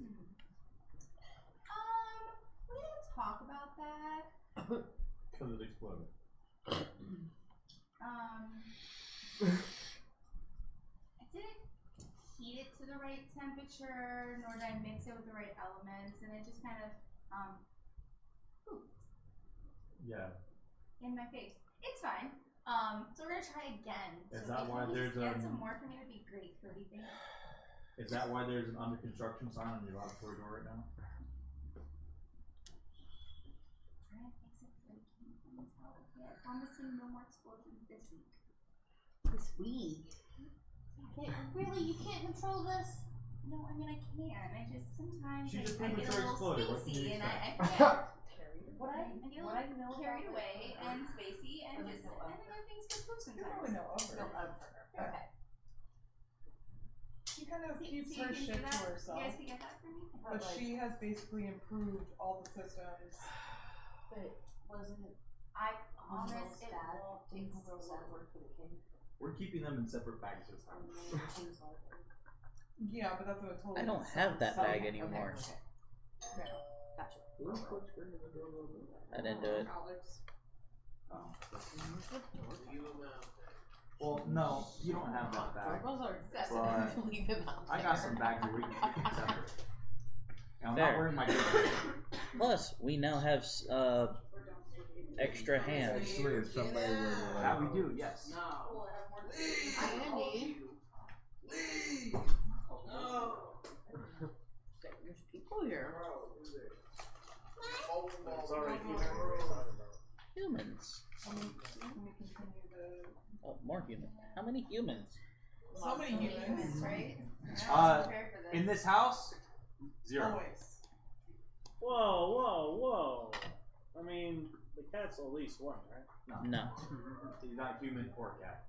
didn't talk about that. Because it exploded. I didn't heat it to the right temperature, nor did I mix it with the right elements, and it just kind of, poofed Yeah. in my face. It's fine. So we're gonna try again. Is So that if why you there's just get some more for me, would be great. What do you think? Is that why there's an under construction sign on your laboratory door right now? Try to fix it so we can tell. Okay, I promise you no more explosions this week. This week? You can't control this? No, I mean I can. I just sometimes She just I get a premature little exploded. What can you spacey and I expect? forget. What I get a what I little know carried about away it, and spacey and I just know and of then everything's good too You sometimes. don't really know of her. no, of her. Okay. She kind of So keeps you her can do shit to that? herself. You guys can get that for me? But she has basically improved all the systems. But wasn't it I almost promise it bad? won't Didn't explode. that work for the king? We're keeping them in separate bags this time. Yeah, but that's a total. I don't have that bag anymore. Okay. Gotcha. I didn't do it. Alex. Oh. Well, no, you don't have that bag. Those are But leave them out I got some bags that we can keep separate. And I'm Fair. not wearing my gear. Plus, we now have extra hands. Actually, if somebody were to That we do, yes. Andy. There's people here. It's already Humans. Let me continue the. Oh, more humans. How many humans? So many humans, right? In this house, 0. Always. Whoa. I mean, the cat's at least one, right? No. He's not human or cat.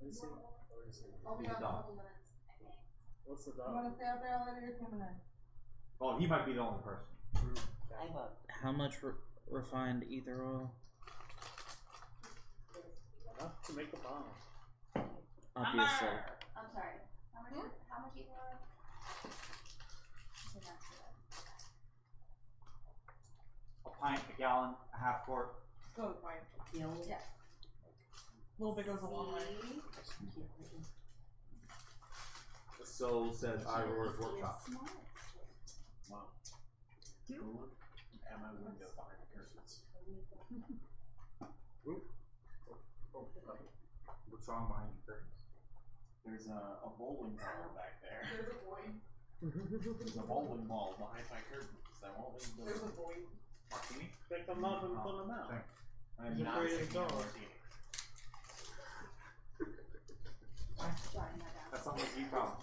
Is he? Or is he? I'll be He's a on a dog. couple minutes, I think. What's the You dog? want to stay out there? I'll let you come in. Well, he might be the only person. How much refined ether oil? Enough to make a bomb. Obviously. I'm sorry. How much ether oil? A pint, a gallon, a half quart. Go fine. Yeah. A little bit goes a long way. So says Ierira's workshop. Wow. At my window behind the curtains. What's wrong behind the curtains? There's a bowling ball back there. There's a boy. There's a bowling ball behind my curtains. That won't leave the There's a boy. martini. Pick them up and put them out. I'm He's not afraid of drinking a dogs. martini. Jotting that down. That's not like you problem.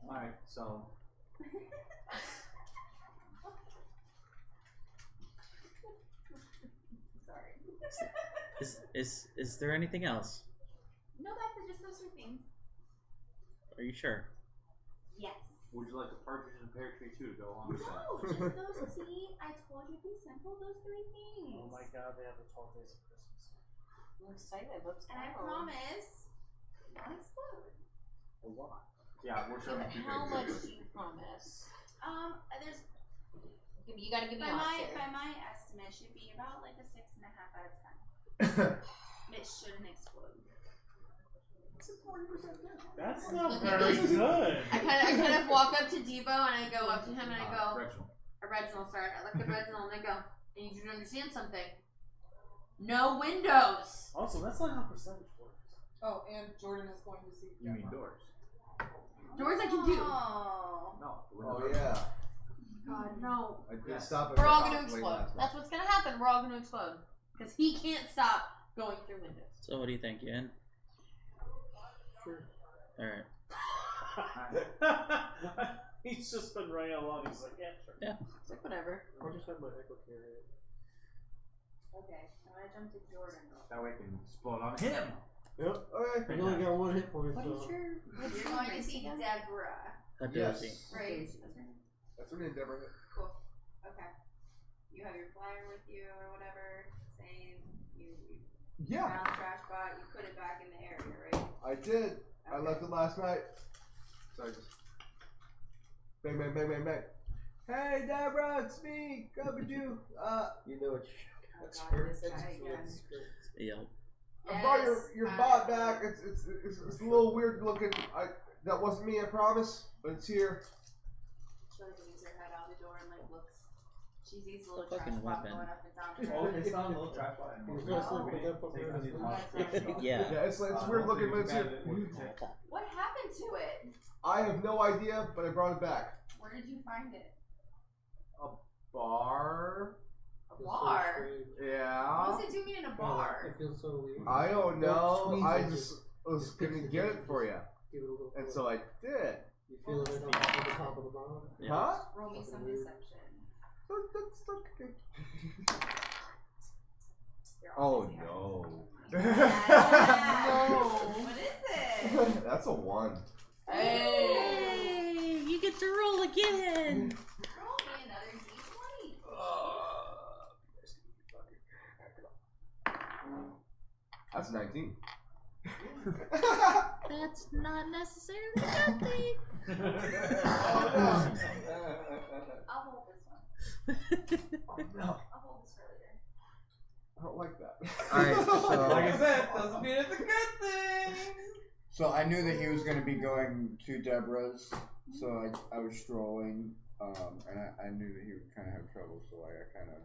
Alright, so. Sorry. Is there anything else? No, that's it. Just those 3 things. Are you sure? Yes. Would you like a partridge and a pear tree too to go along with that? No, just those. See, I told you be simple. Those 3 things. Oh my god, they have the 12 days of Christmas. I'm excited. Let's go. And I promise, not explode. A lot. Yeah, we're sure. How much do you promise? There's You gotta give me by odds my here. by my estimate should be about like a 6.5 out of 10. It shouldn't explode. That's not Look very at me. good. I kind of walk up to Debo and I go up to him and I go, Reginald. Reginald, sorry. I look at Reginald and I go, I need you to understand something. No windows. Also, that's not how percentage works. Oh, and Jordan is going to see. You mean doors? Doors I can do. Oh. No. Oh yeah. God, no. I did Yes. stop it. We're all going to explode. That's what's going to happen. We're all going to explode. Because he can't stop going through windows. So what do you think, you in? Sure. Alright. He's just been running along. He's like, yeah, sure. Yeah. It's like, whatever. I'll just have my echo carry. Okay, I'm gonna jump to Jordan. That way I can explode on him. Yep. Okay. I only got 1 hit point, What so. is your... You're going to see Deborah, That does see. right? That's her name, Deborah. Cool. Okay. You have your flyer with you or whatever, saying you Yeah, found the trash spot, you put it back in the area, right? I did. I Okay. left it last night. So I just bang, bang, bang, bang, bang. Hey, Deborah, it's me. Covered you. You know it's. Oh god, this guy again. Yep. I brought your Yes, bot back. It's a little weird looking. That wasn't me, I promise, but it's here. She like leaves her head out the door and like looks. She sees a little It's a fucking trash spot weapon. going up and down. Oh, it's not a little trash spot anymore. He's gonna sleep with that fucker. Yeah. Yeah, it's weird looking, but it's here. What happened to it? I have no idea, but I brought it back. Where did you find it? Bar? A bar? Yeah. What's it doing in a bar? It feels so weird. I don't know. Squeeze I it, just was gonna get it for you, Give it a little. and so I did. You feel it at the top of the bottom. Yeah. Huh? Roll me some deception. That's okay. You're Oh obviously no. No. What is it? That's a 1. Hey, you get to roll again. Roll me another d20. That's 19. That's not necessarily a good thing. Oh I'll hold this one. no. Oh no. I'll hold this for later. I don't like that. Alright, so. Like I said, doesn't mean it's a good thing. So I knew that he was going to be going to Deborah's, so I was strolling, and I knew that he would kind of have trouble, so I kind of.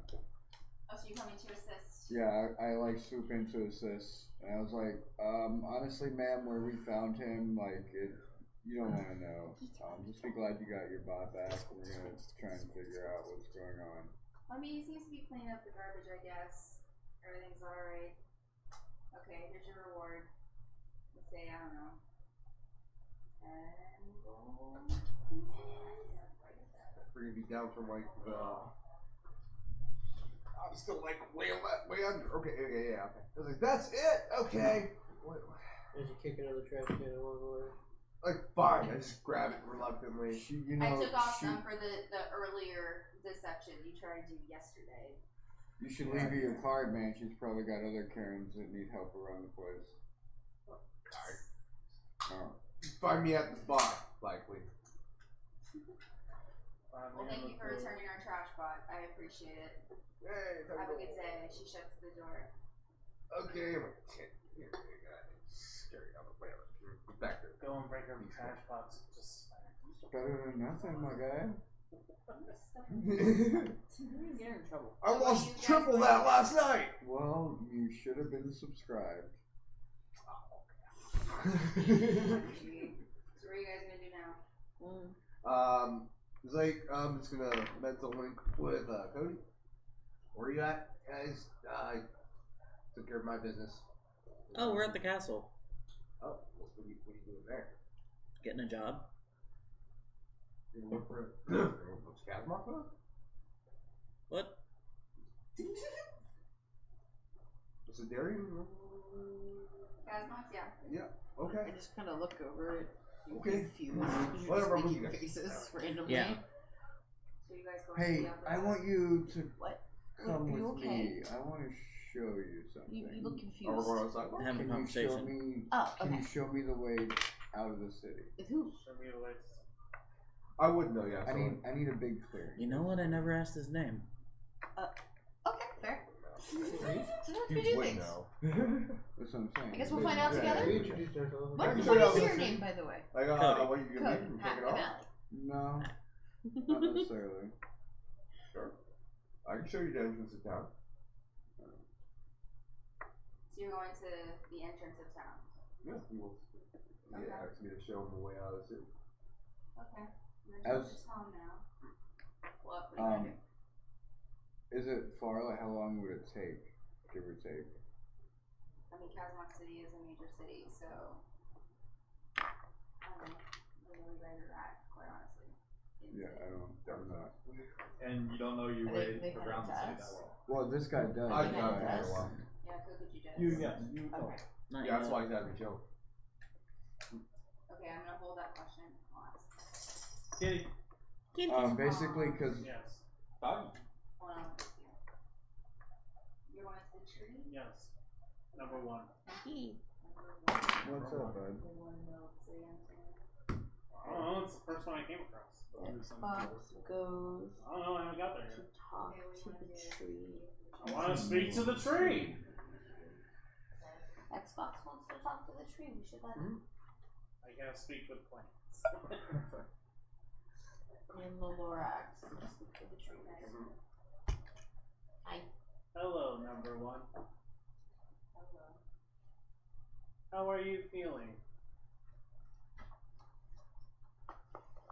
Oh, so you're coming to assist? Yeah, I like swoop in to assist, and I was like, honestly, ma'am, where we found him, like, you don't want to know. Just be glad you got your bot back, and we're gonna try and figure out what's going on. I mean, he seems to be cleaning up the garbage, I guess. Everything's alright. Okay, here's your reward. Let's say, I don't know. And roll. We're gonna be down from like the. I'm still like way under. Okay, yeah. Okay. I was like, that's it. Okay. As you kick another trash can along the way. Like, fine. I just grab it reluctantly. You know, I took off some for the earlier deception you tried to do yesterday. You should leave her your card, man. She's probably got other Karens that need help around the place. Oh. Find me at the bar, likely. Well, thank you for returning our trash bot. I appreciate it. Hey, Have a good day. She shuts the door. Okay, I'm scary. Whatever. Back there. Go and break every trash box. Just It's better than nothing, my guy. Get in trouble. I lost triple that last night. Well, you should have been subscribed. So what are you guys gonna do now? Zake, I'm just gonna mental link with Cody. Where you at, guys? I took care of my business. Oh, we're at the castle. Oh, what are you doing there? Getting a job. You gonna look for what's Kazmark? What? What's the dairy? Kazmox, yeah. Yeah. Okay. I just kind of look over it. Okay. Confused. Whatever, Just I'm making looking at. faces randomly. Yeah. So you guys going Hey, to the other I side? want you to What? come Are you with okay? me. I want to show you something. You look confused. Oh, we're going outside. Have a Can you show conversation. me? Oh, Can okay. you show me the way out of the city? With who? show me the way. I wouldn't know, yeah. I need a big clearing. You know what? I never asked his name. Okay, fair. Sometimes we You do would things. know. That's what I'm saying. I guess we'll find out We together. introduced ourselves. What is your name, by the way? Like, Cody. what you gonna do? Take it off? No, not necessarily. Sure. I can show you the entrance of town. So you're going to the entrance of town. Yeah, he wants. He asked me to show him the way out of the city. Okay. You're going to town now. What are you gonna do? Is it far? Like, how long would it take, give or take? I mean, Kazakh City is a major city, so I don't know. Really where you're at, quite honestly. Yeah, I don't know. And you don't know your way around the city that well. Well, this guy does. I This got guy that does. for a while. Yeah, who could you just? You. Okay. Yeah, that's why he's having me show. Okay, I'm gonna hold that question. I'll ask. Kitty. Basically, because Yes. Doggy. Hold on. You're going to the tree? Yes. Number 1. what's up, bud? I don't know, it's the first one I came across. Xbox goes I don't know, I haven't got there to yet. talk to the tree. I want to speak to the tree! Xbox wants to talk to the tree. We should let him. I gotta speak with plants. And the Lorax. Speak to the tree. Hi. Hello, number 1. How are you feeling?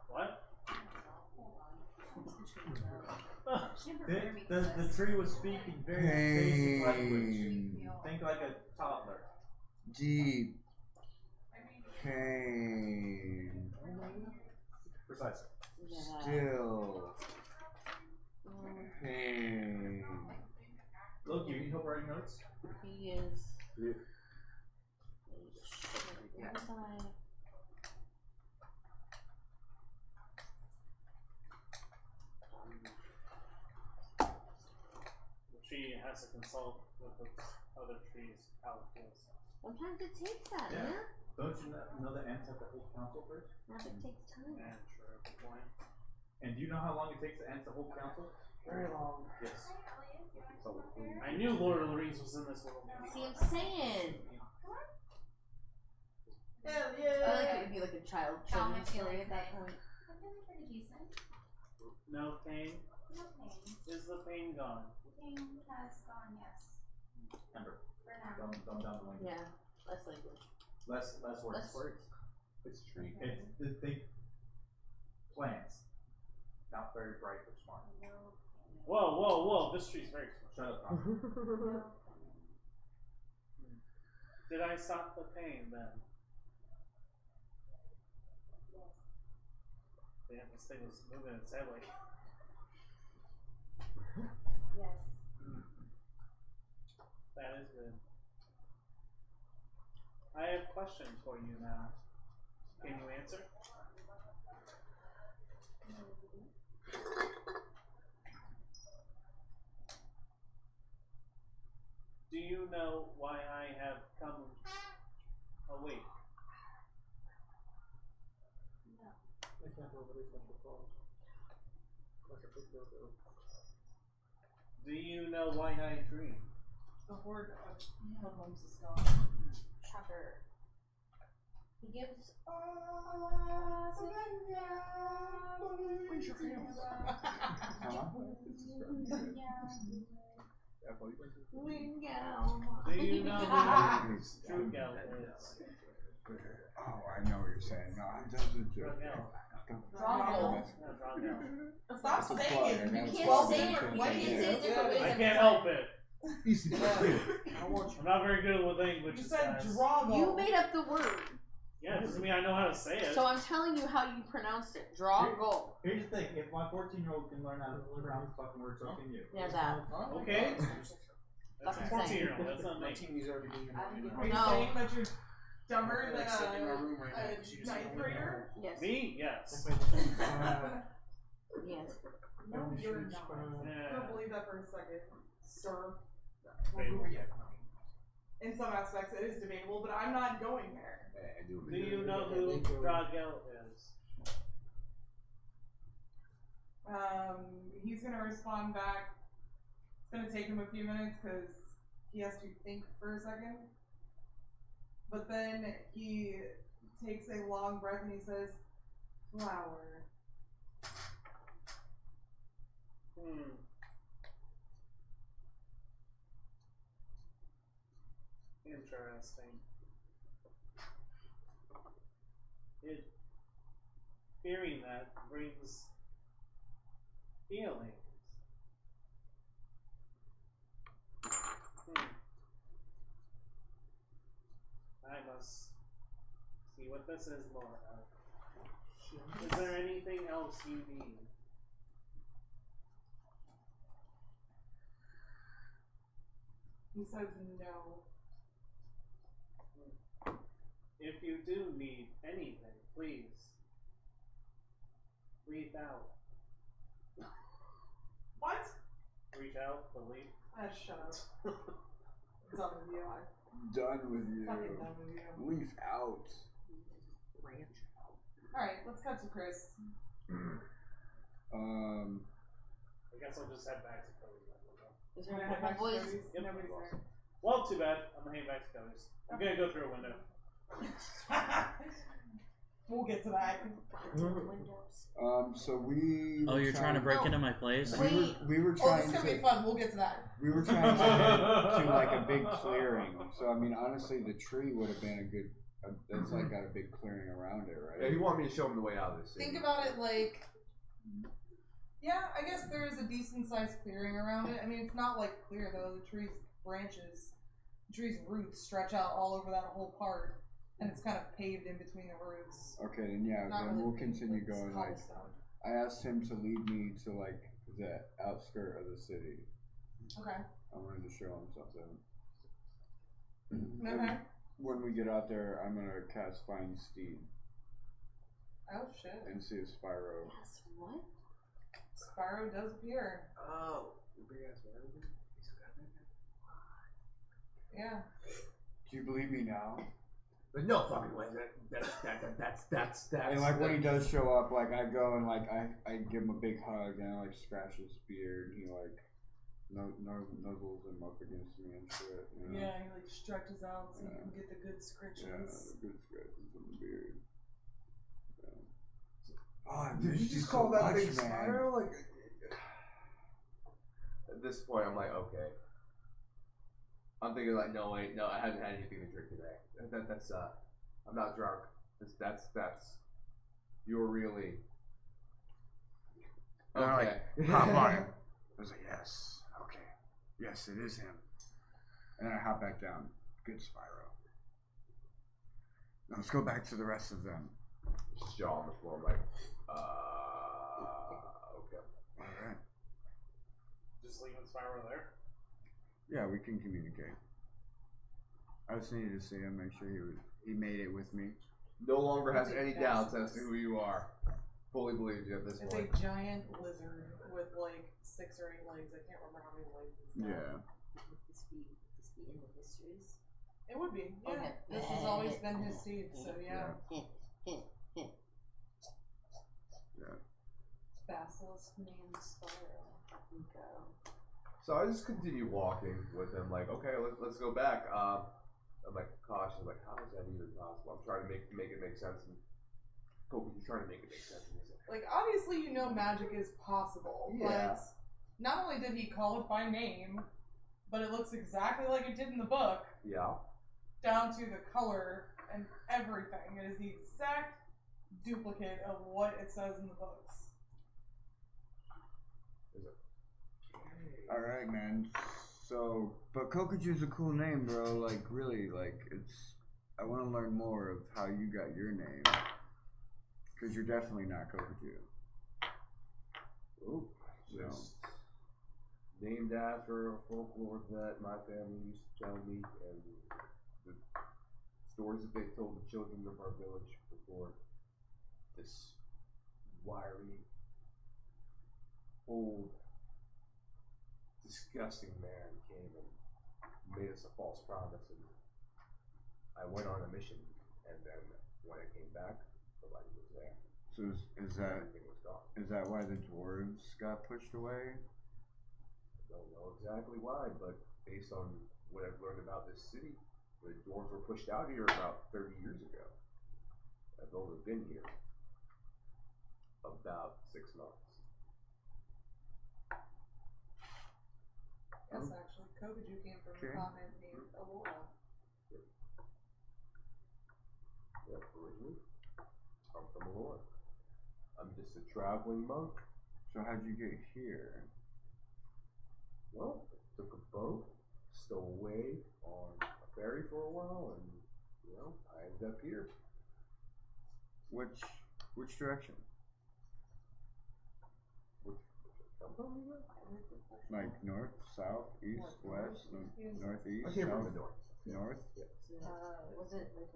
What? The tree was speaking very basic language. Think like a toddler. Deep pain. Precisely. Still pain. Look, you need help writing notes? He is. Yeah. Inside. The tree has to consult with its other trees how it feels. Sometimes it takes that, Yeah. man. Don't you know the ants have to hold council first? Sometimes it takes time. And true, good point. And do you know how long it takes the ants to hold council? Very long. Yes. So, I knew Lord of the Rings was in this world. See, I'm saying. Hell I yeah! feel like it would be like a children's story at that point. I'm feeling pretty decent. No pain? No pain. Is the pain gone? The pain has gone, yes. Remember, For now. dumb down the language. Yeah, less language. Less words. Less words. It's a tree. It's think plants. Not very bright or smart. Whoa, whoa, whoa, this tree's very smart. Shut up, Tom. Did I stop the pain then? Damn, this thing was moving its head like. Yes. That is good. I have questions for you now. Can you answer? Do you know why I have come awake? Do you know why I dream? The horde of hoodlums is gone. Shocker. He gives. Where's your hands? Do you know who True Gal is? Oh, I know what you're saying. No, that's a joke. Drago. Stop That's a saying plug, it. and You that's can't why say I'm it. thinking Why can't you it say is. it? I can't help it. Easy. I'm not very good with language. You said guys. Drago. You made up the word. Yeah, it doesn't mean I know how to say it. So I'm telling you how you pronounced it. Drago. Here's the thing: if my 14-year-old can learn how to pronounce fucking words, so can you. Yeah, that. Okay. That's a Fucking saying. 14-year-old. That's not me. Are you No. saying that you're dumber than like sitting in my room right now, a she's just ninth going grader? Yes. Me? Yes. Yes. No, you're not. Yeah. I don't believe that for a second, sir. Debatable. In some aspects, it is debatable, but I'm not going there. I do. Do you know who Drago is? He's gonna respond back. It's gonna take him a few minutes because he has to think for a second. But then he takes a long breath and he says, flower. Interesting. Hearing that brings feelings. I must see what this is more of. Is there anything else you need? He says no. If you do need anything, please reach out. What? Reach out, believe. Shut up. Done with you. Done with you. Fucking done with you. Leaf out. Branch out. Alright, let's cut to Chris. I guess I'll just head back to Cody's. Is We're there gonna head back to boys? Cody's? Yep. Nobody's there. Well, too bad. I'm gonna head back to Cody's. I'm gonna go through a window. We'll get to that. So we. Oh, you're trying to break into my place? We were Oh, trying this is gonna to. be fun. We'll get to that. We were trying to head to like a big clearing. So I mean, honestly, the tree would have been a good. That's like got a big clearing around it, right? Yeah, he wanted me to show him the way out of this city. Think about it like. Yeah, I guess there is a decent sized clearing around it. I mean, it's not like clear though. The tree's branches, the tree's roots stretch out all over that whole part. And it's kind of paved in between the roots. Okay, then yeah, Not then really we'll paved, continue but it's going. Like, cobblestone. I asked him to lead me to like the outskirt of the city. Okay. I wanted to show him something. Okay. And when we get out there, I'm gonna cast Find Steed Oh shit. and see if Spyro. Yes, what? Spyro does appear. Oh, big ass man. Yeah. Do you believe me now? But no fucking way. That's. And like when he does show up, like I go and like I give him a big hug and I like scratch his beard. And he like nuzzles him up against me and shit. You know? Yeah, he like stretches out so you can get the good scratches. Yeah, the good scratches on the beard. Yeah. Oh, I Did you missed just so call that much, big man. Spyro? Like, at this point, I'm like, okay. I'm thinking like, no wait, no, I haven't had anything to drink today. That's I'm not drunk. That's you're really And I okay. like hop on him. I was like, yes, okay, yes, it is him. And then I hop back down. Good Spyro. Now let's go back to the rest of them. Just jaw on the floor. I'm like, okay. All right. Just leaving Spyro there. Yeah, we can communicate. I just needed to see him, make sure he made it with me. No longer has It's a any doubts as to who you are. Fully believes you at this It's point. a giant lizard with like 6 or 8 legs. I can't remember how many legs it's got. Yeah. Would this be in the histories? It would be. Yeah. Okay. This has always been his steed, so yeah. Yeah. Basilisk named Spyro. Go. So I just continue walking with him, like, okay, let's go back. I'm like cautious, like, how is that even possible? I'm trying to make it make sense. And Kobe's trying to make it make sense. And he's Like, obviously, you know magic is possible, Yeah. but not only did he call it by name, but it looks exactly like it did in the book, yeah. down to the color and everything. It is the exact duplicate of what it says in the books. Alright, man. So, but Kokaju's a cool name, bro. Like, really, like, it's. I want to learn more of how you got your name. Because you're definitely not Kokaju. Oh, just named after a folklore that my family used to tell me, and the stories that they told the children of our village before this wiry, old, disgusting man came and made us a false promise, and I went on a mission, and then when I came back, nobody was there. So is that Everything was gone. is that why the dwarves got pushed away? I don't know exactly why, but based on what I've learned about this city, the dwarves were pushed out here about 30 years ago. I've only been here about 6 months. Yes, actually, Kokuju came from Okay. a continent named Aurora. Yeah, originally, I'm from Aurora. I'm just a traveling monk. So how'd you get here? Well, took a boat, stowed away on a ferry for a while, and I ended up here. Which direction? Which come from you guys? Like north, south, east, west, northeast, I came from south, the north. north, Was it like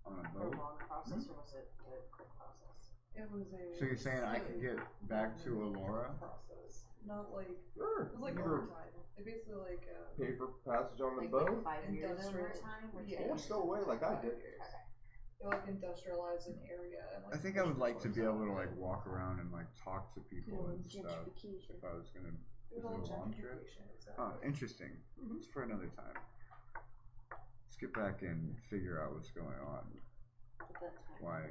on a a boat. long process or was it a quick process? It was a. So you're saying I can get back to Ellora? Process, not like. Sure. It was like You were overtime. It basically like. Pay for passage on the Like boat? 5 years Industrial. overtime or Yeah. Or stow away like I did. They like industrialize an area and like. I think I would like to be able to like walk around and like talk to people and stuff if I was gonna It was visit all a long trip. gentrification, exactly. Oh, interesting. It's for another time. Let's get back and figure out what's going on. Why?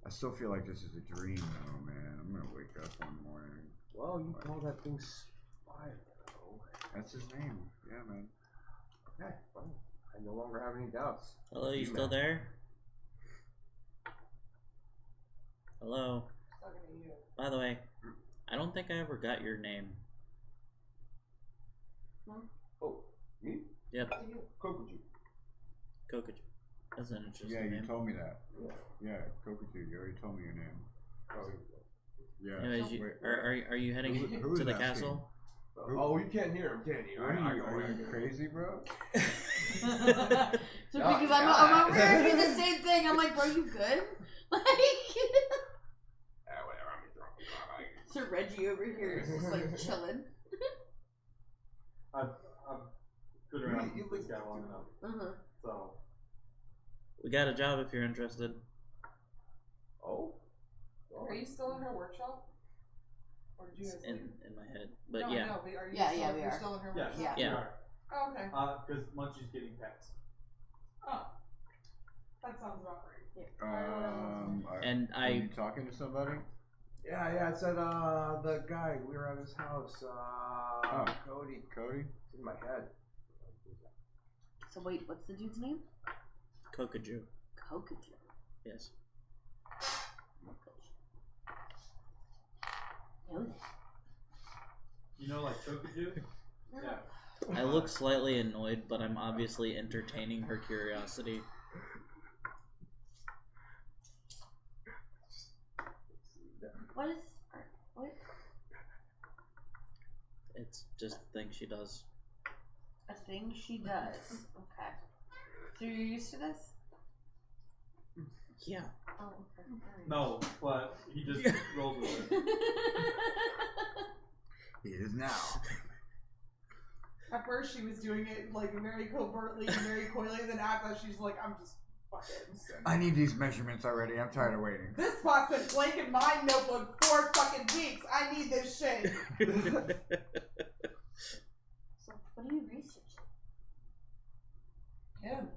I still feel like this is a dream though, man. I'm gonna wake up one morning. Well, you call that thing Spire. That's his name. Yeah, man. Okay, well, I no longer have any doubts. Hello, you still there? Hello. Talking to you. By the way, I don't think I ever got your name. Oh, me? Yep. Kokuju. Kokuju. That's an interesting Yeah, you name. told me that. Yeah, Kokuju, you already told me your name. Oh, Yeah. Anyways, you, Wait, are you heading who's to the asking? castle? oh, you can't hear him, can you? Are you crazy, bro? So because I'm over here doing the same thing. I'm like, bro, you good? Like, Whatever, I'm drunk. so Reggie over here is just like chilling. I've been around this guy long enough. So. We got a job if you're interested. Oh? Are you still in her workshop? Or did you guys In leave? my head, but no, yeah. No, but are you Yeah, still, yeah, we you're are. still in her Yes, workshop? we Yeah. are. Oh, okay. Because Munchie's getting pets. Oh. That sounds about right. And are you talking to somebody? Yeah, it said, the guy, we were at his house, Cody. Cody? It's in my head. So wait, what's the dude's name? Kokuju. Kokuju. Yes. You know, like Kokuju? Yeah. I look slightly annoyed, but I'm obviously entertaining her curiosity. What is? What? It's just a thing she does. A thing she does. Okay. So you're used to this? Yeah. Oh, okay. No, but he just rolls with it. He is now. At first she was doing it like very covertly and very coyly, then after that she's like, I'm just fucking I need these measurements already. I'm tired of waiting. This spot's been blank in my notebook 4 fucking weeks. I need this shit. So what are you researching? Him.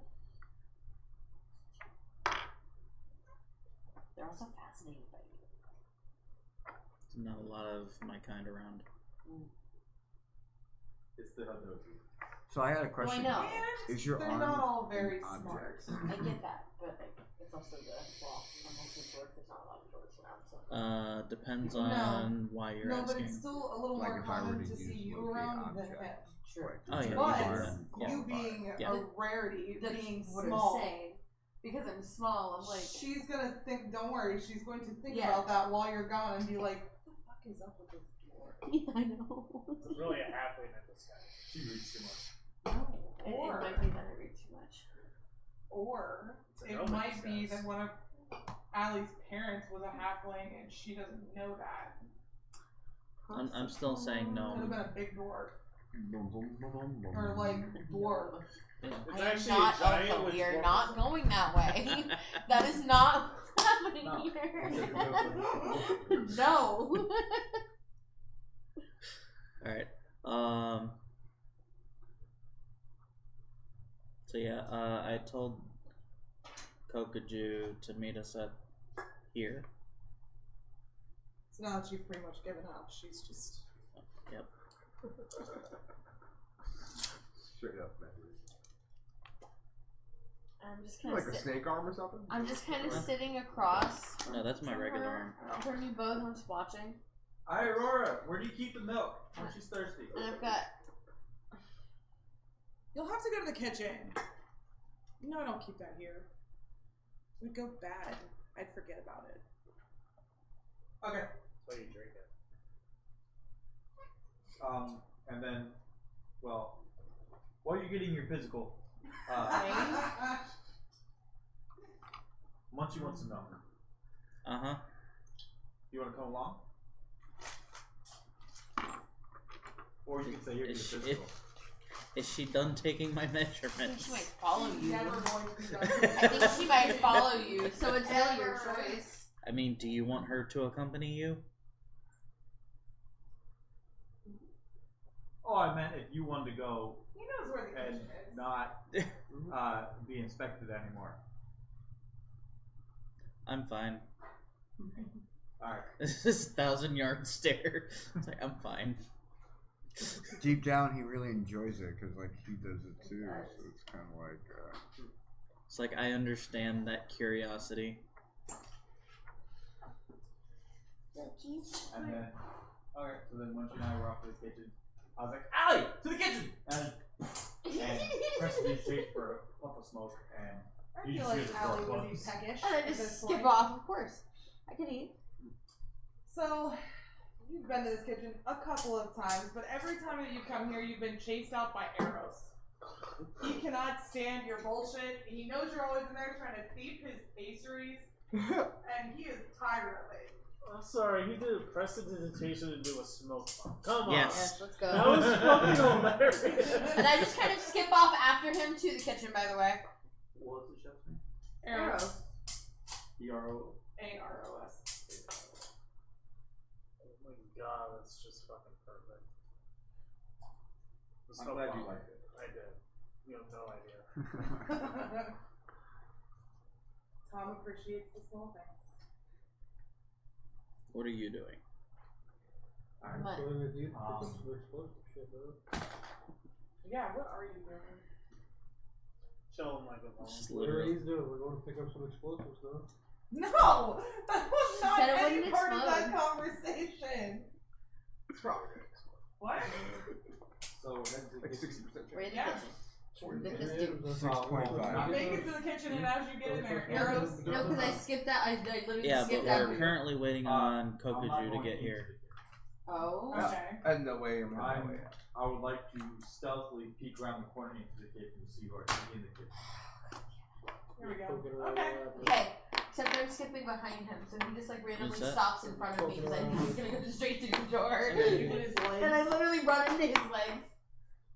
They're also fascinated by you. Not a lot of my kind around. It's the Hadoji. So I had a question. No, I know. Is your They're arm not all very an smart. I get that, but like, it's also the well, I'm also short. There's not a lot of shorts around, so. Depends No. on why you're No, asking. but it's still a little Like more if I were common to to see use you locate around than object. him. Sure. Oh, yeah, But yeah. you being Yeah. a rarity, That's being what small, I'm saying. Because I'm small, I'm like. she's gonna think. Don't worry, she's going to think Yeah. about that while you're gone and be like, "What the fuck is up with this dwarf?" Yeah, I know. It's really a halfway in this guy. She reads too much. It Or- might be that I read too much. Or It's a it no might be discuss. that one of Allie's parents was a halfling and she doesn't know that. I'm still saying Could have no. been a big dwarf. Or like dwarf. It's I am actually not a giant Elsa. with We are dwarf not percent. going that way. That is not what's happening No. here. No. Alright. So yeah, I told Kokaju to meet us at here. So now that she's pretty much given up, she's just. Yep. Straight up, man. I'm just You kind of like a snake arm or something? I'm just kind of sitting across. No, that's my from regular her, arm. From you both, I'm just watching. Hi, Aurora. Where do you keep the milk when she's thirsty? And I've got. You'll have to go to the kitchen. No, I don't keep that here. It would go bad. I'd forget about it. Okay. That's why you drink it. And then, well, while you're getting your physical, Munchie wants to know. Uh-huh. You want to come along? Or you can say you're your physical. Is she done taking my measurements? She might follow you. Never going to be done. I think she might follow you, so it's really your choice. I mean, do you want her to accompany you? Oh, I meant if you wanted to go He knows where the and kitchen is. not be inspected anymore. I'm fine. Alright. This is 1,000-yard stare. It's like, I'm fine. Deep down, he really enjoys it because, like, he does it too. So it's kind of like. It's like I understand that curiosity. And then, okay, so then Munchie and I were off to the kitchen. I was like, Allie, to the kitchen! And Preston shaped for a puff of smoke, and I you feel just like hear the Allie door would be close. peckish. And I at just this skip point. off, of course. I can eat. So, you've been to this kitchen a couple of times, but every time that you come here, you've been chased out by arrows. He cannot stand your bullshit. He knows you're always in there trying to thief his pastries, and he is tired of it. I'm sorry, he did a prestidigitation and do a smoke bomb. Come on. Yes. Let's go. That was fucking hilarious. And I just kind of skip off after him to the kitchen, by the way. What was the chef's name? Arrows. E-R-O. A-R-O-S. Oh my god, that's just fucking perfect. The I'm smoke glad bomb. you liked it. I did. You have no idea. Tom appreciates the small things. What are you doing? Alright. What? Yeah, what are you doing? Chilling like a bone. Just Whatever literally. he's doing, we're going to pick up some explosives, though. No! That was She not said it any wouldn't part of that explode. conversation. It's probably gonna explode. What? So, that's Like 60% We're in the Yeah. kitchen. Look at this dude. 6.5. You make it to the kitchen, and as you get in there, arrows. No, because I skipped that. I literally Yeah, but skipped that. we're currently waiting on Kokaju to going get into here. the Oh. Okay. And no way I'm on my way out. I would like to stealthily peek around the corner into the kitchen to see who are in the kitchen. Here we go. Poking around Okay. the lab. Okay. Except I'm skipping behind him, so he just like randomly Who's that? stops in front of me because I think he's gonna go straight to the door. And then you hit his legs. And I literally run into his legs.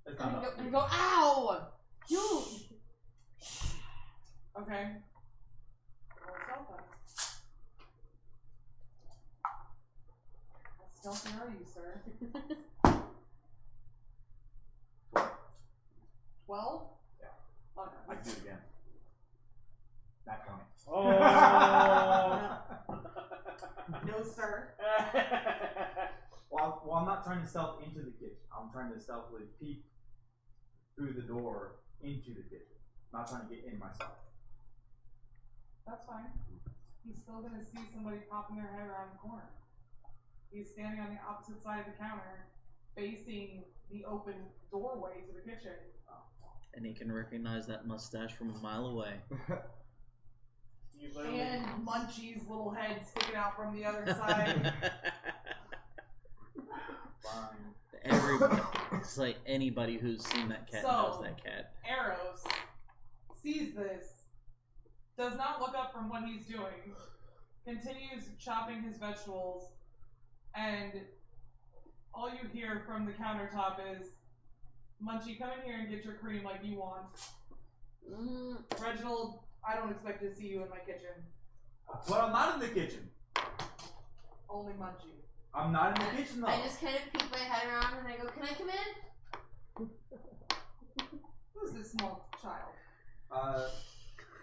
That's And not I enough. go, ow! Dude! Okay. Roll stealth then. How stealthy are you, sir? 12? Yeah. Oh, I can do it again. Not coming. Oh. no, sir. Well, I'm not trying to stealth into the kitchen. I'm trying to stealthily peek through the door into the kitchen. I'm not trying to get in myself. That's fine. He's still gonna see somebody popping their head around the corner. He's standing on the opposite side of the counter, facing the open doorway to the kitchen. And he can recognize that mustache from a mile away. You literally. And Munchie's little head sticking out from the other side. Fine. Everybody, it's like anybody who's seen that cat knows that cat. Arrows sees this, does not look up from what he's doing, continues chopping his vegetables, and all you hear from the countertop is, Munchie, come in here and get your cream like you want. Reginald, I don't expect to see you in my kitchen. But I'm not in the kitchen. Only Munchie. I'm not in the kitchen though. I just kind of peek my head around and I go, can I come in? Who's this small child?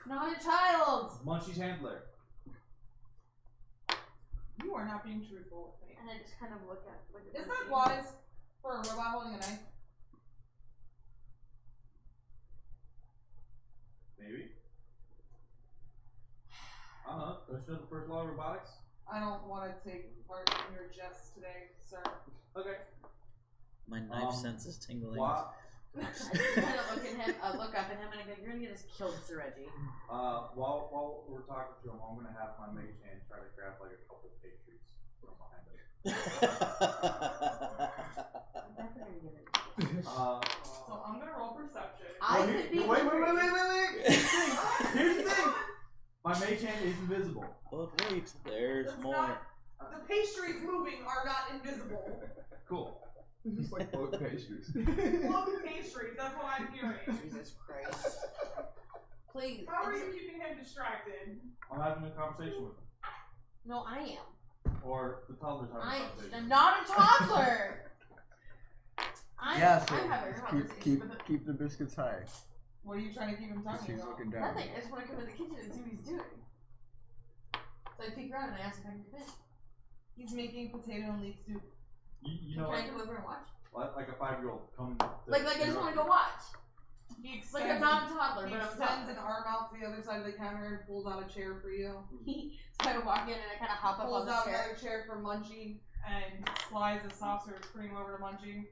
Not a child. Munchie's handler. You are not being truthful with me. And I just kind of look at. Is that wise for a robot holding a knife? Maybe. I don't know. Don't you know the first law of robotics? I don't want to take part in your jests today, sir. Okay. My knife sense is tingling. What? I just kind of look at him, look up at him, and I go, "You're gonna get us killed, Sir Reggie." While we're talking to him, I'm gonna have my mage hand try to grab like a couple pastries from behind him. So I'm gonna roll perception. Wait. Here's the thing. My mage hand is invisible. But wait, there's That's more. not- the pastries moving are not invisible. Cool. It's like floating pastries. Floating pastries, that's what I'm hearing. Jesus Christ. Please. How are you keeping him distracted? I'm having a conversation with him. No, I am. Or the toddler's having a conversation. I'm not a toddler. I'm having a Keep conversation with him. keep the biscuits high. What are you trying to keep him talking He's about? looking down. Nothing. I just want to come in the kitchen and see what he's doing. So I peek around and I ask if I can come in. He's making potato and leek soup. You know Can I what? come over and watch? Like a 5-year-old come. Like I just want to go watch. He extends, Like I'm not a toddler, he but I'm a extends toddler. an arm out to the other side of the counter and pulls out a chair for you. So I walk in and I kind of hop up on Pulls the out chair. another chair for Munchie and slides a soft serve cream over to Munchie.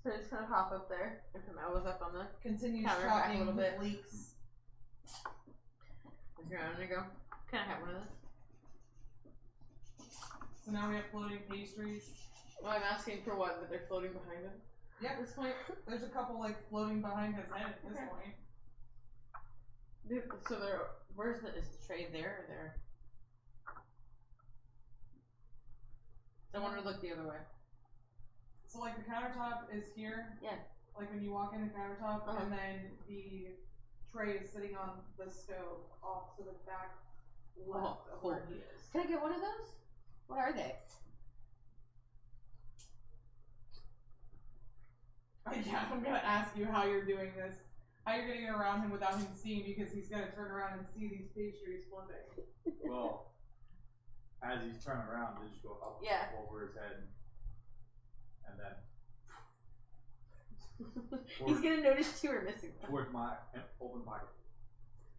So I just kind of hop up there and put my elbows up on the Continues counter back a chopping little his bit. leeks. Look around and I go, can I have one of those? So now we have floating pastries. Well, I'm asking for one, but they're floating behind him. Yeah, at this point, there's a couple like floating behind his head at this point. So they're, is the tray there or there? I want to look the other way. So like the countertop is here. Yeah. Like when you walk in the countertop, and then the tray is sitting on the stove off to the back left of where he is. Can I get one of those? What are they? Yeah, I'm gonna ask you how you're doing this. How you're getting around him without him seeing, because he's gonna turn around and see these pastries floating. Well, as he's turning around, they just go up over his head, and then He's gonna notice two are missing. towards my open pocket.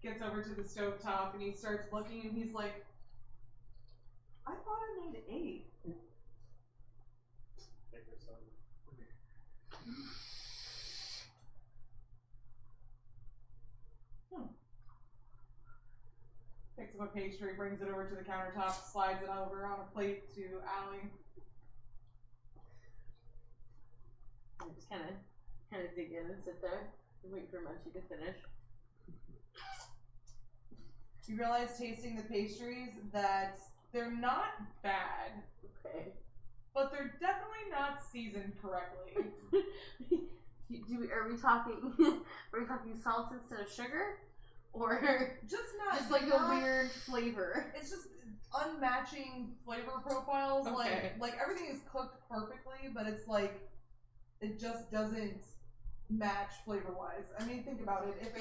Gets over to the stovetop and he starts looking and he's like, I thought I made 8. Picks up a pastry, brings it over to the countertop, slides it over on a plate to Allie. I just kind of dig in and sit there and wait for Munchie to finish. You realize, tasting the pastries, that they're not bad. Okay. But they're definitely not seasoned correctly. Are we talking salt instead of sugar? Or just like a weird flavor? It's just unmatching flavor profiles. Okay. Like everything is cooked perfectly, but it's like it just doesn't match flavor wise. I mean, think about it.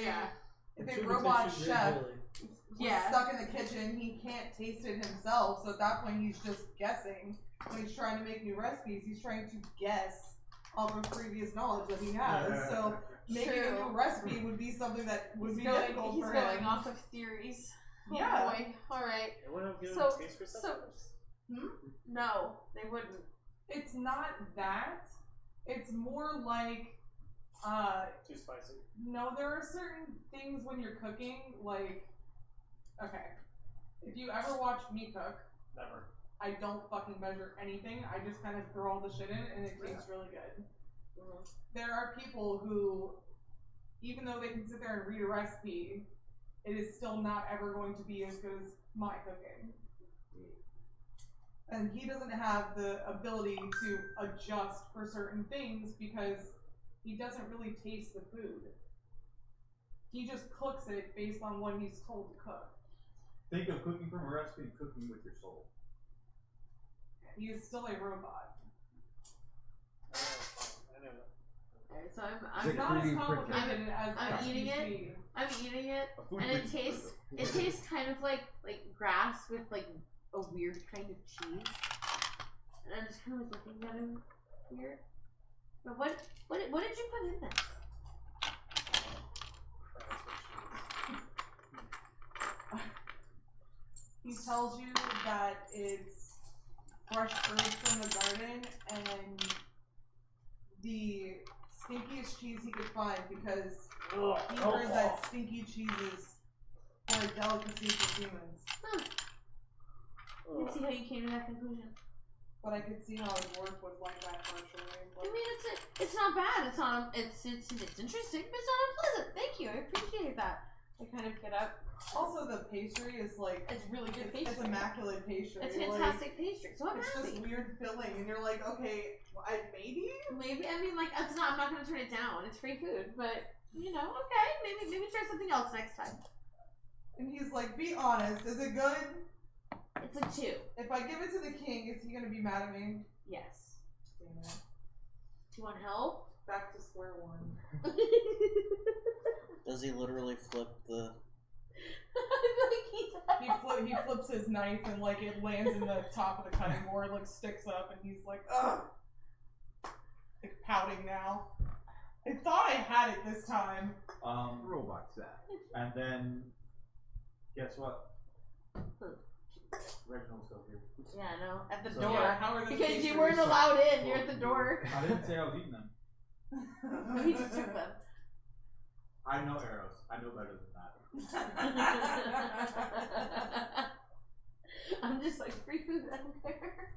If a robot chef was stuck in the kitchen, he can't taste it himself. So at that point, he's just guessing. When he's trying to make new recipes, he's trying to guess off of previous knowledge that he has. So making a new recipe would be something that would be difficult for him. He's going off of theories. Oh Yeah. boy. All right. It wouldn't have given So, a taste for something. no, they wouldn't. It's not that. It's more like Too spicy. no, there are certain things when you're cooking, like, okay, if you ever watch me cook, Never. I don't fucking measure anything. I just kind of throw all the shit in and it tastes really good. There are people who, even though they can sit there and read a recipe, it is still not ever going to be as good as my cooking. And he doesn't have the ability to adjust for certain things because he doesn't really taste the food. He just cooks it based on what he's told to cook. Think of cooking from a recipe and cooking with your soul. He is still a robot. I know that. Alright, so It's I'm not as 3D complicated as I'm eating it. XPC. I'm eating it, A food and it printing tastes kind of like grass with like a weird kind of cheese. And I'm just kind of like looking at him weird. But what did you put in this? He tells you that it's fresh herbs from the garden and the stinkiest cheese he could find because he heard that stinky cheeses are a delicacy for humans. Huh. I can see how you came to that conclusion. But I could see how his work was like that partially. I mean, it's not bad. It's not. It's interesting, but it's not unpleasant. Thank you. I appreciate that. I kind of get up. Also, the pastry is like It's really good pastry. It's immaculate pastry. It's fantastic pastry. So I'm It's happy. just weird filling, and you're like, okay, maybe. Maybe I mean, like, it's not. I'm not gonna turn it down. It's free food, but you know, okay, maybe try something else next time. And he's like, be honest, is it good? It's a 2. If I give it to the king, is he gonna be mad at me? Yes. Damn it. Do you want help? Back to square one. Does he literally flip the? He flips his knife and like it lands in the top of the cutting board, like sticks up, and he's like, ugh, like pouting now. I thought I had it this time. Robot set. And then, guess what? Reginald's still here. Yeah, no, at the So- door. Yeah, how are the Because you pastries? weren't allowed in. You're at the door. I didn't say I was eating them. He just took them. I know arrows. I know better than that. I'm just like free food. I don't care.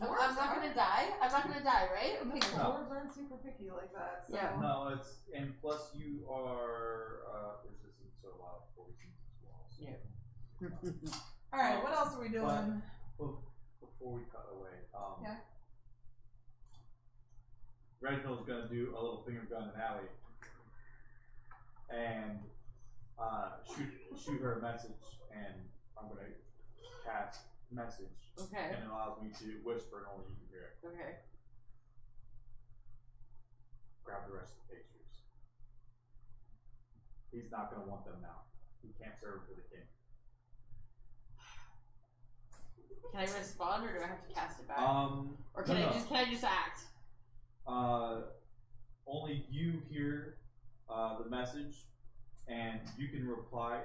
I'm Dwarves not gonna die. I'm not gonna die, right? No, Okay. dwarves aren't super picky like that. So. Yeah. No, it's and plus you are resistant to a lot of poisons as well. So. Yeah. All right, what else are we doing? Well, before we cut away, Yeah. Reginald's gonna do a little finger gun in Allie, and shoot her a message, and I'm gonna cast message, Okay. and it allows me to whisper, and only you can hear it. Okay. Grab the rest of the pastries. He's not gonna want them now. He can't serve for the king. Can I respond, or do I have to cast it back? Or can no. I just act? Only you hear the message, and you can reply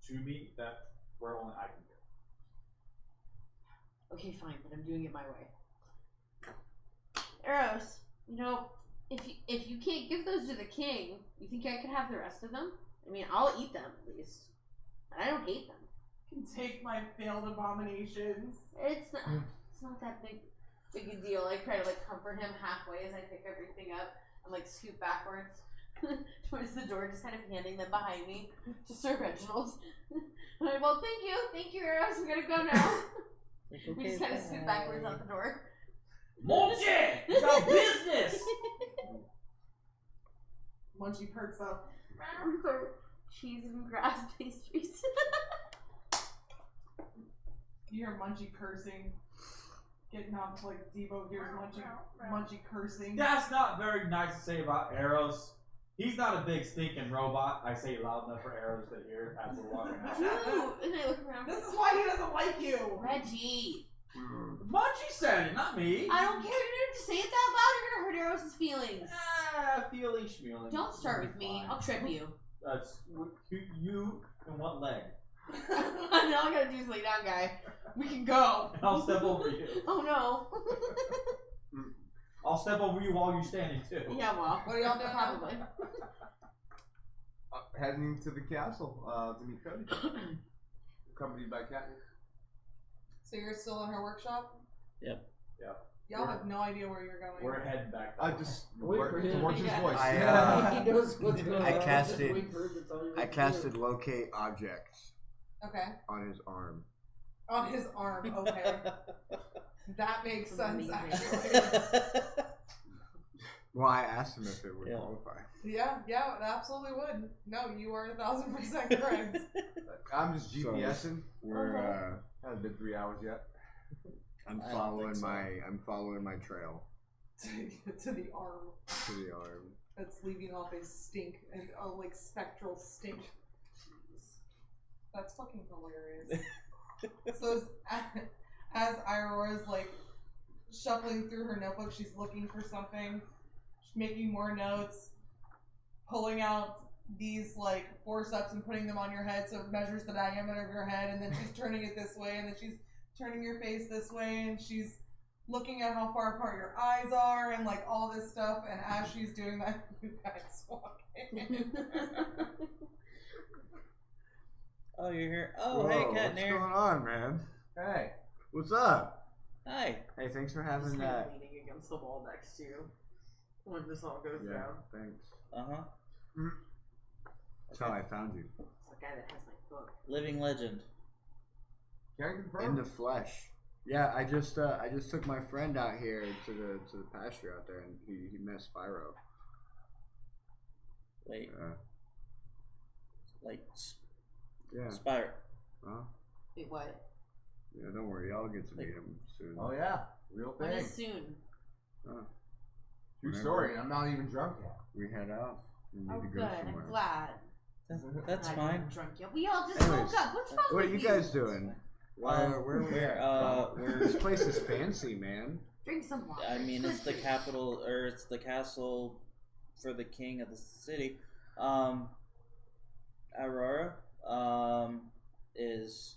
to me. That where only I can hear. Okay, fine, but I'm doing it my way. Eros, you know, if you can't give those to the king, you think I could have the rest of them? I mean, I'll eat them at least. And I don't hate them. Can take my failed abominations. It's not that big a deal. I try to like comfort him halfway as I pick everything up and like scoot backwards towards the door, just kind of handing them behind me to Sir Reginald. I'm like, well, thank you, Eros. We gotta go now. We just kind of scoot backwards out the door. Bullshit! You got business! Munchie perks up. Cheese and grass pastries. You hear Munchie cursing. Getting off like Devo hears Munchie cursing. That's not very nice to say about Arrows. He's not a big stinking robot. I say it loud enough for Arrows to hear as we're walking out. Ooh, and I look around. This is why he doesn't like you. Reggie. Munchie said it, not me. I don't care. You don't have to say it that loud. You're gonna hurt Eros' feelings. Feeling schmealing. Don't start with me. I'll trip you. That's you and what leg? All I gotta do is lay down, guy. We can go. And I'll step over you. Oh no. I'll step over you while you're standing too. Yeah, well, what are y'all doing? Probably. Heading to the castle to meet Cody. Accompanied by Catnir. So you're still in her workshop? Yep. Yeah. Y'all have no idea where you're going. We're heading back. I just Wait for him. watch his voice. He knows what's going on. I Just casted. wait for him to tell you what I to casted do. locate objects Okay. on his arm. On his arm, okay. That makes sense, Amazing. actually. Well, I asked him if it would Yeah. qualify. Yeah, it absolutely would. No, you are 1000% correct. I'm just GPSing. We're Hasn't been 3 hours yet. I'm I don't following think so. I'm following my trail. to the arm. To the arm. That's leaving off a stink and a like spectral stink. That's fucking hilarious. So as Ierira's like shuffling through her notebook, she's looking for something, she's making more notes, pulling out these like forceps and putting them on your head so it measures the diameter of your head, and then she's turning it this way, and then she's turning your face this way, and she's looking at how far apart your eyes are and like all this stuff. And as she's doing that, you guys walk in. Oh, you're here. Oh, Whoa, hey, what's Catnir. going on, man? Hey. What's up? Hi. Hey, thanks for Just having kind that. of leaning against the wall next to you when this all goes Yeah, down. thanks. Uh-huh. That's how I found you. It's the guy that has my book. Living legend. Can confirm. In the flesh. Yeah, I just took my friend out here to the pasture out there, and he met Spyro. Wait. Like, Yeah. Spyro. Huh? Wait, what? Yeah, don't worry, y'all get to meet him soon. Oh yeah, real When thing. is soon? True story. I'm not even drunk yet. We head out. We need Oh, to good. go I'm somewhere. glad. That's I'm not fine. even drunk yet. We all just Anyways, woke up. What's wrong What are with you guys doing? Where are we at? we're This place is fancy, man. Drink some water. I mean, it's the capital, or it's the castle for the king of the city. Aurora, is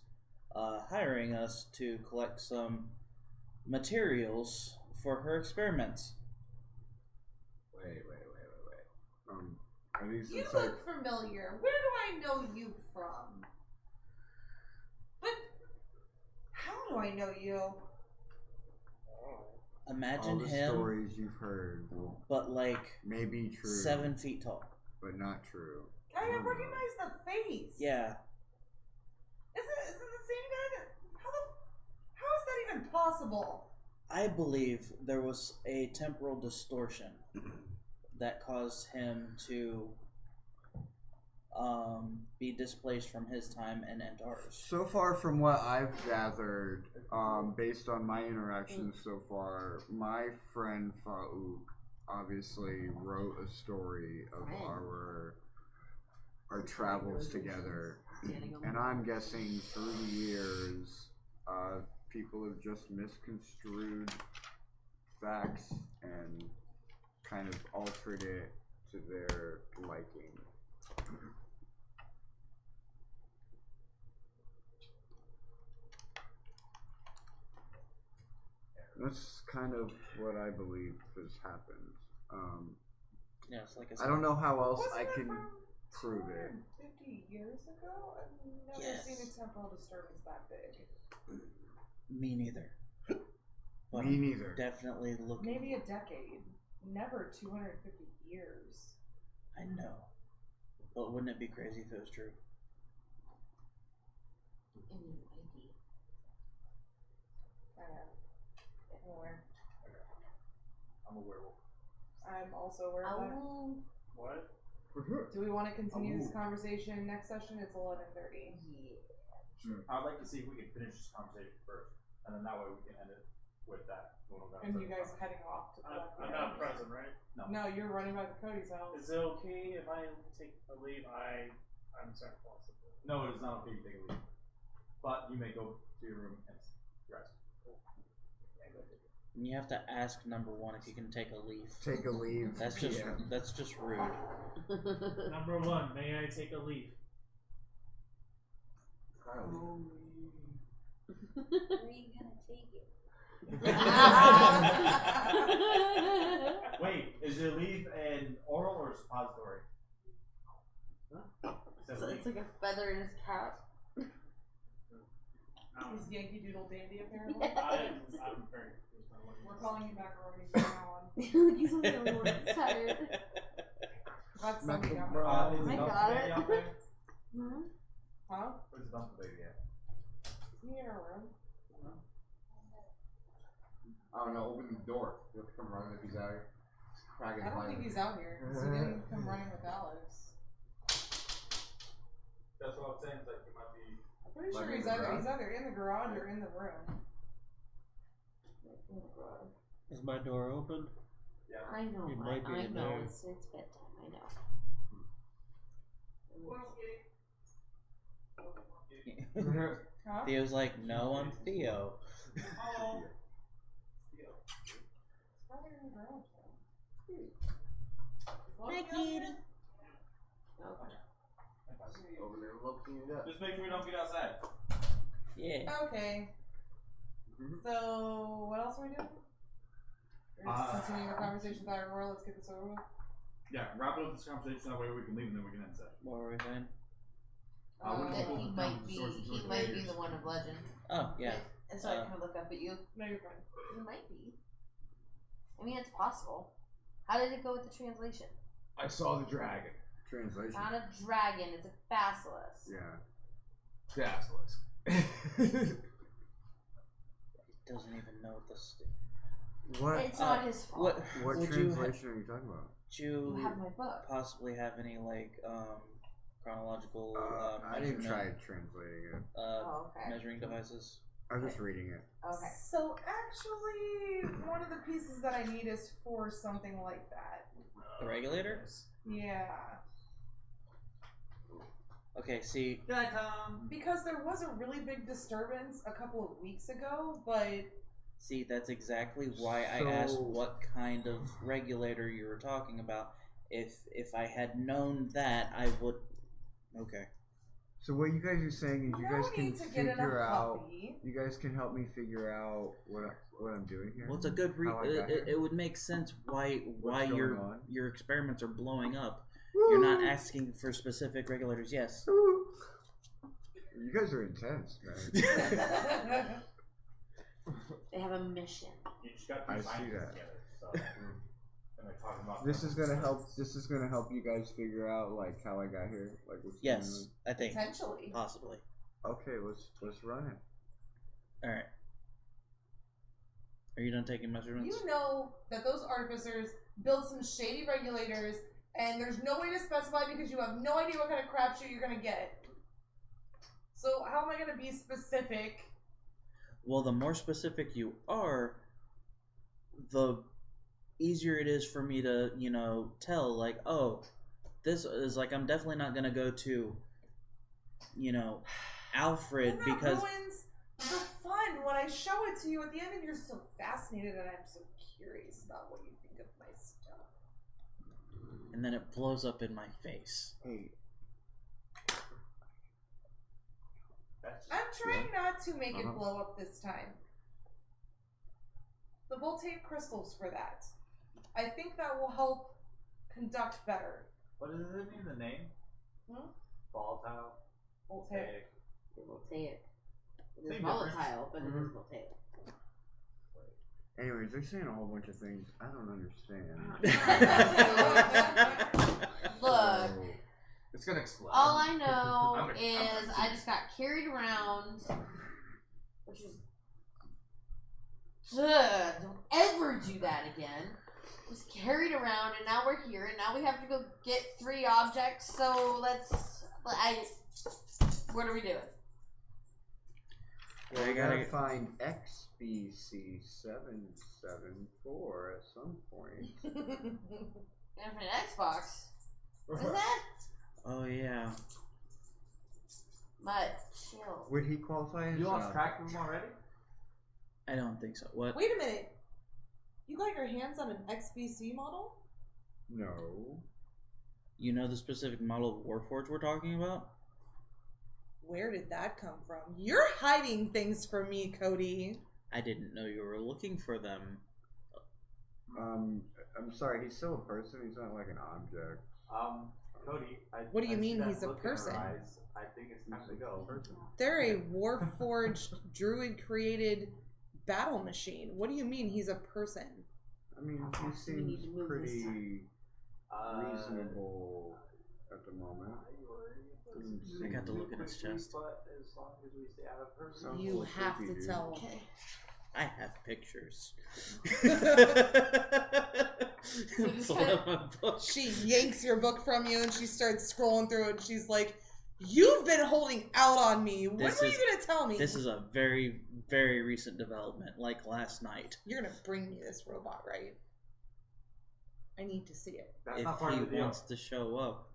hiring us to collect some materials for her experiments. Wait. Are these You inside? look familiar. Where do I know you from? But how do I know you? Imagine All the him, stories you've heard, but like maybe true, 7 feet tall. but not true. I recognize the face. Yeah. Is it the same guy that? How is that even possible? I believe there was a temporal distortion that caused him to be displaced from his time and enter ours. So far from what I've gathered, based on my interactions so far, my friend Faouk obviously wrote a story of our travels together, and I'm guessing through the years, people have just misconstrued facts and kind of altered it to their liking. That's kind of what I believe has happened. Yes, like I don't know how else I Wasn't can that from prove it. 250 years ago? I've never Yes. seen a temporal disturbance that big. Me neither. But Me neither. Definitely looking. Maybe a decade. Never 250 years. I know. But wouldn't it be crazy if it was true? Anywhere. I'm a werewolf. I'm also aware of that. What? Do we want to continue this conversation next session? It's 11:30. Sure. I'd like to see if we can finish this conversation first, and then that way we can end it with that. And you guys heading off to I'm not present, right? No, you're running by the Cody's house. Is it okay if I take a leave? I'm sorry, possible. No, it is not okay to take a leave. But you may go to your room and rest. And you have to ask number one if you can take a leave. Take a leave. That's just rude. Number one, may I take a leave? Where are you gonna take it? Wait, is it leave an oral or suppository? It says So leave. it's like a feather in his cap. Is Yankee Doodle Dandy apparently? I'm very confused by what We're calling you macaroni from now on. He's the only one that's tired. That's something Is I'm the I dumpster got baby it. out there? Huh? Where's the dumpster baby at? Isn't he in our room? I don't know, open the door. You have to come running if he's out here. Cracking I don't think he's out here. 'Cause he didn't come running with Alex. That's what I'm saying. It's like he might be. I'm pretty Like sure in he's the either garage? in the garage or in the room. Is my door open? Yeah. I know, It might be I in know. there. It's bedtime. I know. Huh? Theo's like, no, I'm Theo. Oh. Hi, kitty. Over there looking it up. Just make sure we don't get outside. Yeah. Okay. So, what else are we doing? We're just continuing the conversation with Aurora. Let's get this over with. Yeah, wrap it up this conversation, that way we can leave and then we can end session. What were we saying? That he might be the one of legend. Oh, yeah. And so I can look up at you. No, you're fine. He might be. I mean, it's possible. How did it go with the translation? I saw the dragon. It's Translation. not a dragon, it's a basilisk. Yeah. Basilisk. He doesn't even know this. What? It's not his fault. What would translation are you talking about? Would you You have my book. possibly have any like chronological I didn't try measurement, translating it. Okay. measuring devices? I was just reading it. Okay. So, actually, one of the pieces that I need is for something like that. The regulator? Yeah. Okay, see. Good night, Tom. Because there was a really big disturbance a couple of weeks ago, but See, that's exactly why I So- asked what kind of regulator you were talking about. If I had known that, I would. Okay. So what you guys are saying is you guys can need to get in a figure out. puffy. You guys can help me figure out what I'm doing here. Well, it's a good. How I got here? It would make sense why What's going on? your experiments are blowing up. You're not asking for specific regulators. Yes. You guys are intense, man. They have a mission. You just got two I see scientists that. together, so. And they're talking about This is gonna help. This is gonna help you guys figure out like how I got here, like what's going Yes, I think potentially. possibly. on. Okay, let's run it. All right. Are you done taking measurements? You know that those artificers build some shady regulators, and there's no way to specify because you have no idea what kind of crapshoot you're gonna get. So how am I gonna be specific? Well, the more specific you are, the easier it is for me to, tell, like, oh, this is like, I'm definitely not going to go to, Alfred And that because. ruins the fun when I show it to you at the end and you're so fascinated and I'm so curious about what you think of my stuff. And then it blows up in my face. Hey. I'm trying not to make Uh-huh. it blow up this time. The voltaic crystals for that. I think that will help conduct better. What does it mean, the name? Volatile? Voltaic. Voltaic. It is Same volatile, but it Mm-hmm. is voltaic. Anyways, they're saying a whole bunch of things I don't understand. Look, So, It's gonna explode. all I know I'm is I just got carried around, which is don't ever do that again. I was carried around, and now we're here, and now we have to go get 3 objects. So what are we doing? well, I I gotta gotta find XBC774 at some point. Infinite Xbox. What is that? Oh, yeah. But chill. Would he qualify as You lost an track of them already? I don't think so. What? Wait a minute. You got your hands on an XBC model? No. You know the specific model of Warforged we're talking about? Where did that come from? You're hiding things from me, Cody. I didn't know you were looking for them. I'm sorry, he's still a person, he's not like an object. Cody, What do you I see mean that he's a look in her person? eyes. I think it's time to go. They're a Warforged druid created battle machine. What do you mean he's a person? I mean, he need seems to move pretty reasonable at the moment. I got to look at his chest. But as long as we stay out of her Sounds You a little have creepy, to dude. tell. Okay. I have pictures. just Pull out my book. She yanks your book from you and she starts scrolling through it and she's like, "You've been holding out on me. When This were is- you gonna tell me?" This is a very, very recent development, like last night. You're gonna bring me this robot, right? I need to see it. That's if not part he of the deal. wants to show up.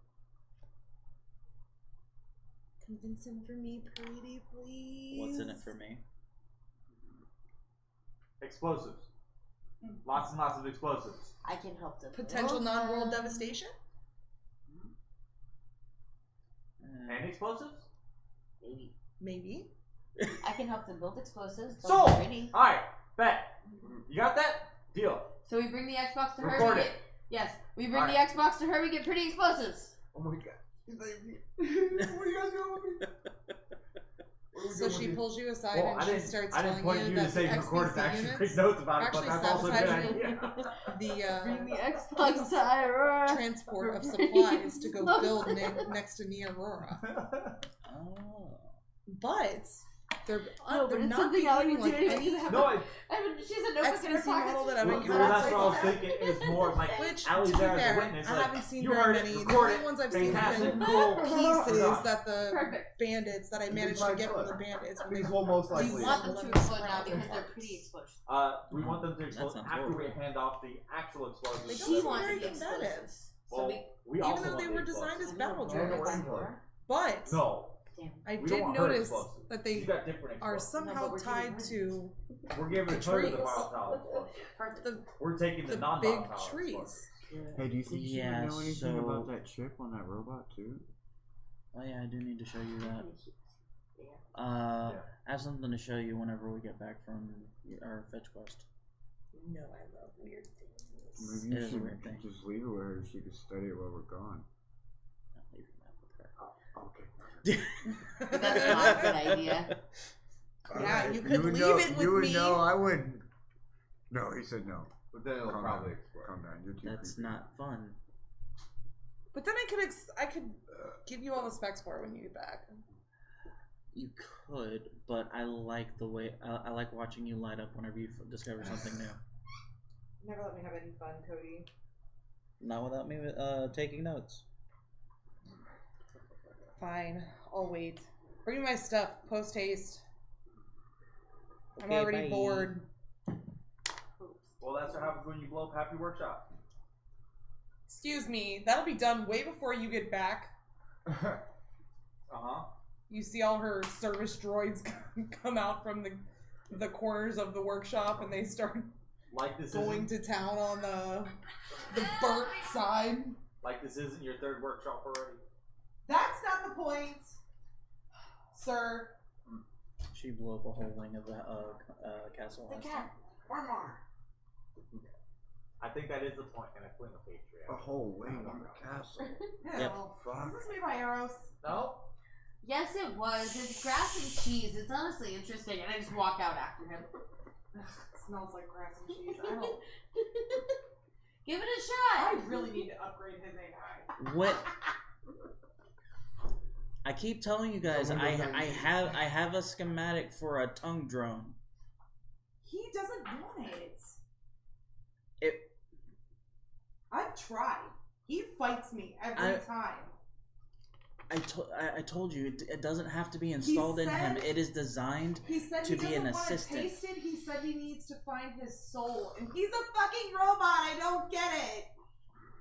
Convince him for me, pretty please. What's in it for me? Explosives. Lots and lots of explosives. I can help them. Potential non-world devastation? And explosives? Maybe. Maybe. I can help them build explosives. Sold! Ready. Alright, bet. You got that? Deal. So we bring the Xbox to her. Record we it. get, yes, we bring Alright. the Xbox to her. We get pretty explosives. Oh my god. What are you guys doing with me? So she pulls you aside Well, and she starts I didn't telling point you you that to say the record it to XPC actually units take notes about it, but actually that's also a good sabotaging idea. Bring the Xbox to her. Transport of supplies to go build next to Ierira. Oh. But they're, No, but they're it's not something I would behaving do like anyway, any No, it, She's a notebook in her XPC pocket. model that I've well, encountered. that's what I was thinking. Is more like Which, Allie's to be there as a fair, witness. I Like, haven't seen you very heard many. it, The record only it, ones I've seen have fantastic, been cool. pieces Done. that the Perfect. bandits that I managed to get from the bandits. When These they will most We likely. want them to explode now because they're pretty explosions. We want them to That explode sounds after we horrible. hand off the actual explosives. They to don't She the- wants very the combative. explosives. So Well, we even also though want they the were explosives. designed as battle I know droids. we're But No, Damn. I we don't did want her notice explosives. that You they got different are explosives. somehow No, but we're tied giving to We're giving the her the trees. volatile explosives. Perfect. the, We're taking the the big non-volatile trees. explosives. Hey, do you think she Yeah, would know anything so- about that chip on that robot too? Oh yeah, I do need to show you that. Yeah. I have something to show you whenever we get back from our fetch quest. No, I love weird things. Maybe It you is a should weird thing. just leave it with her. She could study it while we're gone. Not leaving that with her. Okay. That's not a good idea. Yeah, you could would leave know, it with You would me. know. I wouldn't. No, he said no. But then it'll Calm probably down. explode. Calm down. You're too That's creepy. not fun. But then I could give you all the specs for it when you get back. You could, but I like the way I like watching you light up whenever you discover something new. Never let me have any fun, Cody. Not without me taking notes. Fine, I'll wait. Bring me my stuff, post haste. I'm Okay, already bye. bored. Well, that's what happens when you blow up half your workshop. Excuse me, that'll be done way before you get back. Uh-huh. You see all her service droids come out from the corners of the workshop, and they start Like this going isn't, to town on the burnt side. like this isn't your third workshop already. That's not the point, sir. She blew up a whole wing of the castle. The last cat. time. One more. I think that is the point, and I put in a Patreon. A whole wing on the castle. Yep. Is this made by Arrows? No? Yes, it was. It's grass and cheese. It's honestly interesting, and I just walk out after him. It smells like grass and cheese. I don't. Give it a shot. I really need to upgrade his AI. What? I keep telling you guys, I have a schematic for a tongue drone. He doesn't want it. It. I've tried. He fights me every time. I told you it doesn't have to be installed in him. It is designed He said to he be an doesn't want to assistant. taste it. He said he needs to find his soul, and he's a fucking robot. I don't get it.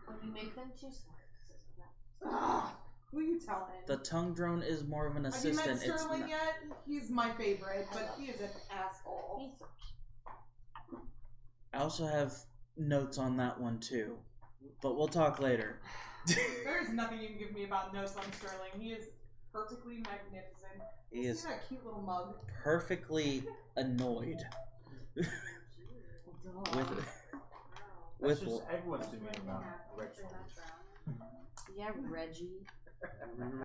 When you make them too smart. Ugh, who you telling? The tongue drone is more of an Have you met assistant. It's Sterling not, yet? He's my favorite, but he is an asshole. I also have notes on that one too, but we'll talk later. There's nothing you can give me about notes on Sterling. He is perfectly magnificent. He is See that cute little mug? perfectly annoyed with That's with just everyone's doing about Reggie. Yeah, Reggie.